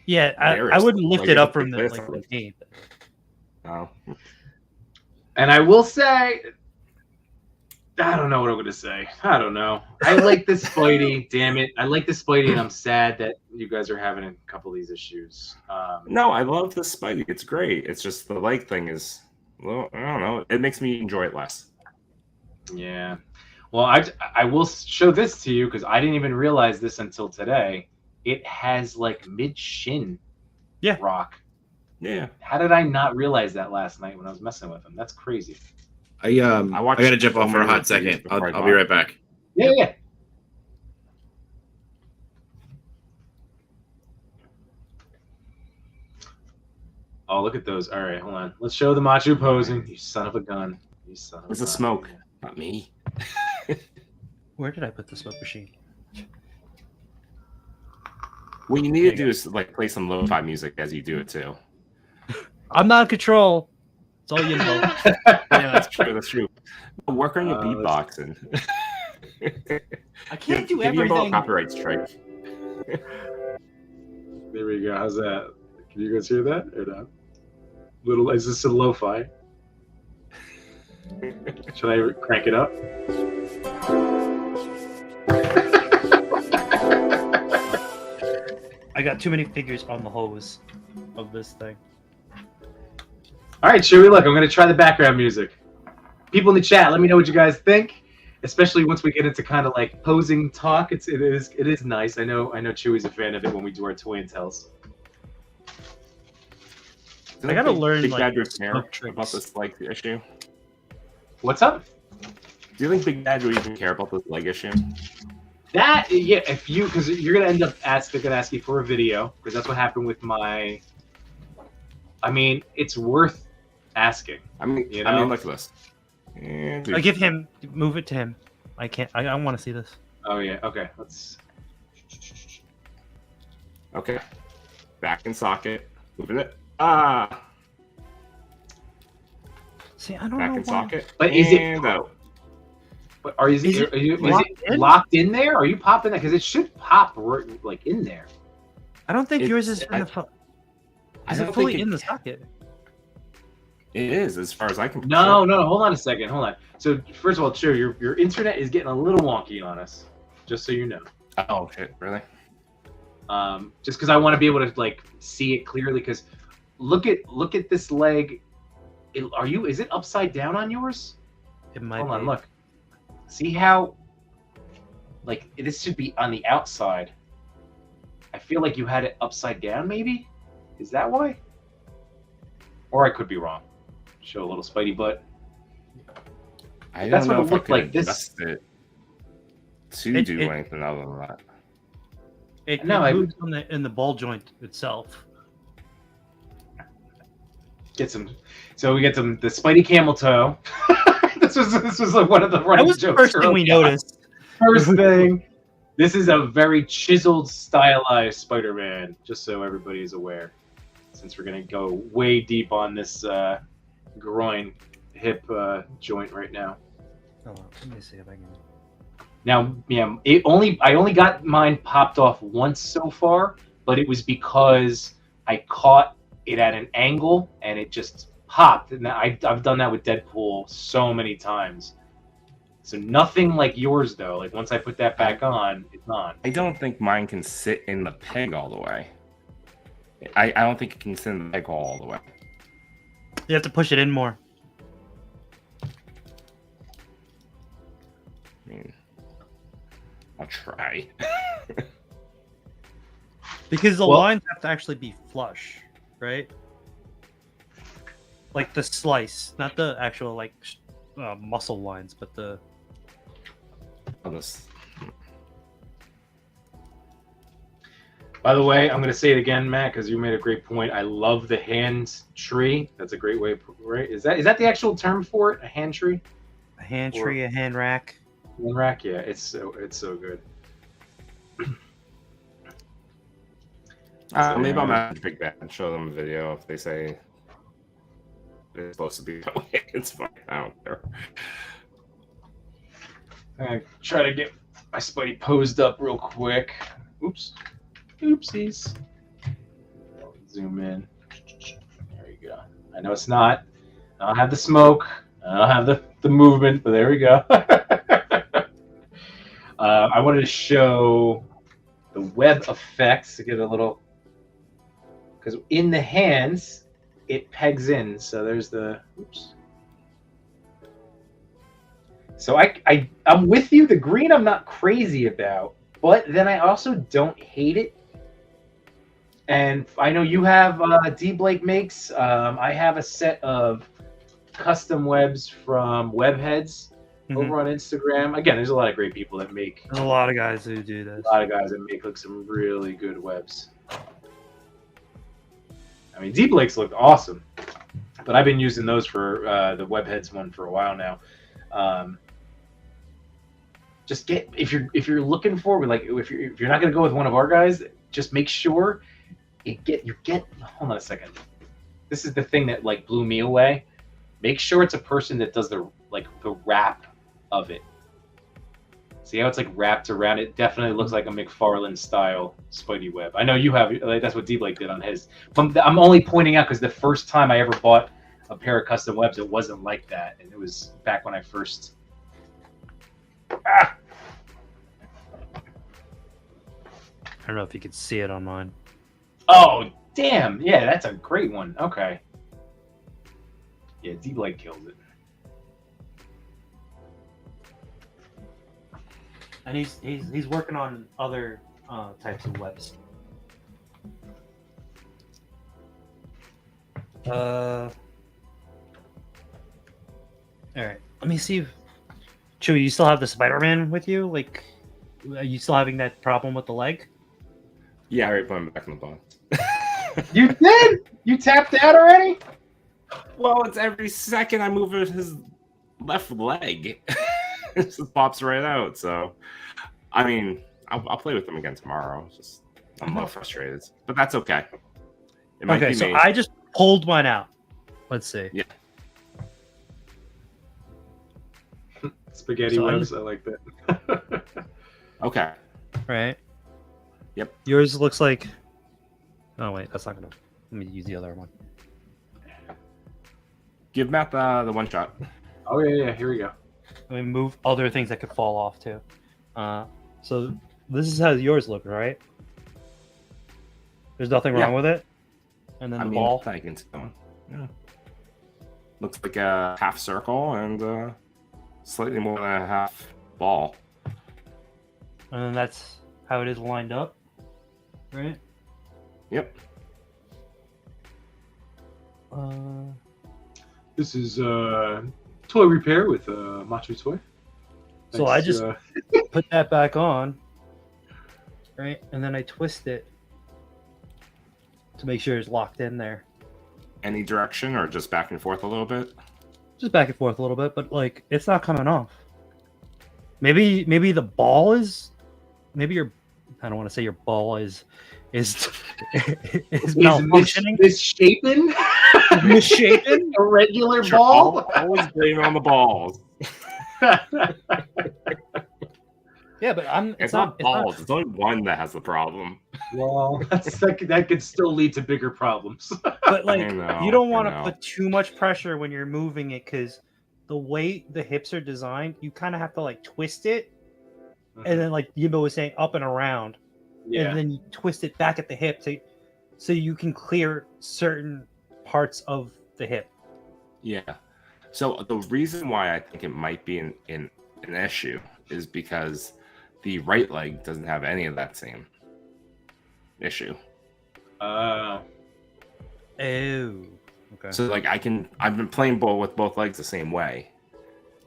yeah, I wouldn't lift it up from the knee. Oh. And I will say, I don't know what I'm going to say. I don't know. I like this Spidey. Damn it. I like this Spidey, and I'm sad that you guys are having a couple of these issues. No, I love this Spidey. It's great. It's just the leg thing is, well, I don't know. It makes me enjoy it less. Yeah. Well, I will show this to you because I didn't even realize this until today. It has like mid-shin rock. Yeah. How did I not realize that last night when I was messing with him? That's crazy. I gotta jump off for a hot second. I'll be right back. Yeah. Oh, look at those. All right, hold on. Let's show the Machu posing. You son of a gun. You son of a It's gun. a smoke, not me. Where did I put the smoke machine? What you need to do is like play some lo-fi music as you do it too. I'm not in control. It's all Yimbo. Yeah, that's true. That's true. Work on your beatboxing. I can't do Give Yimbo a everything. copyright strike. There we go. How's that? Can you guys hear that or not? Little, is this a lo-fi? Should I crank it up? I got too many figures on the hose of this thing. All right, Chewy, look, I'm going to try the background music. People in the chat, let me know what you guys think, especially once we get into kind of like posing talk. It is nice. I know Chewy's a fan of it when we do our toy and tells. I gotta learn Big like Dad would care smoke tricks. about this leg issue. What's up? Do you think Big Dad would even care about this leg issue? That, yeah, if you, because you're going to end up they're going to ask you for a video, because that's what happened with my, I mean, it's worth asking. I mean, You know? look at this. Yeah, dude. I give him, move it to him. I can't. I want to see this. Oh yeah, okay. Let's. Okay. Back in socket. Moving it. Ah. See, I don't Back know in why. socket. But is it? And out. But is it locked in there? Are you popping that? Because it should pop like in there. I don't think It- yours is I- in the. I Is don't it fully think in the socket? It is, as far as I can. No. Hold on a second. Hold on. So first of all, sure, your internet is getting a little wonky on us. Just so you know. Oh shit! Really? Just because I want to be able to like see it clearly. Because look at this leg. Is it upside down on yours? It might Hold be. on, look. See how, like, this should be on the outside. I feel like you had it upside down, maybe? Is that why? Or I could be wrong. Show a little Spidey butt. I That's don't know what it if I looked could like, this- adjust it to do anything other than that. It moves in the ball joint itself. Get some. So we get the Spidey camel toe. this was like one of the running That was the jokes. first thing we early on. noticed. First thing. This is a very chiseled, stylized Spider-Man, just so everybody is aware. Since we're going to go way deep on this groin hip joint right now. Hold on, let me see if I can. Now, yeah, I only got mine popped off once so far, but it was because I caught it at an angle and it just popped. And I've done that with Deadpool so many times. So nothing like yours though. Like once I put that back on, it's on. I don't think mine can sit in the peg all the way. I don't think it can sit in the peg hole all the way. You have to push it in more. I mean, I'll try. Because the lines have to actually be flush, right? Like the slice, not the actual like muscle lines, but the. I'll just... By the way, I'm going to say it again, Matt, because you made a great point. I love the hand tree. That's a great way, right? Is that the actual term for it? A hand tree? A hand tree, a hand rack. Hand rack? Yeah, it's so good. Maybe I'll message Big Bad and show them a video if they say it's supposed to be that way. It's fine. I don't care. I'm going to try to get my Spidey posed up real quick. Oops. Oopsies. Zoom in. There you go. I know it's not. I don't have the smoke. I don't have the movement, but there we go. I wanted to show the web effects to get a little, because in the hands it pegs in. So there's the oops. So I'm with you. The green I'm not crazy about, but then I also don't hate it. And I know you have D Blake makes. I have a set of custom webs from Webheads over on Instagram. Again, there's a lot of great people that make. There's a lot of guys who do this. A lot of guys that make like some really good webs. I mean, Deep Lakes looked awesome, but I've been using those for the Webheads one for a while now. Just get if you're looking for like if you're not gonna go with one of our guys, just make sure you get. Hold on a second. This is the thing that like blew me away. Make sure it's a person that does the wrap of it. See how it's like wrapped around? It definitely looks like a McFarlane style Spidey web. I know you have, like, that's what D-Blake did on his. But I'm only pointing out because the first time I ever bought a pair of custom webs, it wasn't like that, and it was back when I first. Ah! I don't know if you could see it on mine. Oh damn! Yeah, that's a great one. Okay. Yeah, D-Blake kills it. And he's working on other types of webs. All right. Let me see. Chewy, you still have the Spider-Man with you? Like, are you still having that problem with the leg? Yeah, I already put him back in the box. You did? You tapped out already? Well, it's every second I move his left leg. It just pops right out. So, I mean, I'll play with them again tomorrow. Just I'm a little frustrated, but that's okay. It might okay, be so me. I just pulled mine out. Let's see. Yeah. Spaghetti So webs. I like that. Okay. Right. Yep. Yours looks like. Oh wait, that's not gonna. Let me use the other one. Give Matt the one shot. Oh yeah. Here we go. Let me move other things that could fall off too. So this is how yours look, right? There's nothing wrong with it. And then the ball. I can see one. Yeah. Looks like a half circle and slightly more than a half ball. And then that's how it is lined up, right? Yep. This is toy repair with MatchuToy. So I just put that back on, right? And then I twist it to make sure it's locked in there. Any direction or just back and forth a little bit? Just back and forth a little bit, but like it's not coming off. Maybe the ball is. Maybe your. I don't want to say your ball is malfunctioning. Misshapen? Misshapen? A regular ball? Always blame on the balls. Yeah, but it's not balls. It's only one that has the problem. Well, that could still lead to bigger problems. But like, you don't want to put too much pressure when you're moving it because the way the hips are designed, you kind of have to like twist it, and then like Yimbo was saying, up and around, and then you twist it back at the hip so you can clear certain parts of the hip. Yeah. So the reason why I think it might be an issue is because the right leg doesn't have any of that same issue. Oh. Okay. So like I've been playing ball with both legs the same way,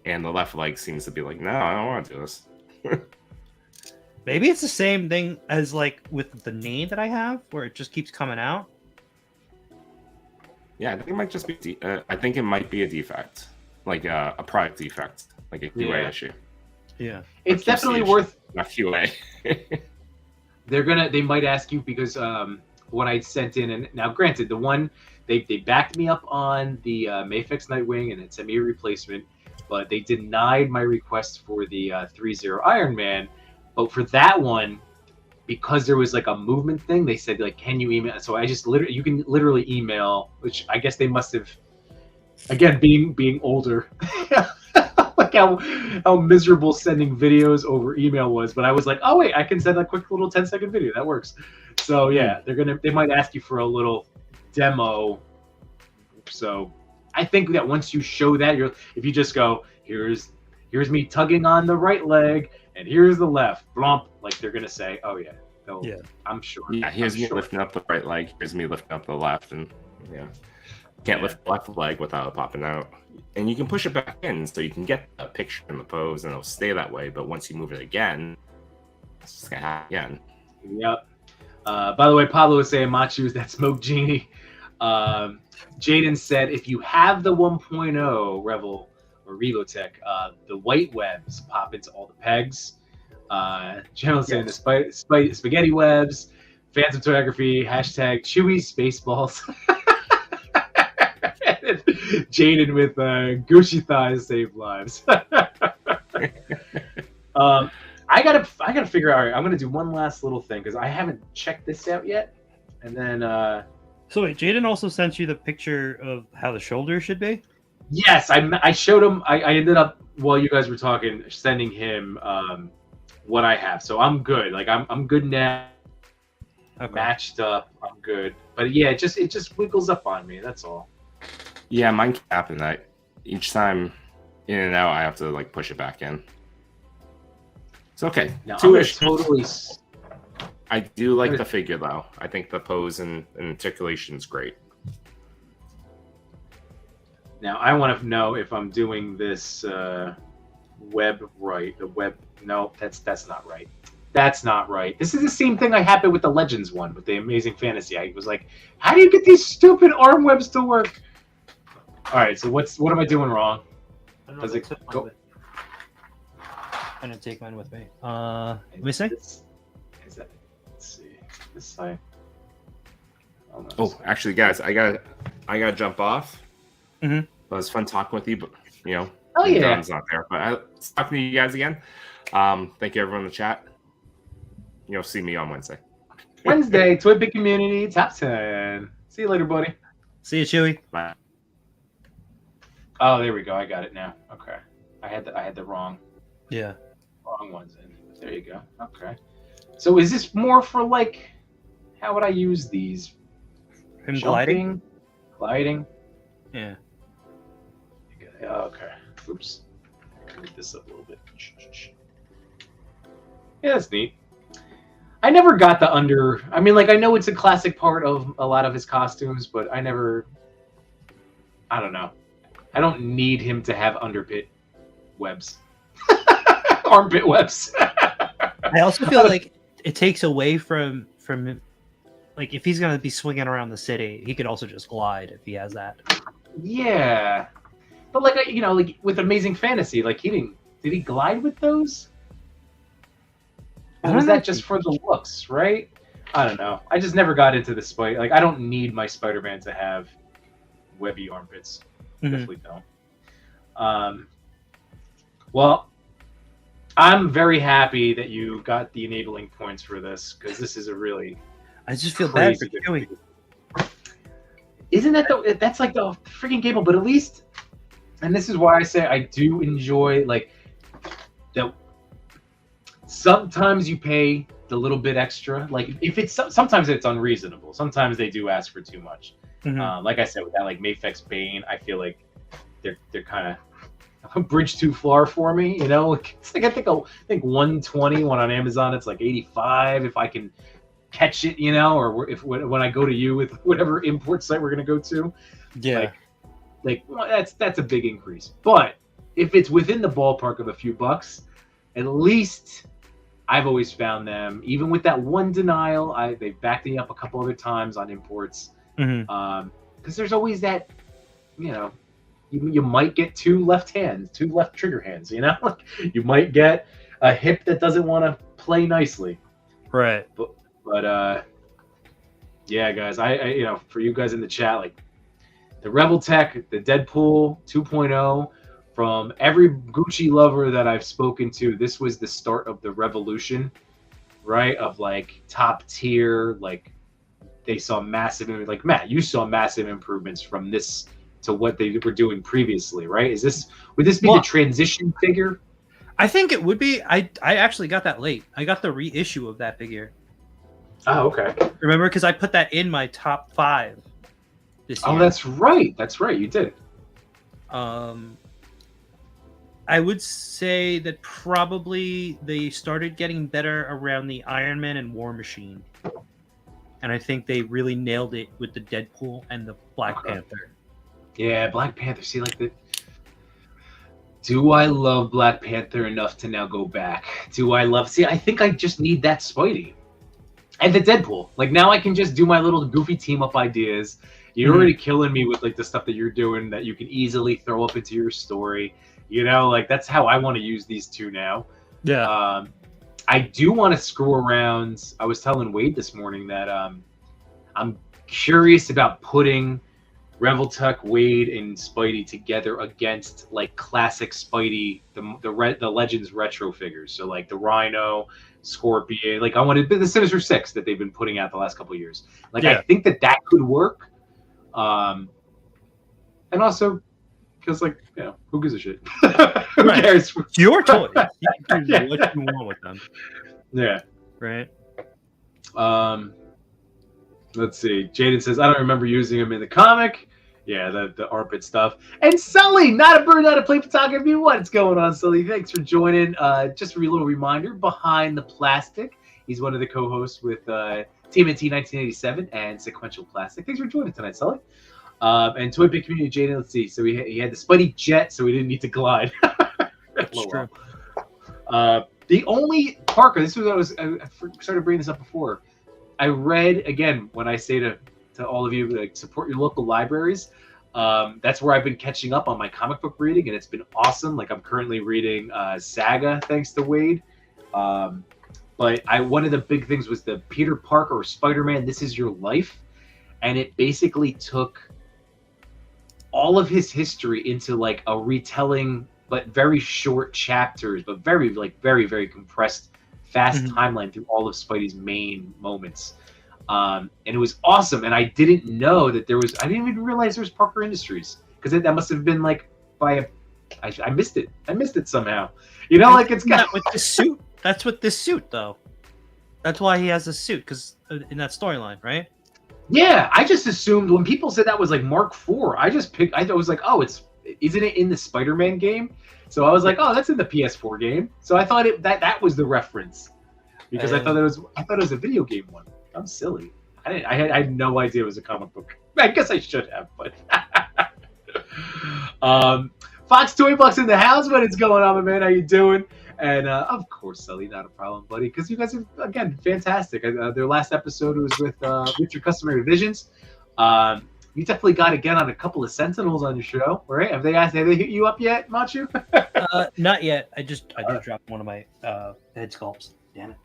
and the left leg seems to be like, no, I don't want to do this. Maybe it's the same thing as like with the knee that I have, where it just keeps coming out. Yeah, I think it might just be. I think it might be a defect, like a product defect, like a QA issue. Yeah, it's definitely worth. Not QA. They might ask you because when I sent in, and now granted, the one they backed me up on the Mafex Nightwing and it sent me a replacement, but they denied my request for the 3-0 Iron Man. But for that one, because there was like a movement thing, they said like, can you email? So I just you can literally email, which I guess they must have, again, being older, like how miserable sending videos over email was. But I was like, oh wait, I can send a quick little 10-second video. That works. So yeah, they might ask you for a little demo. So I think that once you show that, if you just go, here's me tugging on the right leg, and here's the left, blomp, like they're gonna say, oh yeah, I'm sure. Yeah, here's me lifting up the right leg, here's me lifting up the left, and can't lift the left leg without it popping out. And you can push it back in so you can get a picture in the pose, and it'll stay that way. But once you move it again, it's just gonna happen again. Yep. By the way, Pablo was saying Machu's that smoke genie. Jaden said, if you have the 1.0 Revel or Revoltech, the white webs pop into all the pegs. General saying the spaghetti webs, phantom toyography, hashtag Chewy Spaceballs. Jaden with Gucci thighs save lives. I gotta figure out. All right, I'm gonna do one last little thing because I haven't checked this out yet. And then so wait, Jaden also sent you the picture of how the shoulder should be? Yes, I showed him. I ended up, while you guys were talking, sending him what I have. So I'm good. Like I'm good now. Okay. Matched up. I'm good. But yeah, it just wiggles up on me. That's all. Yeah, mine can happen. That each time in and out, I have to like push it back in. It's okay. Now, Two-ish. Totally. I do like the figure though. I think the pose and articulation is great. Now I want to know if I'm doing this web right. The web. No, that's not right. That's not right. This is the same thing I happened with the Legends one, with the Amazing Fantasy. I was like, how do you get these stupid arm webs to work? All right, so what am I doing wrong? Does it go? I'm gonna take mine with me. Let me see. Let's see. This side. Oh, actually, guys, I gotta jump off. Mm-hmm. It was fun talking with you, but you know, oh yeah, John's not there. But it's talking to you guys again. Thank you everyone in the chat. You'll see me on Wednesday. Wednesday, Toy Big Community Top 10. See you later, buddy. See you, Chewy. Bye. Oh, there we go. I got it now. Okay, I had the wrong ones in. There you go. Okay. So is this more for like, how would I use these? Him gliding? Gliding? Yeah. Okay. Oops. Move this up a little bit. Yeah, that's neat. I never got the under. I mean, like, I know it's a classic part of a lot of his costumes, but I never. I don't know. I don't need him to have underpit webs. Armpit webs. I also feel like it takes away from like, if he's gonna be swinging around the city, he could also just glide if he has that. Yeah, but like, you know, like with Amazing Fantasy, like did he glide with those? Or was that just for the looks, right? I don't know. I just never got into the Spider. Like, I don't need my Spider-Man to have webby armpits. Mm-hmm. Definitely don't. Well, I'm very happy that you got the enabling points for this, because this is a really. I just feel bad for Chewy. Isn't that that's like the freaking cable? But at least, and this is why I say I do enjoy like the. Sometimes you pay the little bit extra. Like if it's sometimes it's unreasonable. Sometimes they do ask for too much. Mm-hmm. Like I said, with that like Mafex Bane, I feel like they're kind of a bridge too far for me. You know, it's like I think 120 when on Amazon it's like 85 if I can catch it. You know, or if when I go to you with whatever import site we're gonna go to. Yeah. Like well, that's a big increase. But if it's within the ballpark of a few bucks, at least. I've always found them, even with that one denial, they've backed me up a couple other times on imports. Mm-hmm. Because there's always that, you know, you might get two left trigger hands, you know? You might get a hip that doesn't want to play nicely. Right. But yeah, guys, I you know, for you guys in the chat, like the Revoltech, the Deadpool 2.0, from every Gucci lover that I've spoken to, this was the start of the revolution, right? Of like top tier, like they saw massive, like Matt, you saw massive improvements from this to what they were doing previously, right? Would this be the transition figure? I think it would be. I actually got that late. I got the reissue of that figure. Oh, okay. Remember, because I put that in my top 5 this year. Oh, that's right. That's right. You did. I would say that probably they started getting better around the Iron Man and War Machine. And I think they really nailed it with the Deadpool and the Black Panther. Yeah, Black Panther. See, like do I love Black Panther enough to now go back? See, I think I just need that Spidey. And the Deadpool. Like, now I can just do my little goofy team up ideas. You're already killing me with like the stuff that you're doing that you can easily throw up into your story. You know, like that's how I want to use these two now. Yeah. I do want to screw around. I was telling Wade this morning that I'm curious about putting Revoltech, Wade, and Spidey together against like classic Spidey, the Legends retro figures. So like the Rhino, Scorpion. Like I wanted the Sinister Six that they've been putting out the last couple of years. Like I think that could work. And also because like who gives a shit? Who cares? It's your toys. You can do what you want with them. Yeah. Right. Let's see. Jaden says I don't remember using them in the comic. Yeah, the armpit stuff. And Sully, not a bird, not a play photography. What's going on, Sully? Thanks for joining. Just a little reminder, Behind the Plastic. He's one of the co-hosts with TMNT 1987 and Sequential Plastic. Thanks for joining tonight, Sully. And Toy Big Community, Jaden, let's see. So he had the Spidey jet, so he didn't need to glide. That's true. The only Parker, this was I started bringing this up before. I read, again, when I say to all of you, like, support your local libraries. That's where I've been catching up on my comic book reading, and it's been awesome. Like I'm currently reading Saga, thanks to Wade. But one of the big things was the Peter Parker or Spider-Man, This Is Your Life. And it basically took all of his history into like a retelling, but very short chapters, but very, very compressed, fast timeline through all of Spidey's main moments. And it was awesome. And I didn't know that I didn't even realize there was Parker Industries, because that must have been like I missed it. I missed it somehow. You know, like it's got with the suit. That's with this suit, though. That's why he has a suit, because in that storyline, right? Yeah, I just assumed when people said that was like Mark IV, I was like, oh, isn't it in the Spider-Man game? So I was like, oh, that's in the PS4 game. So I thought that was the reference, because I thought it was a video game one. I'm silly. I had no idea it was a comic book. I guess I should have, but Fox Toy Bucks in the house. What is going on, my man? How you doing? And of course, Sully, not a problem, buddy, because you guys are, again, fantastic. Their last episode was with your Customary Visions. You definitely got to get on a couple of Sentinels on your show, right? Have they hit you up yet, Machu? Not yet. I did drop one of my head sculpts. Damn it.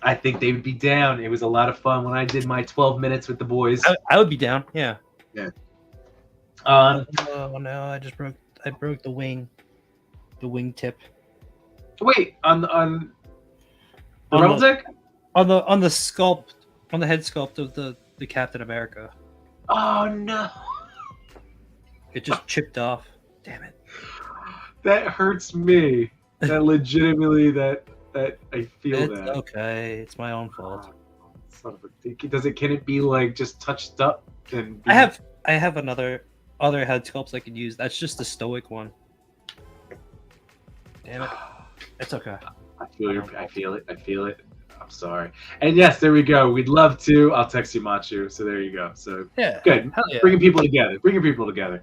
I think they would be down. It was a lot of fun when I did my 12 minutes with the boys. I would be down. Yeah. Yeah. Oh no! I broke the wing tip. Wait, on the Revoltech? On the sculpt, on the head sculpt of the Captain America. Oh no! It just chipped off. Damn it! That hurts me. That legitimately that I feel it's that. Okay, it's my own fault. Son of a, can it be like just touched up? I have other head sculpts I could use. That's just the stoic one. Damn it. It's okay. I feel it. I'm sorry. And yes, there we go. We'd love to. I'll text you, Machu. So there you go. So yeah, good. Yeah. Bringing people together.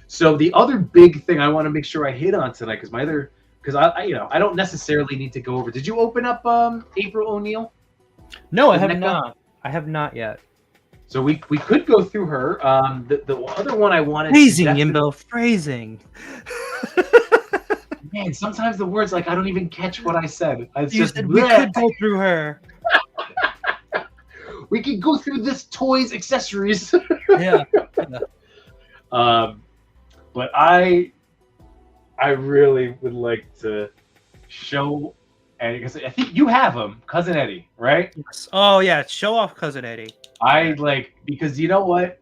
So the other big thing I want to make sure I hit on tonight, because I don't necessarily need to go over. Did you open up April O'Neil? No, I have not. I have not yet. So we could go through her. The other one I wanted. Phrasing, Yimbo. Phrasing. Man, sometimes the words I don't even catch what I said. You said we could go through her. We could go through this toys accessories. Yeah. But I really would like to show, and because I think you have him, Cuzin Eddi, right? Yes. Oh yeah, show off Cuzin Eddi. Because you know what?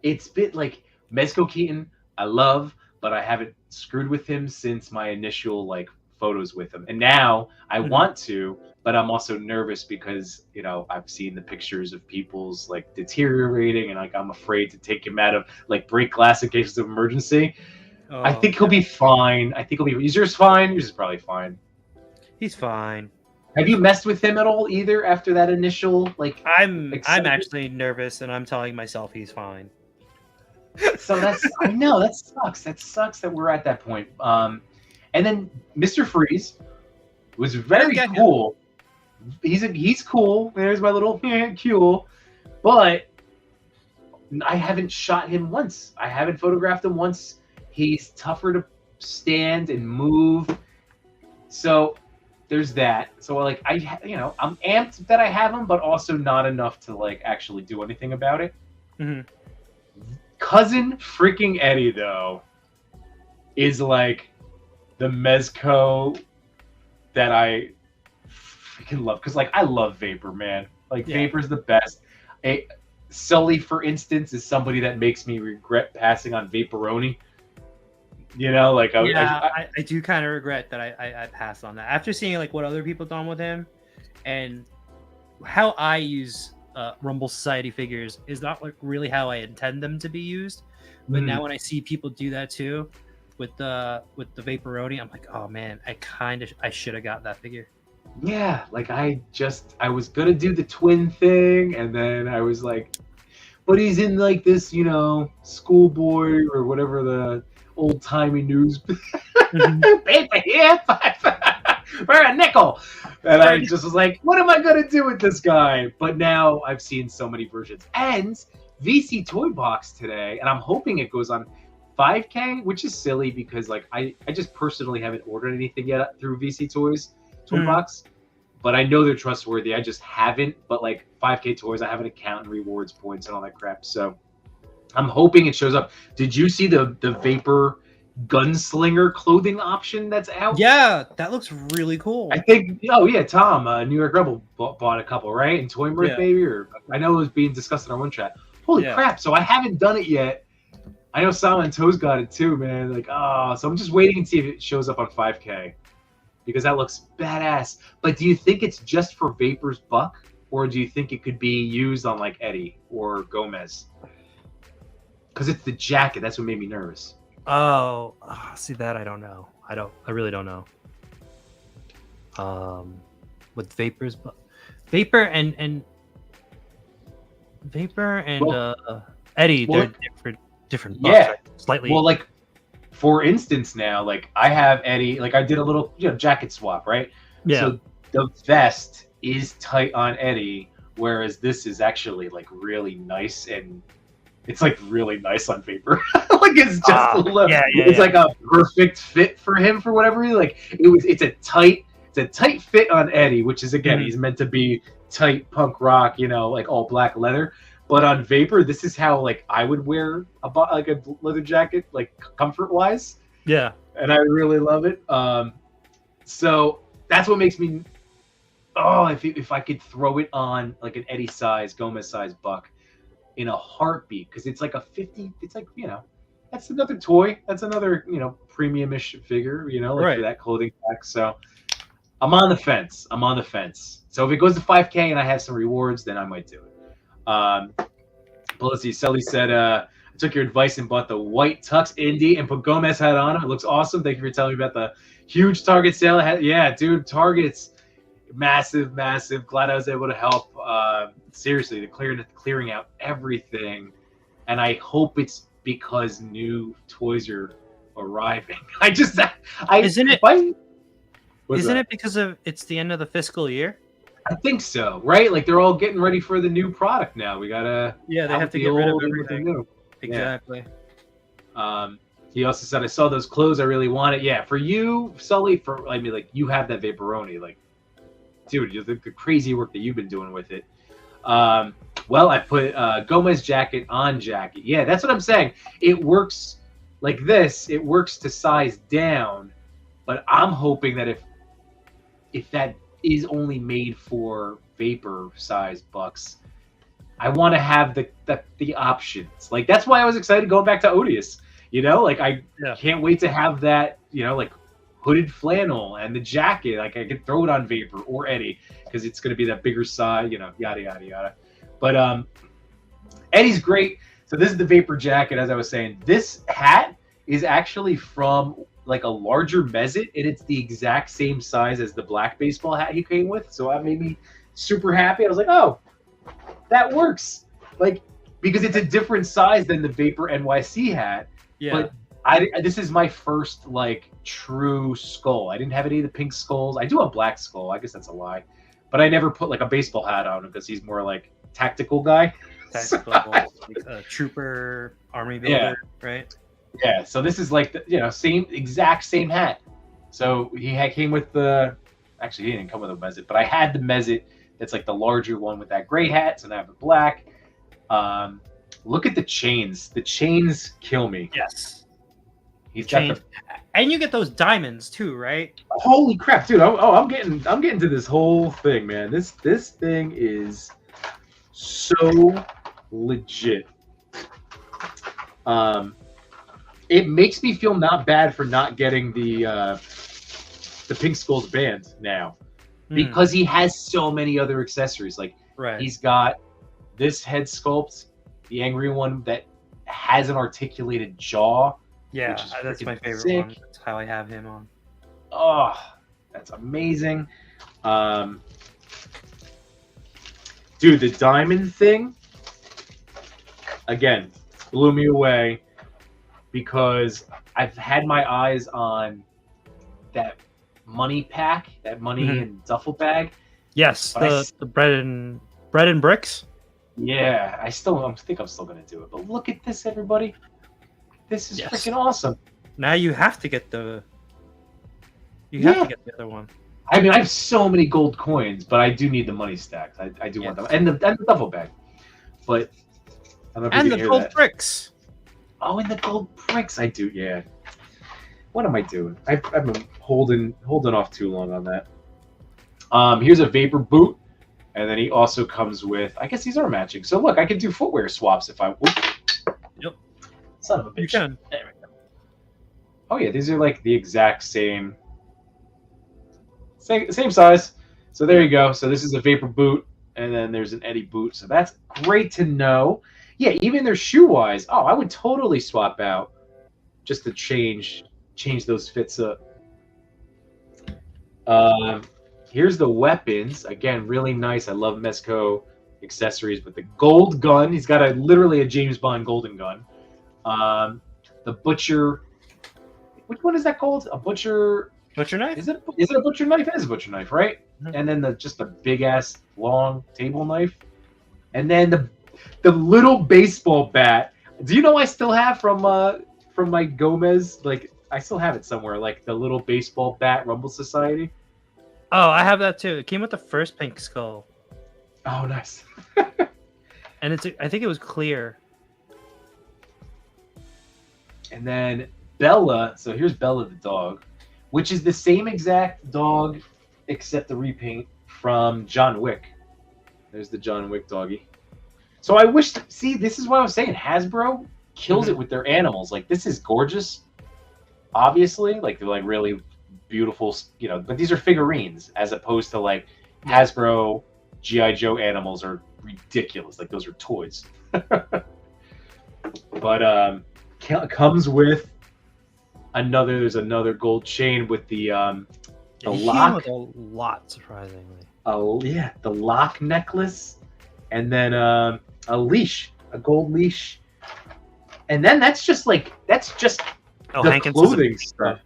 It's been like Mezco Keaton, I love, but I haven't screwed with him since my initial photos with him. And now I want to, but I'm also nervous because, I've seen the pictures of people's deteriorating, and I'm afraid to take him out of break glass in cases of emergency. Oh, I think he'll be fine. Is yours fine? Yours is probably fine. He's fine. Have you messed with him at all either after that initial I'm actually nervous, and I'm telling myself he's fine. So I know that sucks. That sucks that we're at that point. And then Mr. Freeze, was very cool. He's cool. There's my little cool, but I haven't shot him once. I haven't photographed him once. He's tougher to stand and move. So there's that. So like I'm amped that I have him, but also not enough to like actually do anything about it. Mm-hmm. Cuzin freaking Eddi though is like the Mezco that I freaking love, because like I love Vapor, man. Like Vapor's the best. Sully, for instance, is somebody that makes me regret passing on Vaporoni. You know, like I do kind of regret that I passed on that after seeing like what other people done with him, and how I use Rumble Society figures is not like really how I intend them to be used. But now when I see people do that too with the Vaporoni, I'm like, oh man, I should have got that figure. Yeah, like I was gonna do the twin thing, and then I was like, but he's in like this, you know, schoolboy or whatever the old timey news paper here for a nickel. And I just was like, what am I gonna do with this guy? But now I've seen so many versions. And VC Toy Box today, and I'm hoping it goes on 5K, which is silly because like I just personally haven't ordered anything yet through VC Toys Toy Box, but I know they're trustworthy. I just haven't. But like 5K Toys, I have an account and rewards points and all that crap. So I'm hoping it shows up. Did you see the Vapor Gunslinger clothing option that's out? Yeah, that looks really cool. I think. Oh yeah, Tom, New York Rebel bought a couple, right? And Toy Mirth Baby, or I know it was being discussed in our one chat. Holy crap! So I haven't done it yet. I know Sam and Toes got it too, man. Like, so I'm just waiting and see if it shows up on 5K, because that looks badass. But do you think it's just for Vapor's buck, or do you think it could be used on like Eddi or Gomez? Because it's the jacket. That's what made me nervous. Oh, see that? I don't know. I really don't know. With Vapor's Vapor and Eddi, they're different bucks, right? Slightly. Well, like for instance, now like I have Eddi. Like I did a little jacket swap, right? Yeah. So the vest is tight on Eddi, whereas this is actually like really nice, and it's like really nice on Vapor. Like it's just it's like a perfect fit for him for whatever reason. Like it's a tight fit on Eddi, which is again he's meant to be tight punk rock, like all black leather. But on Vapor, this is how like I would wear a leather jacket, like comfort wise. Yeah. And I really love it. So that's what makes me. Oh, if I could throw it on like an Eddi size, Gomez size buck in a heartbeat, because it's like a 50. It's like that's another toy. That's another premium-ish figure. Like for that clothing pack. So I'm on the fence. So if it goes to 5K and I have some rewards, then I might do it. But let's see. Sully said, I took your advice and bought the white tux indie and put Gomez hat on. It looks awesome. Thank you for telling me about the huge Target sale. Yeah, dude, Target's massive. Glad I was able to help. Seriously, the clearing out everything. And I hope it's because new toys are arriving. Isn't it because of it's the end of the fiscal year? I think so, right? Like they're all getting ready for the new product now. We gotta they have to get rid of everything. Exactly. Yeah. He also said, I saw those clothes I really wanted. Yeah, for you, Sully, like you have that Vaporoni, like, dude, the crazy work that you've been doing with it. Well, I put Gomez jacket on jacket. Yeah, that's what I'm saying. It works like this. It works to size down, but I'm hoping that if that is only made for Vapor size bucks, I want to have the options. Like that's why I was excited going back to Odious. Like I can't wait to have that. Like hooded flannel and the jacket. Like I could throw it on Vapor or Eddi because it's going to be that bigger size. Yada yada yada. But Eddi's great. So this is the Vapor jacket. As I was saying, this hat is actually from like a larger Mezit, and it's the exact same size as the black baseball hat he came with. So that made me super happy. I was like, oh, that works. Like, because it's a different size than the Vapor NYC hat. Yeah. But This is my first like true skull. I didn't have any of the pink skulls. I do have black skull. I guess that's a lie, but I never put like a baseball hat on him because he's more like tactical guy. Tactical, like a trooper, army builder, right? Yeah. So this is like the exact same hat. So came with the. Actually, he didn't come with a Mezit, but I had the Mezit. That's like the larger one with that gray hat. So now I have it black. Look at the chains. The chains kill me. Yes. He's got the, and you get those diamonds too, right? Holy crap, dude! I'm getting to this whole thing, man. This thing is so legit. It makes me feel not bad for not getting the Pink Skulls band now, because he has so many other accessories. Like he's got this head sculpt, the angry one that has an articulated jaw. Yeah, that's my favorite sick. one. That's how I have him on. Oh, that's amazing. Dude, the diamond thing, again, blew me away because I've had my eyes on that money pack, that money and duffel bag. Yes, the bread and bricks. Yeah, I think I'm still gonna do it. But look at this, everybody. This is freaking awesome. Now you have to get the. You have to get the other one. I mean, I have so many gold coins, but I do need the money stacks. I do want them, and the duffel bag. But I don't know if you can hear gold that. bricks. Oh, and the gold bricks. I do. Yeah. What am I doing? I've been holding off too long on that. Here's a vapor boot, and then he also comes with. I guess these are matching. So look, I can do footwear swaps if I. Yep. Son of a bitch. You can. There we go. Oh yeah, these are like the exact same size. So there you go. So this is a vapor boot, and then there's an Eddi boot. So that's great to know. Yeah, even their shoe wise. Oh, I would totally swap out just to change those fits up. Here's the weapons. Again, really nice. I love Mezco accessories with the gold gun. He's got literally a James Bond golden gun. The butcher. Which one is that called? A butcher knife? Is it a butcher knife? It is a butcher knife, right? Mm-hmm. And then just the big ass long table knife, and then the little baseball bat. Do you know I still have from my Gomez? Like I still have it somewhere. Like the little baseball bat Rumble Society. Oh, I have that too. It came with the first pink skull. Oh, nice. And I think it was clear. And then Bella. So here's Bella the dog, which is the same exact dog except the repaint from John Wick. There's the John Wick doggy. So I wish. See, this is what I was saying. Hasbro kills it with their animals. Like this is gorgeous. Obviously, like they're like really beautiful, but these are figurines as opposed to like Hasbro G.I. Joe animals are ridiculous. Like those are toys. But comes with there's another gold chain with the lock. With a lot, surprisingly. Oh yeah, the lock necklace, and then a leash, a gold leash, and then that's just the clothing stuff.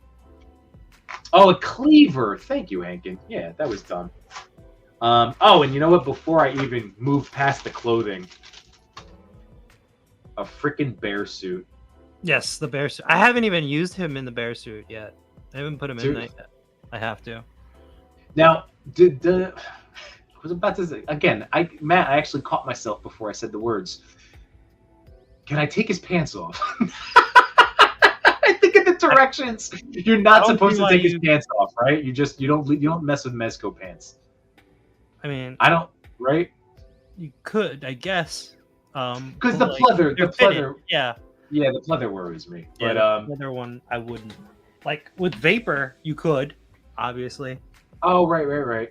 Oh, a cleaver. Thank you, Hankin. Yeah, that was dumb. Oh, and you know what? Before I even move past the clothing, a freaking bear suit. Yes, the bear suit. I haven't even used him in the bear suit yet. I haven't put him in yet. I have to. Now, I was about to say again. Matt, I actually caught myself before I said the words. Can I take his pants off? I think in the directions you're not supposed to take his pants off, right? You don't mess with Mezco pants. I mean, I don't, right? You could, I guess. Because the pleather, yeah, the pleather worries me. Yeah, but the pleather one, I wouldn't. Like with Vapor, you could, obviously. Oh, right.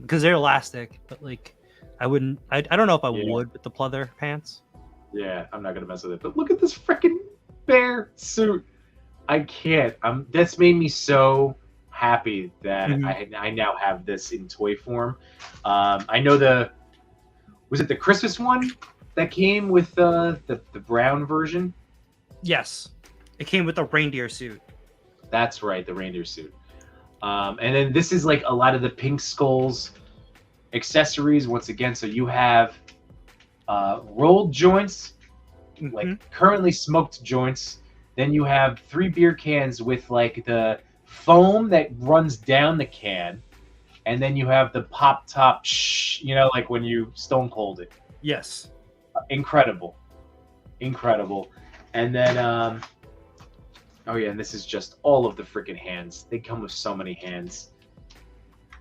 Because they're elastic, but like, I wouldn't. I don't know if I would with the pleather pants. Yeah, I'm not gonna mess with it. But look at this freaking bear suit. I can't. That's made me so happy that I now have this in toy form. I know was it the Christmas one that came with the brown version? Yes. It came with a reindeer suit. That's right, the reindeer suit. And then this is like a lot of the Pink Skulls accessories once again. So you have rolled joints, like currently smoked joints. Then you have 3 beer cans with like the foam that runs down the can. And then you have the pop top, like when you stone cold it. Yes. Incredible. And then, oh yeah, and this is just all of the freaking hands. They come with so many hands.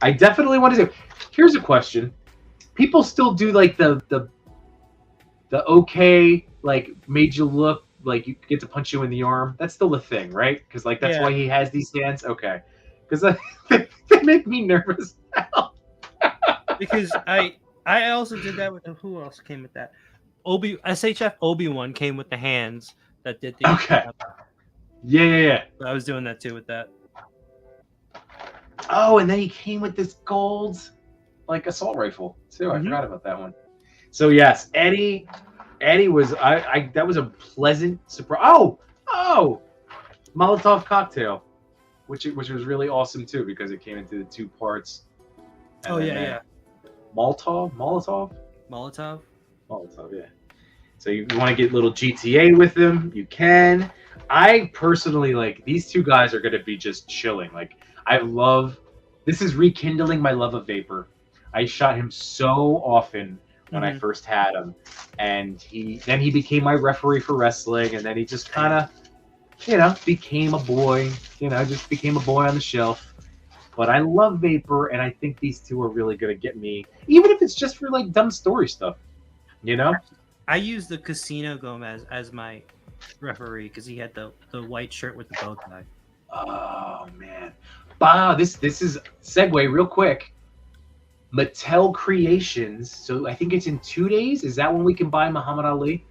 I definitely want to do. Here's a question: people still do like the okay, like made you look like you get to punch you in the arm. That's still a thing, right? Because like that's why he has these hands. Okay, because they make me nervous now. Because I also did that with who else came with that? SHF Obi-Wan came with the hands that did the. Okay. Yeah. I was doing that too with that. Oh, and then he came with this gold, like assault rifle too. I forgot about that one. So yes, Eddie was that was a pleasant surprise. Oh, Molotov cocktail, which was really awesome too because it came into the 2 parts. And yeah. Molotov, yeah. So you want to get little GTA with them, you can. I personally like these 2 guys are going to be just chilling. Like this is rekindling my love of Vapor. I shot him so often when I first had him, and he became my referee for wrestling, and then he just kind of, became a boy. Just became a boy on the shelf. But I love Vapor, and I think these 2 are really going to get me, even if it's just for like dumb story stuff. I used the Casino Gomez as my referee because he had the white shirt with the bow tie. Oh man! Wow, this is segue real quick. Mattel Creations. So I think it's in 2 days. Is that when we can buy Muhammad Ali?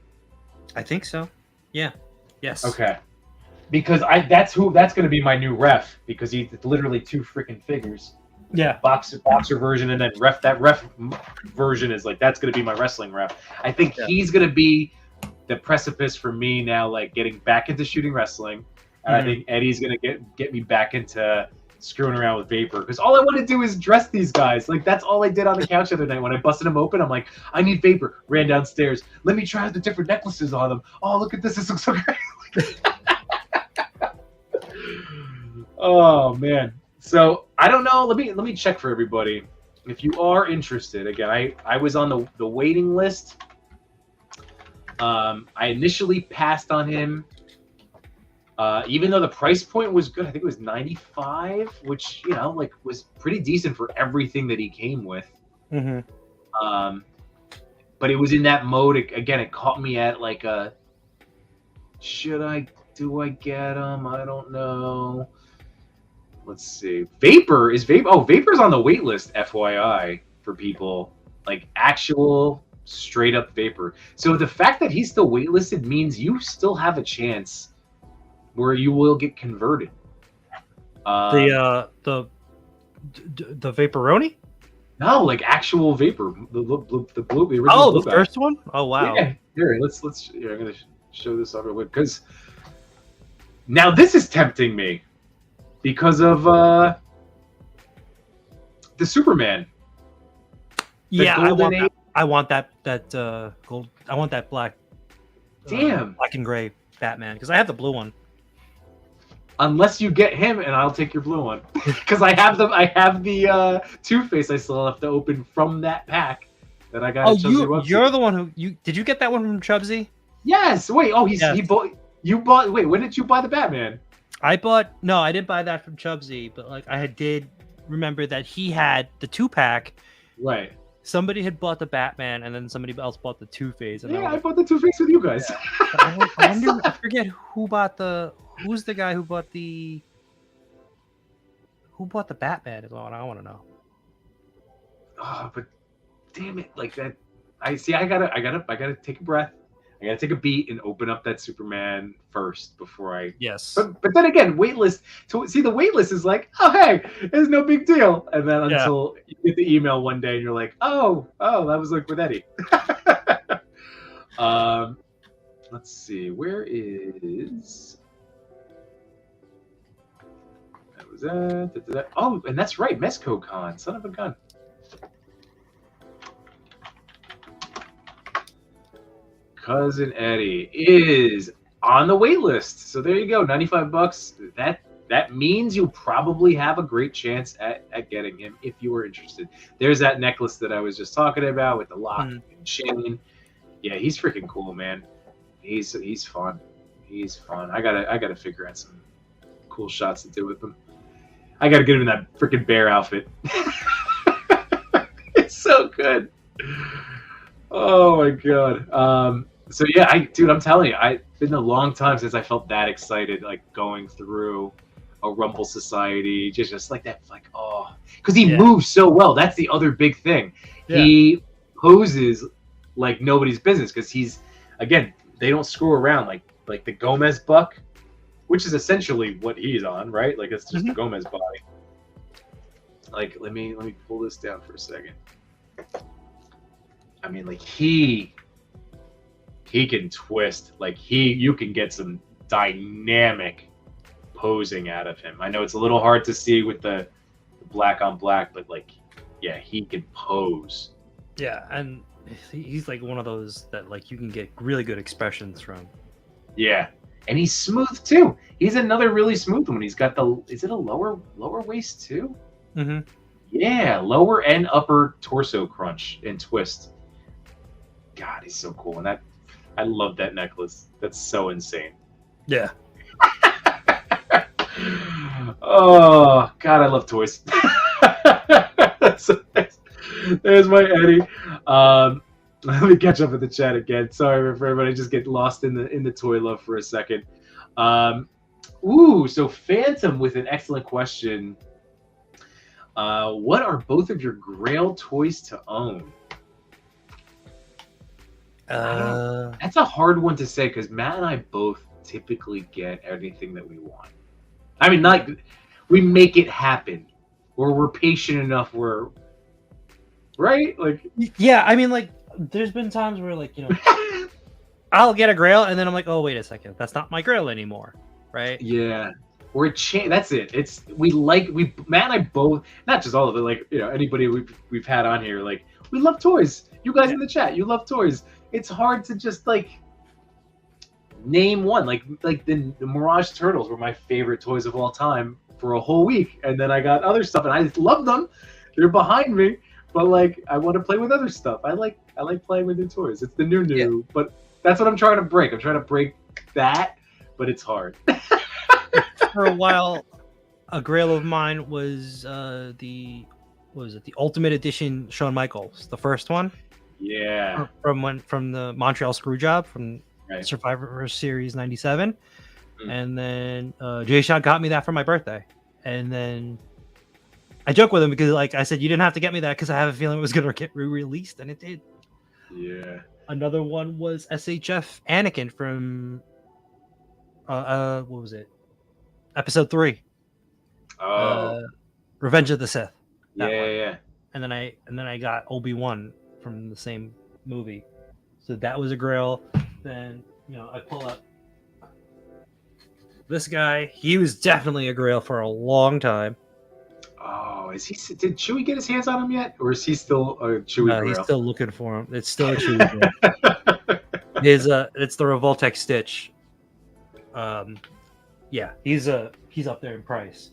I think so. Yeah. Yes. Okay. Because that's going to be my new ref because he's literally 2 freaking figures. Yeah. Boxer version and then ref version is like that's going to be my wrestling ref. I think he's going to be the precipice for me now, like getting back into shooting wrestling. And I think Eddie's going to get me back into screwing around with Vapor because all I want to do is dress these guys. Like that's all I did on the couch the other night when I busted them open. I'm like, I need Vapor. Ran downstairs. Let me try the different necklaces on them. Oh, look at this. This looks so great. Oh man. So I don't know. Let me check for everybody. If you are interested, again, I was on the waiting list. I initially passed on him. Even though the price point was good, I think it was $95, which was pretty decent for everything that he came with. But it was in that mode. It caught me at like a. Do I get him? I don't know. Let's see. Vapor's on the wait list, FYI, for people like actual straight up Vapor. So the fact that he's still waitlisted means you still have a chance where you will get converted. The Vaporoni? No, like actual Vapor. The blue. The original blue the first one? Oh wow. Yeah. Here, let's. Here, I'm gonna show this off real quick because now this is tempting me because of the Superman. Yeah, I want that gold. I want that black. Damn. Black and gray Batman because I have the blue one. Unless you get him, and I'll take your blue one, because I have the Two-Face I still have to open from that pack that I got. Oh, you're the one who did you get that one from Chubsy? Yes. Wait. Oh, he bought. You bought. Wait. When did you buy the Batman? I didn't buy that from Chubsy, but like I did remember that he had the 2-pack. Right. Somebody had bought the Batman, and then somebody else bought the Two-Face. Yeah, I bought the Two-Face with you guys. Yeah. I forget who bought the. Who's the guy who bought the? Who bought the Batman? Is what I want to know. Oh, but damn it! Like that. I gotta take a breath. I gotta take a beat and open up that Superman first before I. Yes. But then again, waitlist. To see the waitlist is like, oh hey, it's no big deal. And then until you get the email one day and you're like, oh, that was like with Eddie. Let's see, where is was that? Oh, and that's right, Mezco Con, son of a gun. Cuzin Eddi is on the wait list. So there you go, $95. That means you'll probably have a great chance at getting him if you were interested. There's that necklace that I was just talking about with the lock and chain. Yeah, he's freaking cool, man. He's fun. He's fun. I gotta figure out some cool shots to do with him. I gotta get him in that freaking bear outfit. It's so good. Oh my god. So yeah, dude, I'm telling you, it's been a long time since I felt that excited, like going through a Rumble Society, just like that, like, oh, because he moves so well. That's the other big thing. Yeah. He poses like nobody's business because he's, again, they don't screw around like the Gomez buck, which is essentially what he's on, right? Like it's just the Gomez body. Like, let me pull this down for a second. I mean, like he can twist. Like you can get some dynamic posing out of him. I know it's a little hard to see with the black on black, but like, yeah, he can pose. Yeah, and he's like one of those that like you can get really good expressions from. Yeah, and he's smooth too. He's another really smooth one. He's got is it a lower waist too? Mm-hmm. Yeah, lower and upper torso crunch and twist. God, he's so cool, and I love that necklace. That's so insane. Yeah. Oh God, I love toys. There's my Eddie. Let me catch up with the chat again. Sorry for everybody, just get lost in the toy love for a second. So Phantom with an excellent question. What are both of your Grail toys to own? That's a hard one to say because Matt and I both typically get anything that we want. I mean, not we make it happen, or we're patient enough. Right? Like, yeah. I mean, like, there's been times where, like, you know, I'll get a Grail, and then I'm like, oh, wait a second, that's not my Grail anymore, right? Yeah. Or that's it. It's Matt and I both, not just all of it, like, you know, anybody we've had on here, like, we love toys. You guys in the chat, you love toys. It's hard to just like name one. Like the Mirage Turtles were my favorite toys of all time for a whole week, and then I got other stuff, and I just love them. They're behind me, but like I want to play with other stuff. I like playing with new toys. It's the new, but that's what I'm trying to break. I'm trying to break that, but it's hard. For a while, a Grail of mine was the Ultimate Edition Shawn Michaels, the first one. Yeah. From the Montreal Screwjob from Survivor Series '97, and then Jshot got me that for my birthday, and then I joke with him because, like I said, you didn't have to get me that because I have a feeling it was gonna get re-released, and it did. Yeah. Another one was SHF Anakin from what was it? Episode 3. Oh. Revenge of the Sith. Yeah. And then I got Obi-Wan from the same movie. So that was a Grail. Then, you know, I pull up this guy. He was definitely a Grail for a long time. Oh, did Chewie get his hands on him yet? Or is he still a Chewie Grail? He's still looking for him. It's still a Chewie Grail. It's the Revoltech Stitch. Yeah, he's up there in price.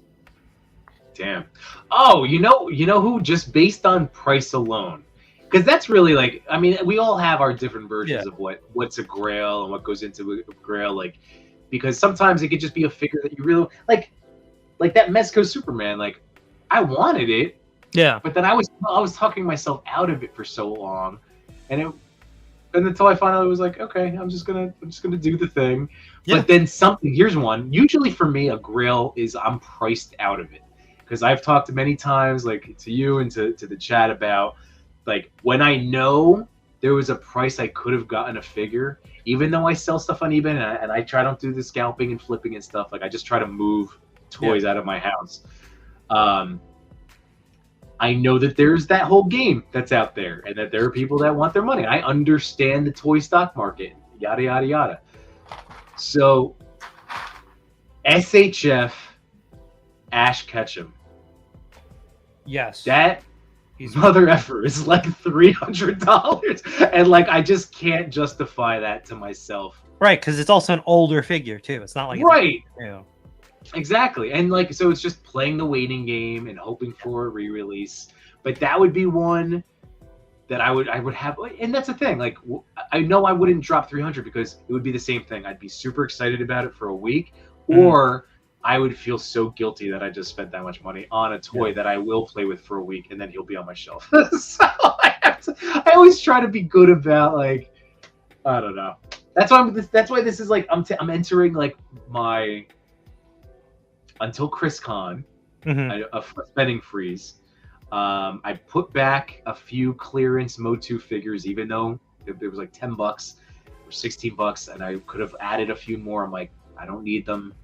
Damn. Oh, you know who, just based on price alone, because that's really like, I mean, we all have our different versions of what's a Grail and what goes into a Grail, like, because sometimes it could just be a figure that you really like that Mezco Superman. Like, I wanted it, but then I was talking myself out of it for so long, and until I finally was like, okay, I'm just gonna do the thing. Yeah. But then here's one. Usually for me, a Grail is I'm priced out of it. Because I've talked many times, like to you and to the chat, about like when I know there was a price I could have gotten a figure, even though I sell stuff on eBay and I don't do the scalping and flipping and stuff. Like I just try to move toys out of my house. I know that there's that whole game that's out there, and that there are people that want their money. I understand the toy stock market, yada yada yada. So SHF Ash Ketchum. Yes. That mother effer is like $300, and like I just can't justify that to myself. Right, because it's also an older figure too. It's not like right. You know. Exactly, and like so, it's just playing the waiting game and hoping for a re-release. But that would be one that I would have, and that's the thing. Like I know I wouldn't drop 300 because it would be the same thing. I'd be super excited about it for a week, or I would feel so guilty that I just spent that much money on a toy that I will play with for a week, and then he'll be on my shelf. So I always try to be good about, like, I don't know. That's why this is like I'm entering like my until ChrisCon a spending freeze. I put back a few clearance Motu figures, even though it was like $10 or $16, and I could have added a few more. I'm like, I don't need them.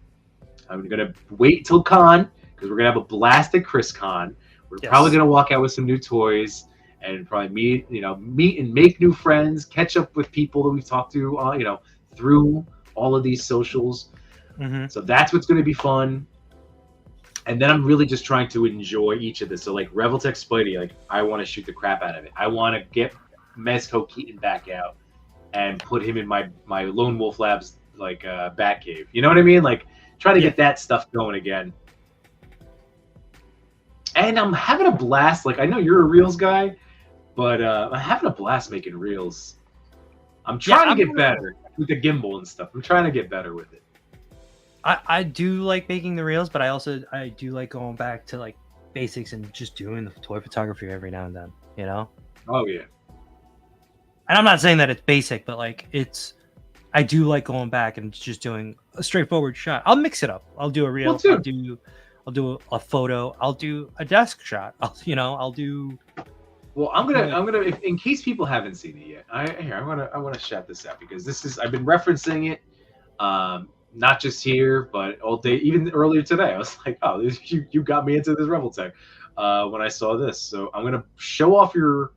I'm gonna wait till con because we're gonna have a blast at ChrisCon. We're probably gonna walk out with some new toys and probably meet and make new friends, catch up with people that we've talked to, through all of these socials. So that's what's gonna be fun. And then I'm really just trying to enjoy each of this. So like Revoltech Spidey, like I want to shoot the crap out of it. I want to get Mezco Keaton back out and put him in my Lone Wolf Labs like bat cave. You know what I mean? Like try to get that stuff going again. And I'm having a blast. Like I know you're a reels guy, but I'm having a blast making reels. I'm trying to get better with the gimbal and stuff. I'm trying to get better with it. I do like making the reels, but I do like going back to like basics and just doing the toy photography every now and then, you know? Oh yeah. And I'm not saying that it's basic, but like I do like going back and just doing a straightforward shot. I'll mix it up. I'll do a reel. I'll do a photo. I'll do a desk shot. I'll do. Well, I'm gonna in case people haven't seen it yet. I want to shout this out because I've been referencing it. Not just here, but all day, even earlier today. I was like, oh, you got me into this Revoltech when I saw this. So I'm going to show off your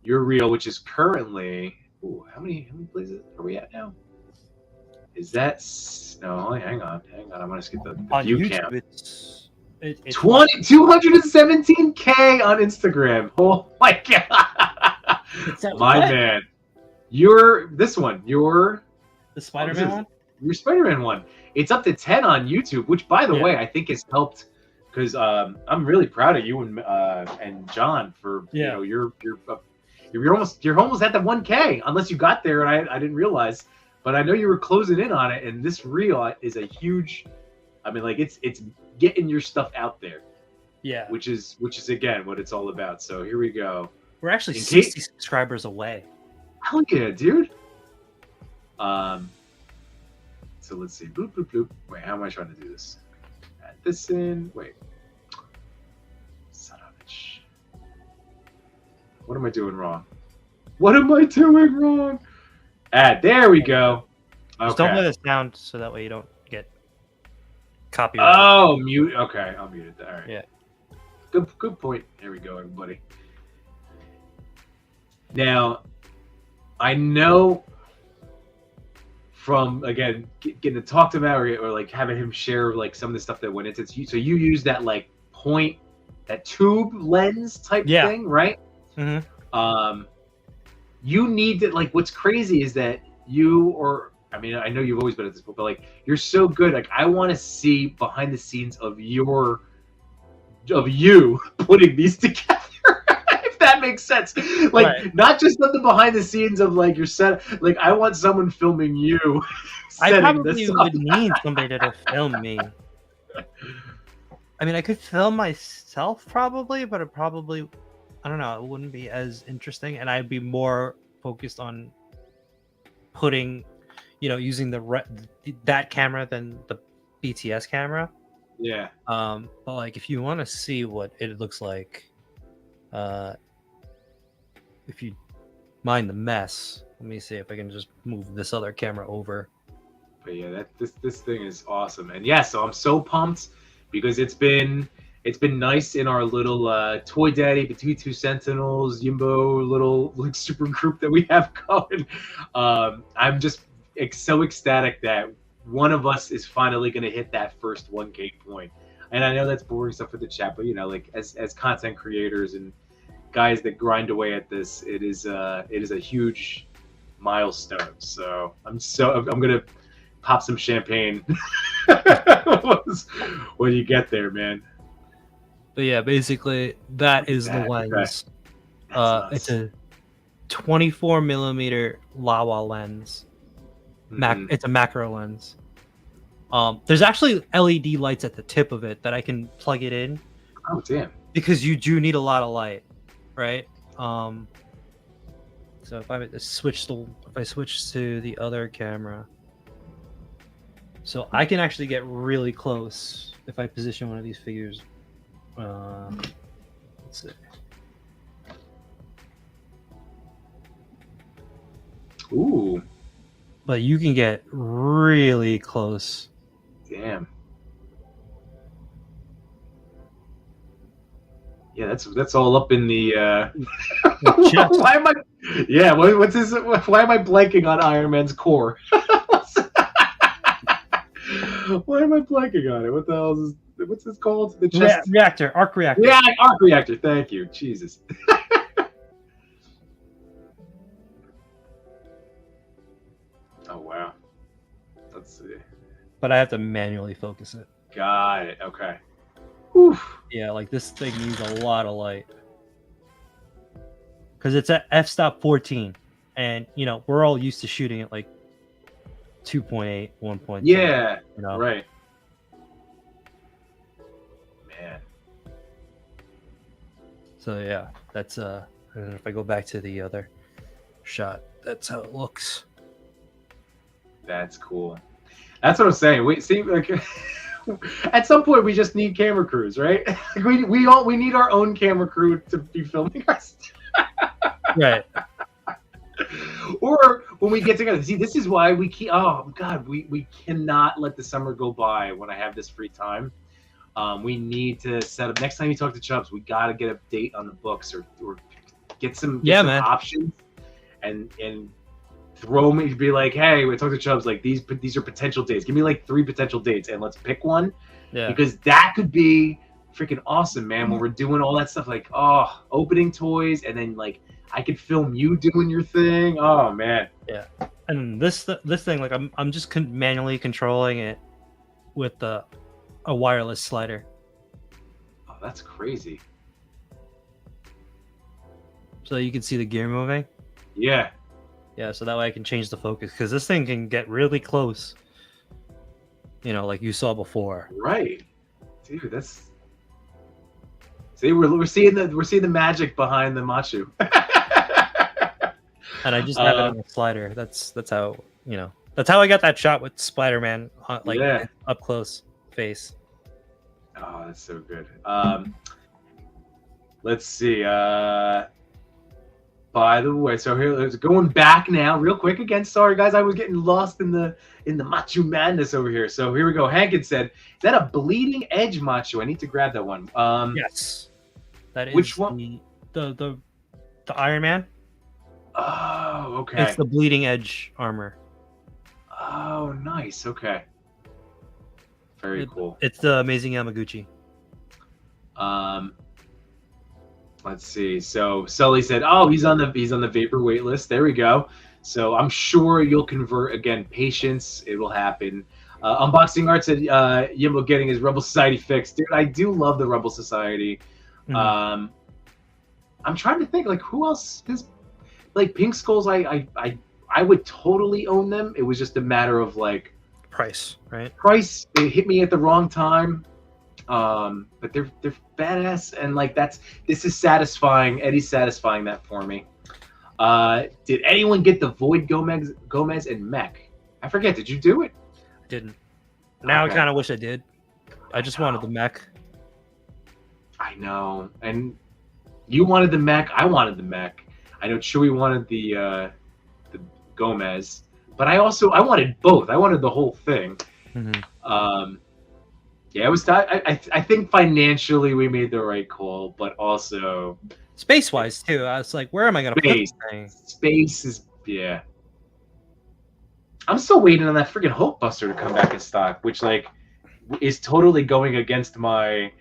reel, which is currently, how many places are we at now? Is that, no, hang on. I'm going to skip the view count. It's 217K on Instagram. Oh my God. My man. The Spider-Man one? Your Spider-Man one. It's up to 10 on YouTube, which, by the way, I think has helped because I'm really proud of you and John for you're almost at the 1K unless you got there and I didn't realize, but I know you were closing in on it. And this reel is a huge. I mean, like it's getting your stuff out there. Yeah. Which is again what it's all about. So here we go. We're actually 60 subscribers away. Hell yeah, dude. So let's see. Bloop, bloop, bloop. Wait, how am I trying to do this? Add this in. Wait. Son of a bitch. What am I doing wrong? Add. There we go. Okay. Just don't let us down so that way you don't get copyrighted. Oh, mute. Okay, I'll mute it. All right. Yeah. Good point. Here we go, everybody. Now, I know from again getting to talk to him or like having him share like some of the stuff that went into it. So you use that like that tube lens type thing, right? You need to like. What's crazy is that I know you've always been at this point, but like you're so good. Like I want to see behind the scenes of you putting these together. That makes sense. Like not just the behind the scenes of like your set. Like I want someone filming you. I probably would need somebody to film me. I mean, I could film myself probably, but I don't know. It wouldn't be as interesting, and I'd be more focused on putting, using that camera than the BTS camera. Yeah. But like, if you want to see what it looks like, if you mind the mess, let me see if I can just move this other camera over. But yeah, this thing is awesome, and yeah, so I'm so pumped because it's been nice in our little Toy Daddy Between2Sentinels Yimbo little like super group that we have going. I'm just so ecstatic that one of us is finally going to hit that first 1K point. And I know that's boring stuff for the chat, but you know, like as content creators and guys that grind away at this, it is a huge milestone. So I'm gonna pop some champagne when you get there, man. But yeah, basically that is the lens. Okay. It's a 24 millimeter Laowa lens. It's a macro lens. There's actually LED lights at the tip of it that I can plug it in. Oh damn! Because you do need a lot of light, right? So if I switch to the other camera, so I can actually get really close if I position one of these figures. Let's see. Ooh. But you can get really close. Damn. Yeah, that's all up in the. Why am I? Yeah, what's his? Why am I blanking on Iron Man's core? Why am I blanking on it? What the hell is? What's this called? The chest reactor, arc reactor. Yeah, arc reactor. Thank you, Jesus. Oh wow. Let's see. But I have to manually focus it. Got it. Okay. Oof. Yeah, like this thing needs a lot of light. Because it's at f-stop 14. And, you know, we're all used to shooting at like 2.8, 1.2. Yeah, you know? Right. Man. So yeah, that's and if I go back to the other shot, that's how it looks. That's cool. That's what I'm saying. We see, like, at some point we just need camera crews, right? we need our own camera crew to be filming us. Right. Or when we get together. See, this is why we keep. Oh God, we cannot let the summer go by when I have this free time. We need to set up. Next time you talk to Chubbs, we got to get a date on the books or get some options and throw me, be like, hey, we talk to Chubbs, like these are potential dates. Give me like 3 potential dates and let's pick one. Yeah. Because that could be freaking awesome, man. When we're doing all that stuff, like opening toys, and then like I could film you doing your thing. Oh man. Yeah. And this thing, like I'm just manually controlling it with a wireless slider. Oh, that's crazy. So you can see the gear moving. Yeah. Yeah, so that way I can change the focus because this thing can get really close. You know, like you saw before. Right, dude. That's see, we're seeing the magic behind the Machu. And I just have it on the slider. That's how, you know, that's how I got that shot with Spider-Man, like up close face. Oh, that's so good. Let's see. By the way, so here, let's going back now, real quick. Again, sorry guys, I was getting lost in the Machu madness over here. So here we go. Hankin said, "Is that a bleeding edge Machu?" I need to grab that one. Yes, that is. Which one? The Iron Man. Oh, okay. It's the bleeding edge armor. Oh, nice. Okay. Very cool. It's the Amazing Yamaguchi. Let's see. So Sully said, "Oh, he's on the vapor wait list." There we go. So I'm sure you'll convert again. Patience, it will happen. Unboxing Art said, "Yimbo getting his Rebel Society fixed." Dude, I do love the Rebel Society. Mm-hmm. I'm trying to think, like, who else is like Pink Skulls. I would totally own them. It was just a matter of like price, right? Price. It hit me at the wrong time. But they're badass, and like this is satisfying. Eddie's satisfying that for me. Did anyone get the Void Gomez and Mech? I forget. Did you do it? I didn't. Now I kind of wish I did. I just wanted the Mech. I know, and you wanted the Mech. I wanted the Mech. I know Chewy wanted the Gomez, but I wanted both. I wanted the whole thing. Mm-hmm. Yeah, it was. I think financially we made the right call, but also space-wise too. I was like, where am I going to put this thing? Space is I'm still waiting on that freaking Hulkbuster to come back in stock. Which, like, is totally going against my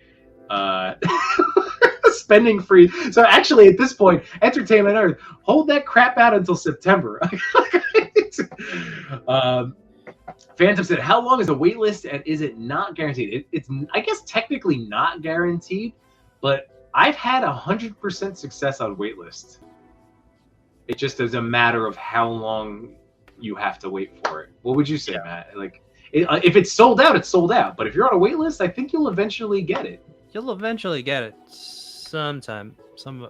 spending free. So actually, at this point, Entertainment Earth, hold that crap out until September. Phantom said, "How long is the wait list, and is it not guaranteed?" It's I guess technically not guaranteed, but I've had 100% success on wait list. It just is a matter of how long you have to wait for it. What would you say, Matt? Like, if it's sold out, it's sold out. But if you're on a wait list, I think you'll eventually get it. You'll eventually get it sometime. And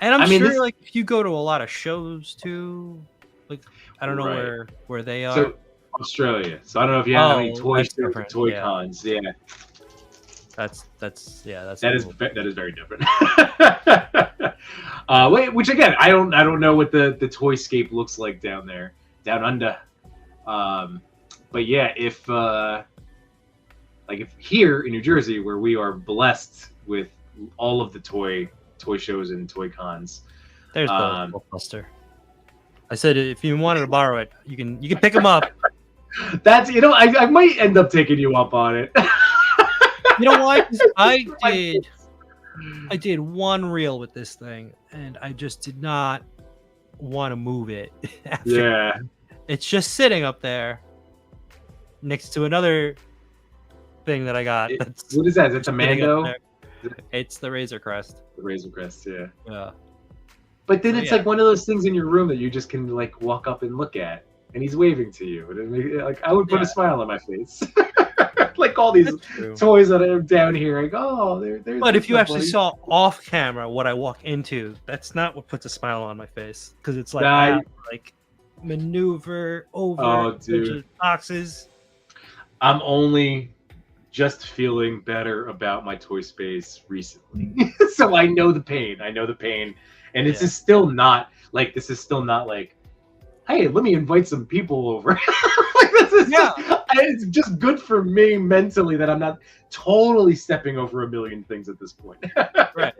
I'm sure, like, if you go to a lot of shows too, like, I don't know where they are. So, Australia. So I don't know if you have any toy cons. Yeah. That is very different. Which again, I don't know what the toyscape looks like down there, down under. But yeah, if here in New Jersey, where we are blessed with all of the toy shows and toy cons, there's Buster. I said if you wanted to borrow it, you can pick them up. That's I might end up taking you up on it. You know why? I did one reel with this thing, and I just did not want to move it. Yeah. It's just sitting up there next to another thing that I got. What is that? Is it the Mando? It's the Razor Crest. The Razor Crest, yeah. Yeah. But then it's like one of those things in your room that you just can like walk up and look at, and he's waving to you. And like I would put a smile on my face. Like all these toys that are down here, like, oh, they're. But if you actually saw off camera what I walk into, that's not what puts a smile on my face, because it's like I have to, like, maneuver over boxes. I'm only just feeling better about my toy space recently, so I know the pain. And this is still not like hey, let me invite some people over. Like, it's just good for me mentally that I'm not totally stepping over a million things at this point. Right.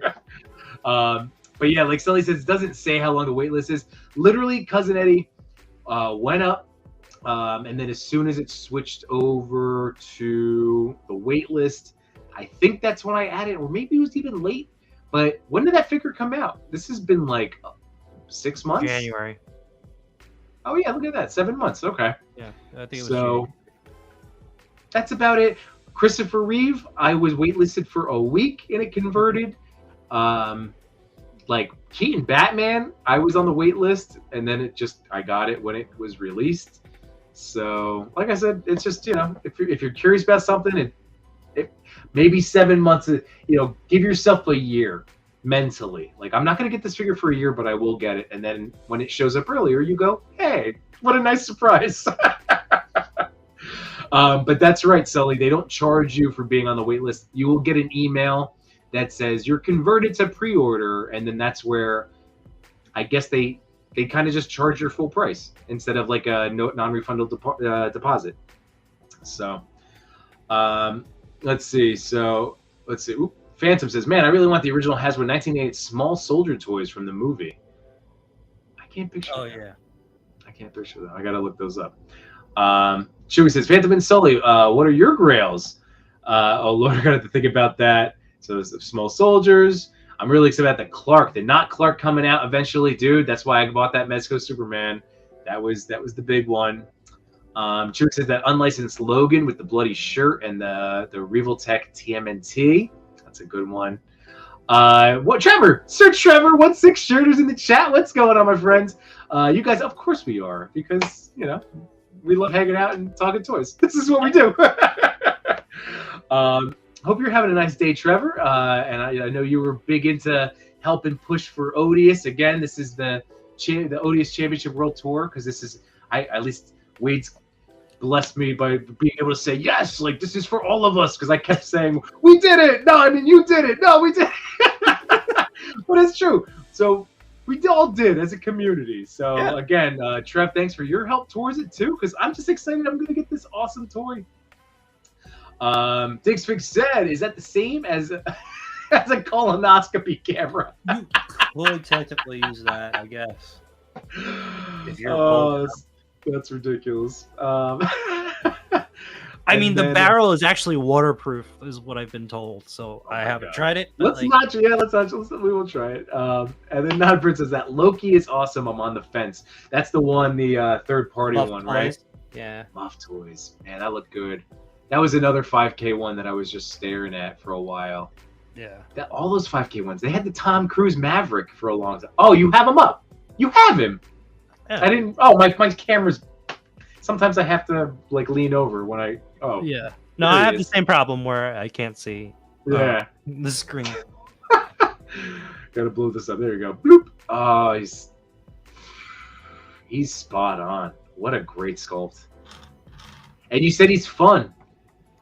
But yeah, like Sully says, it doesn't say how long the wait list is. Literally, Cuzin Eddi went up, and then as soon as it switched over to the wait list, I think that's when I added, or maybe it was even late. But when did that figure come out? This has been like 6 months? January. Oh yeah, look at that. 7 months. Okay. Yeah, I think it was so. That's about it. Christopher Reeve, I was waitlisted for a week and it converted. Like Keaton Batman, I was on the wait list and then I got it when it was released. So, like I said, it's just, if you're curious about something, it maybe 7 months, give yourself a year mentally. Like, I'm not going to get this figure for a year, but I will get it. And then when it shows up earlier, you go, hey, what a nice surprise. But that's right, Sully. They don't charge you for being on the wait list. You will get an email that says you're converted to pre-order, and then that's where I guess they kind of just charge your full price instead of like a non-refundable deposit. So let's see. Oop. Phantom says, "Man, I really want the original Hasbro 1988 small soldier toys from the movie." I can't picture. Oh that. Yeah. I can't picture that. I gotta look those up. Chewy says, "Phantom and Sully, what are your grails?" Oh Lord, I gotta have to think about that. So it's the small soldiers. I'm really excited about the Clark, the not Clark coming out eventually, dude. That's why I bought that Mezco Superman. That was the big one. Chewy says that unlicensed Logan with the bloody shirt and the Revoltech TMNT. That's a good one. Trevor, Sir Trevor, 16 shirters in the chat. What's going on, my friends? You guys, of course we are, because we love hanging out and talking toys. This is what we do. Hope you're having a nice day, Trevor. And I know you were big into helping push for Odious. Again, this is the Odious Championship World Tour, because this is at least Wade's blessed me by being able to say yes, like this is for all of us, because I kept saying we did it. No, I mean you did it. No, we did it. But it's true. So we all did as a community. So again, Trev, thanks for your help towards it too, because I'm just excited. I'm gonna get this awesome toy. Diggsfix said, "Is that the same as a colonoscopy camera?" You could technically use that, I guess. If you're that's ridiculous. I I mean, the barrel is actually waterproof, is what I've been told. So I haven't tried it. Let's not. Yeah, let's not. We will try it. And then Non Prince says that Loki is awesome. I'm on the fence. That's the one, the third party one, right? Yeah. Muff Toys. Man, that looked good. That was another 5K one that I was just staring at for a while. Yeah. All those 5K ones. They had the Tom Cruise Maverick for a long time. Oh, you have him up. You have him. Yeah. I didn't. Oh, my camera's. Sometimes I have to like lean over when I. Oh. Yeah. No, I have the same problem where I can't see. Yeah. The screen. Gotta blow this up. There you go. Bloop. Oh, he's spot on. What a great sculpt. And you said he's fun,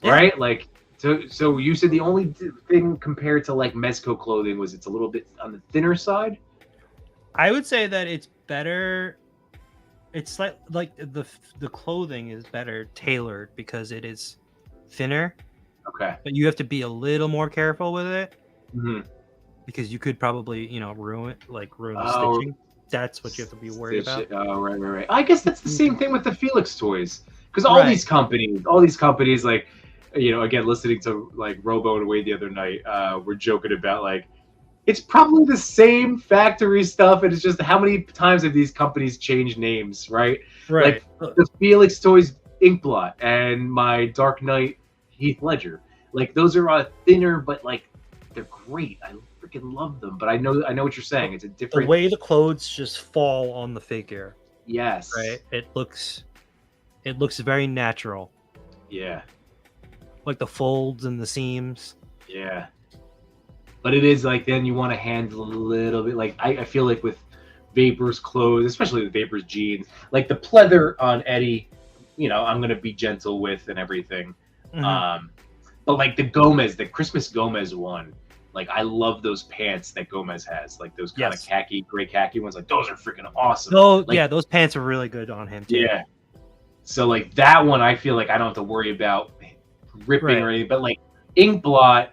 right? Like, so you said the only thing compared to like Mezco clothing was it's a little bit on the thinner side. I would say that it's better. It's like the clothing is better tailored because it is thinner. Okay. But you have to be a little more careful with it. Mm-hmm. Because you could probably, ruin the stitching. That's what you have to be worried about. Oh, right. I guess that's the same thing with the Felix toys. Because all these companies, like, again, listening to like Robo and Wade the other night, we're joking about like, it's probably the same factory stuff, and it's just how many times have these companies changed names, right? Right. Like the Felix Toys Inkblot and my Dark Knight Heath Ledger. Like those are thinner, but like they're great. I freaking love them. But I know what you're saying. It's a different. The way the clothes just fall on the figure. Yes. Right. It looks very natural. Yeah. Like the folds and the seams. Yeah. But it is like then you want to handle a little bit. Like I feel like with Vapor's clothes, especially with Vapor's jeans, like the pleather on Eddie, I'm gonna be gentle with and everything. Mm-hmm. But like the Christmas Gomez one, like I love those pants that Gomez has, like those kind of gray khaki ones. Like those are freaking awesome. Oh like, yeah, those pants are really good on him too. Yeah. So like that one, I feel like I don't have to worry about ripping or anything. But like Inkblot,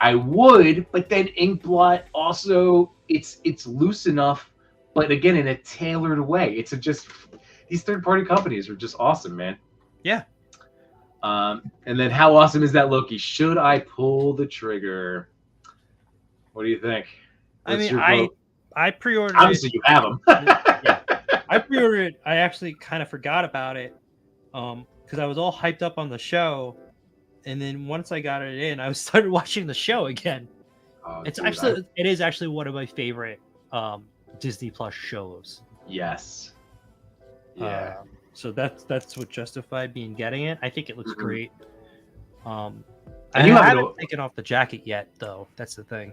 I would, but then Inkblot also it's loose enough, but again in a tailored way. It's just these third-party companies are just awesome, man. Yeah. And then how awesome is that Loki? Should I pull the trigger? What do you think? I pre-ordered. Obviously, you have them. Yeah. I pre-ordered it. I actually kind of forgot about it, because I was all hyped up on the show. And then once I got it in, I started watching the show again. It is actually one of my favorite Disney Plus shows. Yes. Yeah. So that's what justified me in getting it. I think it looks great. I haven't taken off the jacket yet, though. That's the thing.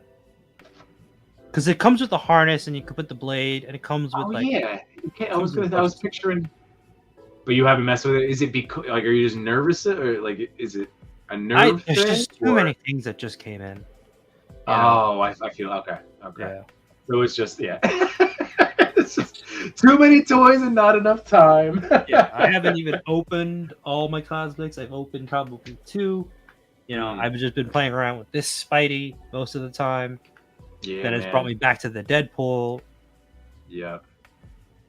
Because it comes with the harness, and you can put the blade, and it comes with yeah. I was picturing. But you haven't messed with it. Is it because are you just nervous, or like is it a nerve thing? There's just too many things that just came in. Oh, I feel okay. Yeah. So it's just it's just too many toys and not enough time. Yeah, I haven't even opened all my cosmetics. I've opened probably 2. I've just been playing around with this Spidey most of the time. Yeah. Then it's brought me back to the Deadpool. Yeah.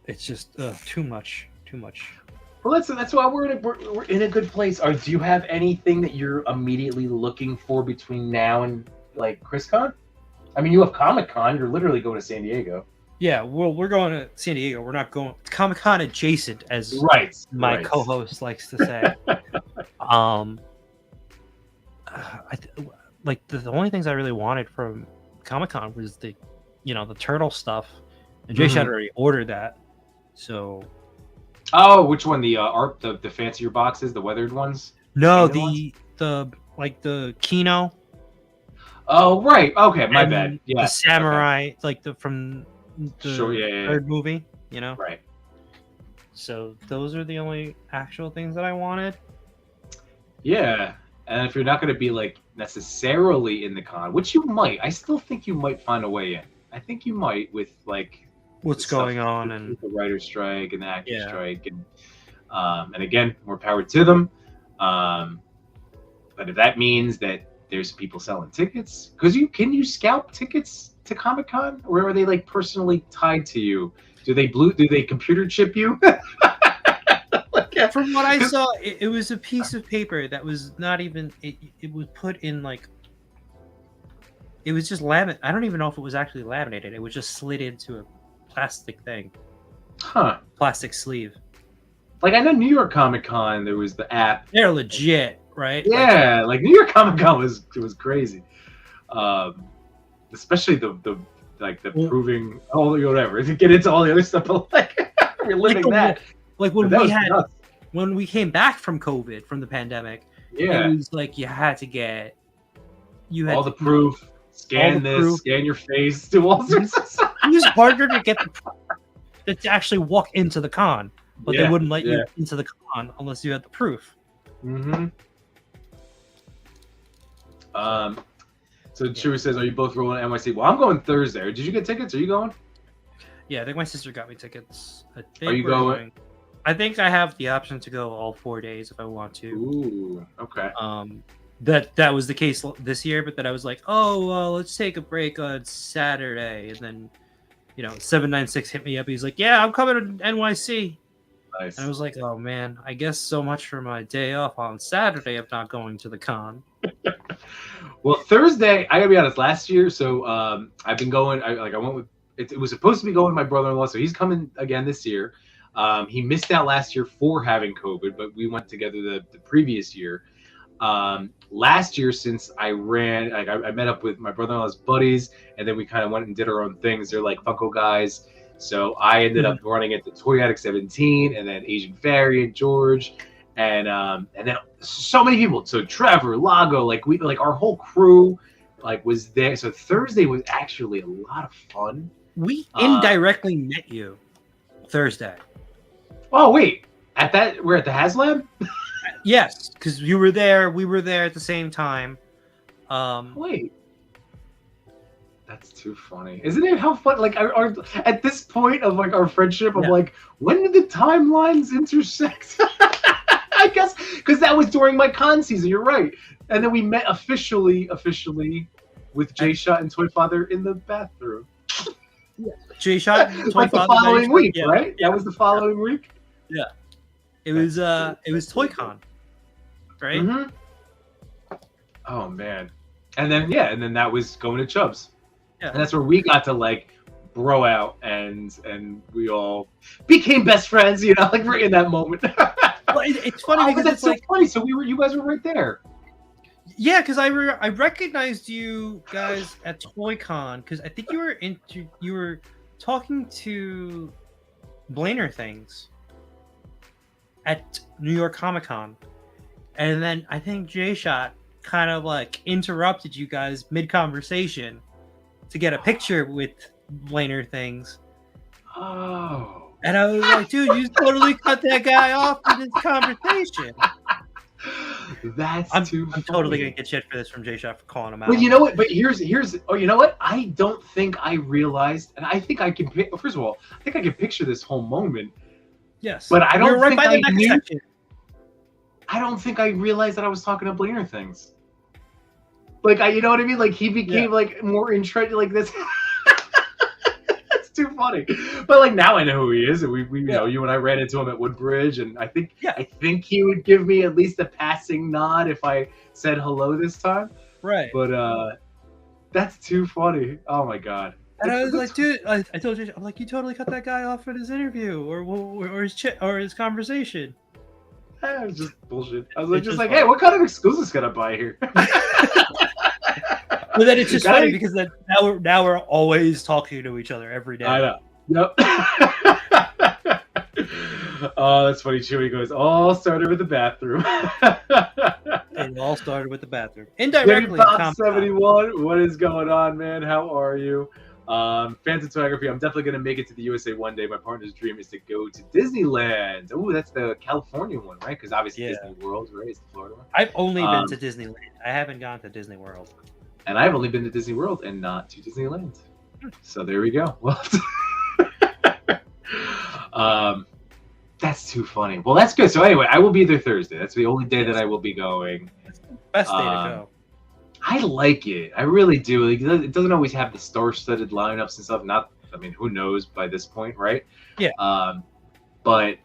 It's just too much. Well, that's why we're in a good place. Do you have anything that you're immediately looking for between now and like ChrisCon? I mean, you have Comic-Con. You're literally going to San Diego. Yeah, well, we're going to San Diego. We're not going Comic-Con adjacent, as my co-host likes to say. The only things I really wanted from Comic-Con was the turtle stuff, and Jshot already ordered that. So. Oh, which one? The fancier boxes, the weathered ones? No, the Kino. Oh, right. Okay, my bad. Yeah. The samurai, from the third movie, Right. So those are the only actual things that I wanted. Yeah. And if you're not going to be like necessarily in the con, which you might, I still think you might find a way in. I think you might with like what's going on and the writer's strike and the actor's strike, and again, more power to them. But if that means that there's people selling tickets, because can you scalp tickets to Comic-Con, or are they like personally tied to you? Do they computer chip you? Like, from what I saw, it was a piece of paper that was not even. It was put in like. It was just laminate. I don't even know if it was actually laminated. It was just slid into a plastic thing. Huh. Plastic sleeve. Like, I know New York Comic Con, there was the app. They're legit, right? Yeah, like New York Comic Con was crazy. Especially the proving whatever. To get into all the other stuff, but like we're living that. Like when that we was nuts. when we came back from COVID, from the pandemic, Yeah. it was like you had to get all the proof, scan this, scan your face, do all sorts of stuff. It was harder to get to actually walk into the con, but they wouldn't let you into the con unless you had the proof. Mm-hmm. So Chewy says, "Are you both rolling to NYC?" Well, I'm going Thursday. Did you get tickets? Are you going? Yeah, I think my sister got me tickets. Are you going? I think I have the option to go all 4 days if I want to. Ooh, okay. That was the case this year, but then I was like, oh, well, let's take a break on Saturday, and then 796 hit me up. He's like, yeah, I'm coming to NYC. Nice. And I was like, oh man, I guess so much for my day off on Saturday of not going to the con. Well, Thursday, I gotta be honest. Last year, so I've been going. I went with. It was supposed to be going with my brother-in-law, so he's coming again this year. He missed out last year for having COVID, but we went together the previous year. Last year, since I ran, I met up with my brother-in-law's buddies, and then we kind of went and did our own things. They're like Funko guys. So I ended up running into Toy Addict 17, and then Asian Fairy and George, and then so many people. So Trevor, Lago, our whole crew was there. So Thursday was actually a lot of fun. We indirectly met you Thursday. Oh wait, we're at the HasLab? Yes, because you were there. We were there at the same time. Wait. That's too funny, isn't it? How fun! Like, at this point of our friendship, I'm like, when did the timelines intersect? I guess because that was during my con season. You're right, and then we met officially with Jshot and Toy Father in the bathroom. Yeah. Jshot, and Toy like the Father following week, yeah. right? Yeah. That was the following week. Yeah, it was ToyCon, right? Mm-hmm. Oh man, and then that was going to Chubb's. Yeah. And that's where we got to bro out and we all became best friends, right in that moment. Well, it's funny because it's so funny. So you guys were right there. Yeah, because I recognized you guys at ToyCon because I think you were talking to Blainer things at New York Comic Con, and then I think Jshot kind of interrupted you guys mid conversation to get a picture with Blainer things. Oh. And I was like, dude, you totally cut that guy off in this conversation. I'm totally gonna get shit for this from Jshot for calling him out. Well, you know what? But here's you know what? I don't think I realized, and I think I can. First of all, I think I can picture this whole moment. Yes, but I don't think I knew. Section. I don't think I realized that I was talking to Blainer things. You know what I mean? He became more entrenched like this. That's too funny. But now I know who he is, and we you and I ran into him at Woodbridge, and I think he would give me at least a passing nod if I said hello this time. Right. But that's too funny. Oh my god. And I was like, dude, I told you, I'm like, you totally cut that guy off in his interview or his conversation. It was just bullshit. I was just hey, what kind of exclusives can I buy here? But then it's just funny because now we're always talking to each other every day. I know. Yep. Oh, that's funny. Chewy goes, all started with the bathroom. It all started with the bathroom. Indirectly. 71, what is going on, man? How are you? Fans of photography, I'm definitely going to make it to the USA one day. My partner's dream is to go to Disneyland. Oh, that's the California one, right? Because obviously Disney World, right? It's the Florida one. I've only been to Disneyland. I haven't gone to Disney World. And I've only been to Disney World and not to Disneyland. So there we go. Well, that's too funny. Well, that's good. So anyway, I will be there Thursday. That's the only day that I will be going. It's the best day to go. I like it. I really do. It doesn't always have the star-studded lineups and stuff. Who knows by this point, right? Yeah. But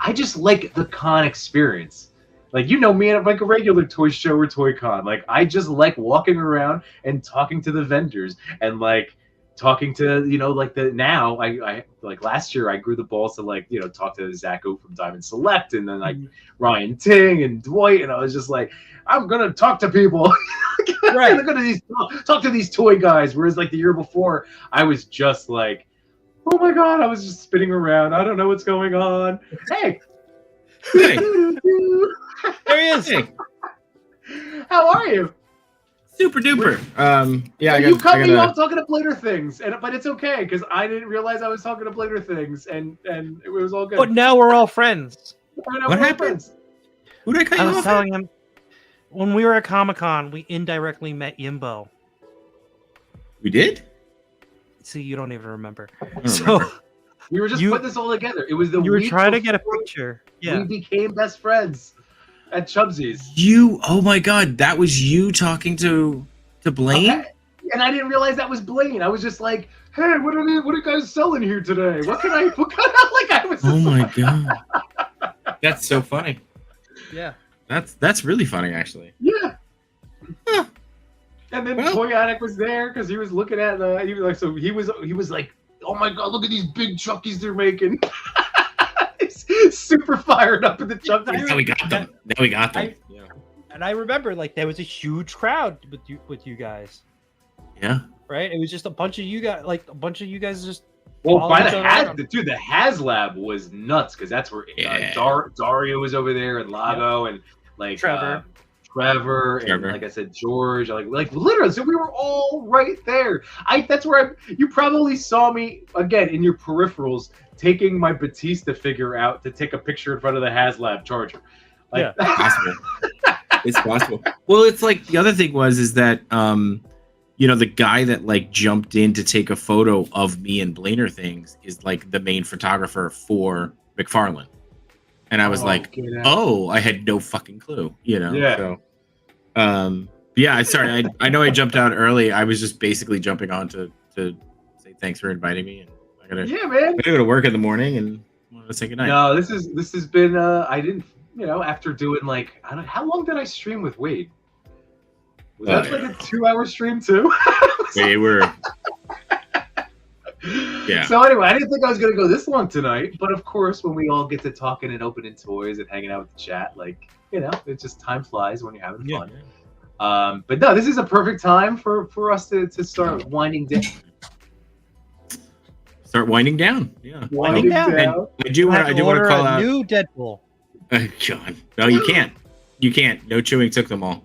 I just like the con experience. Like, you know me at like a regular toy show or toy con. Like, I just like walking around and talking to the vendors and like talking to, you know, like now I like last year I grew the balls to like, you know, talk to Zacho from Diamond Select and then like Ryan Ting and Dwight, and I was just like, I'm gonna talk to people. Right. I'm gonna talk to these toy guys. Whereas like the year before, I was just like, oh my god, I was just spinning around. I don't know what's going on. Hey. Hey. There he is. Hey. How are you? Super duper. Yeah, you cut me off talking to Blader Things, but it's okay because I didn't realize I was talking to Blader Things, and it was all good. But now we're all friends. What happened? Who did I cut you off? I was telling him when we were at Comic-Con, we indirectly met Yimbo. We did? See, you don't even remember. Remember. We were just putting this all together. It was the you were trying to get a picture. Yeah, we became best friends at Chubsy's. Oh my god, that was you talking to Blaine? Okay. And I didn't realize that was Blaine. I was just like, hey, what are you guys selling here today? What can I like I was oh my god. That's so funny. Yeah. That's really funny actually. Yeah. Huh. And then Toy Addict was there because he was looking at he was like, oh my god, look at these big Chuckies they're making. He's super fired up in the Chuckies. Now we got them. Yeah. And I remember like there was a huge crowd with you guys. Yeah. Right? It was just a bunch of you guys just by the HasLab was nuts because that's where Dario was over there and Lago and like Trevor and like I said, George, like literally, so we were all right there. That's where you probably saw me again in your peripherals taking my Batista figure out to take a picture in front of the HasLab charger. Like, yeah, possible. It's possible. Well, it's like the other thing is that you know, the guy that like jumped in to take a photo of me and Blainer things is like the main photographer for McFarlane. And I was like, oh, I had no fucking clue, you know? Yeah. So, yeah, sorry. I know I jumped out early. I was just basically jumping on to say thanks for inviting me. And I gotta go to work in the morning and wanted to say goodnight. No, this has been, I didn't, you know, after doing like, I don't know, how long did I stream with Wade? Was that like a 2-hour stream too? They were. Yeah. So anyway, I didn't think I was gonna go this long tonight, but of course, when we all get to talking and opening toys and hanging out with the chat, like, you know, it just time flies when you're having fun. Yeah. But no, this is a perfect time for us to start winding down. Start winding down. Yeah. Winding down. I do want to call out new Deadpool. John, no, you can't. You can't. No.Chewing took them all.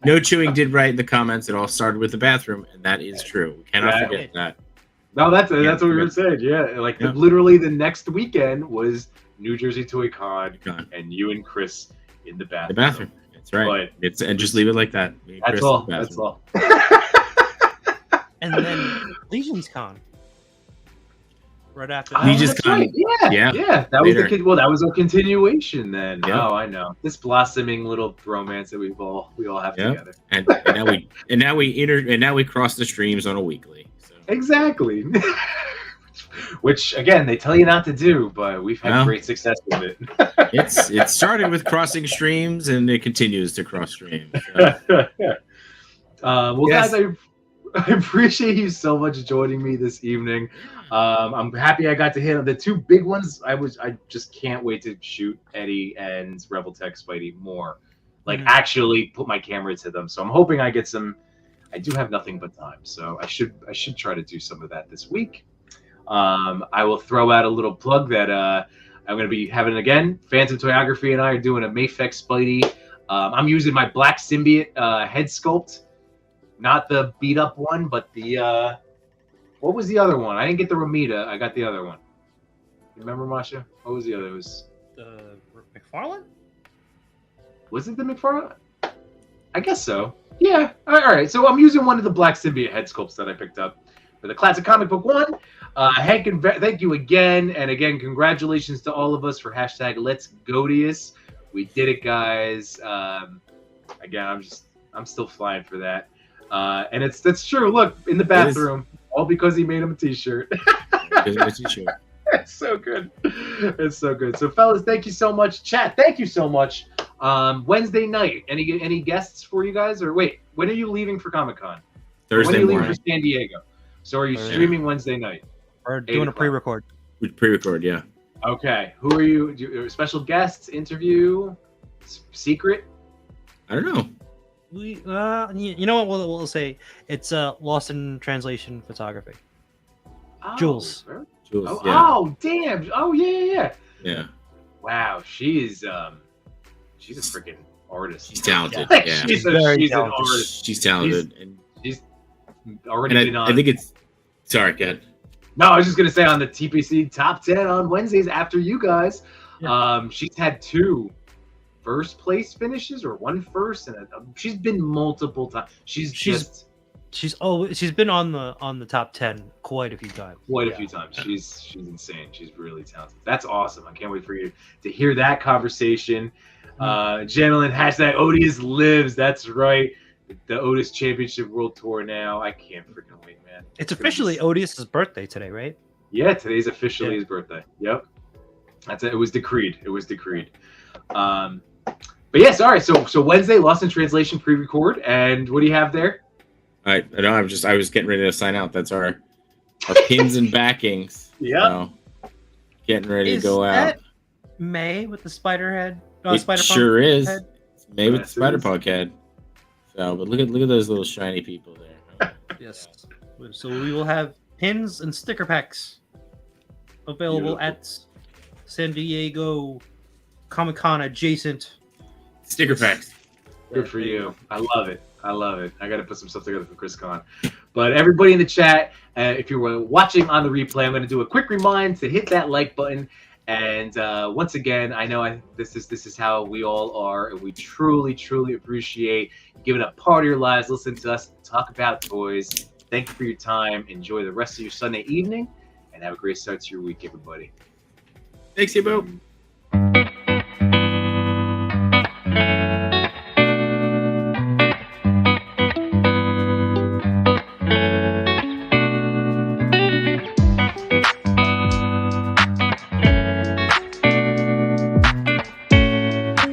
No.Chewing did write in the comments. It all started with the bathroom, and that is true. We cannot forget that. No, that's what we were saying. Yeah, like literally the next weekend was New Jersey Toy Con, and you and Chris in the bathroom. The bathroom. That's right. But and just leave it like that. That's all. That's all. And then Legion's Con. Right after that. Legion's Con. Right. Yeah. That was that was a continuation then. Yeah. Oh, I know. This blossoming little romance that we all have together. And now we cross the streams on a weekly. So. Exactly. Which again they tell you not to do, but we've had great success with it. It started with crossing streams and it continues to cross streams. So. Guys, I appreciate you so much joining me this evening. I'm happy I got to hit the two big ones. I just can't wait to shoot Eddie and Revoltech Spidey more. Like actually put my camera to them. So I'm hoping I get some. I do have nothing but time, so I should try to do some of that this week. I will throw out a little plug that I'm going to be having again. Phantom Toyography and I are doing a Mafex Spidey. I'm using my Black Symbiote head sculpt, not the beat up one, but the what was the other one? I didn't get the Ramita. I got the other one. You remember, Masha? What was the other? It was McFarlane? Was it the McFarlane? I guess so. Yeah. All right. So I'm using one of the Black Symbiote head sculpts that I picked up for the Classic Comic Book one. Hank, thank you again. And again, congratulations to all of us for #Let's Odious. We did it, guys. Again, I'm still flying for that. And that's true. Look, in the bathroom, all because he made him a t-shirt. It's so good. It's so good. So, fellas, thank you so much. Chat, thank you so much. Wednesday night, any guests for you guys? Or wait, when are you leaving for Comic-Con? Thursday When are you leaving morning. for San Diego? So are you streaming Wednesday night? Or doing a pre-record. We pre-record, yeah. Okay. Who are you? Special guests, interview, secret? I don't know. We you know what we'll say? It's lost in translation photography. Oh, Jules. Jules, Oh, yeah. oh, damn. Oh, yeah. Yeah. Wow, she's a freaking artist. She's talented. Like, Yeah. she's Very an talented. artist. She's talented. And She's already been on. I think it's sorry, Ken. No, I was just gonna say on the TPC top 10 on Wednesdays after you guys. Yeah. She's had 2 first place finishes or 1 first, and she's been multiple times. She's been on the top 10 quite a few times. quite a few times. She's insane. She's really talented. That's awesome. I can't wait for you to hear that conversation. Gentlemen, hashtag Odious lives. That's right. The Odious Championship World Tour now. I can't freaking wait, man. It's officially Odious's birthday today, right? Yeah, today's officially his birthday. Yep. That's it. It was decreed. But yes, all right. So Wednesday, Lost in Translation pre-record, and what do you have there? I know. I was getting ready to sign out. That's our pins and backings. Yeah. So, getting ready Is to go out. that May with the spider head? It Spider sure is. head? It's May with the Yes, it spider is. punk head. So, but look at those little shiny people there. Yes. So we will have pins and sticker packs available at San Diego Comic-Con adjacent. Sticker packs. Good for you. I love it. I got to put some stuff together for ChrisCon. But everybody in the chat, if you're watching on the replay, I'm going to do a quick remind to hit that like button. And once again, I know this is how we all are, and we truly, truly appreciate giving up part of your lives, listening to us talk about toys. Thank you for your time. Enjoy the rest of your Sunday evening, and have a great start to your week, everybody. Thanks, Yimbo.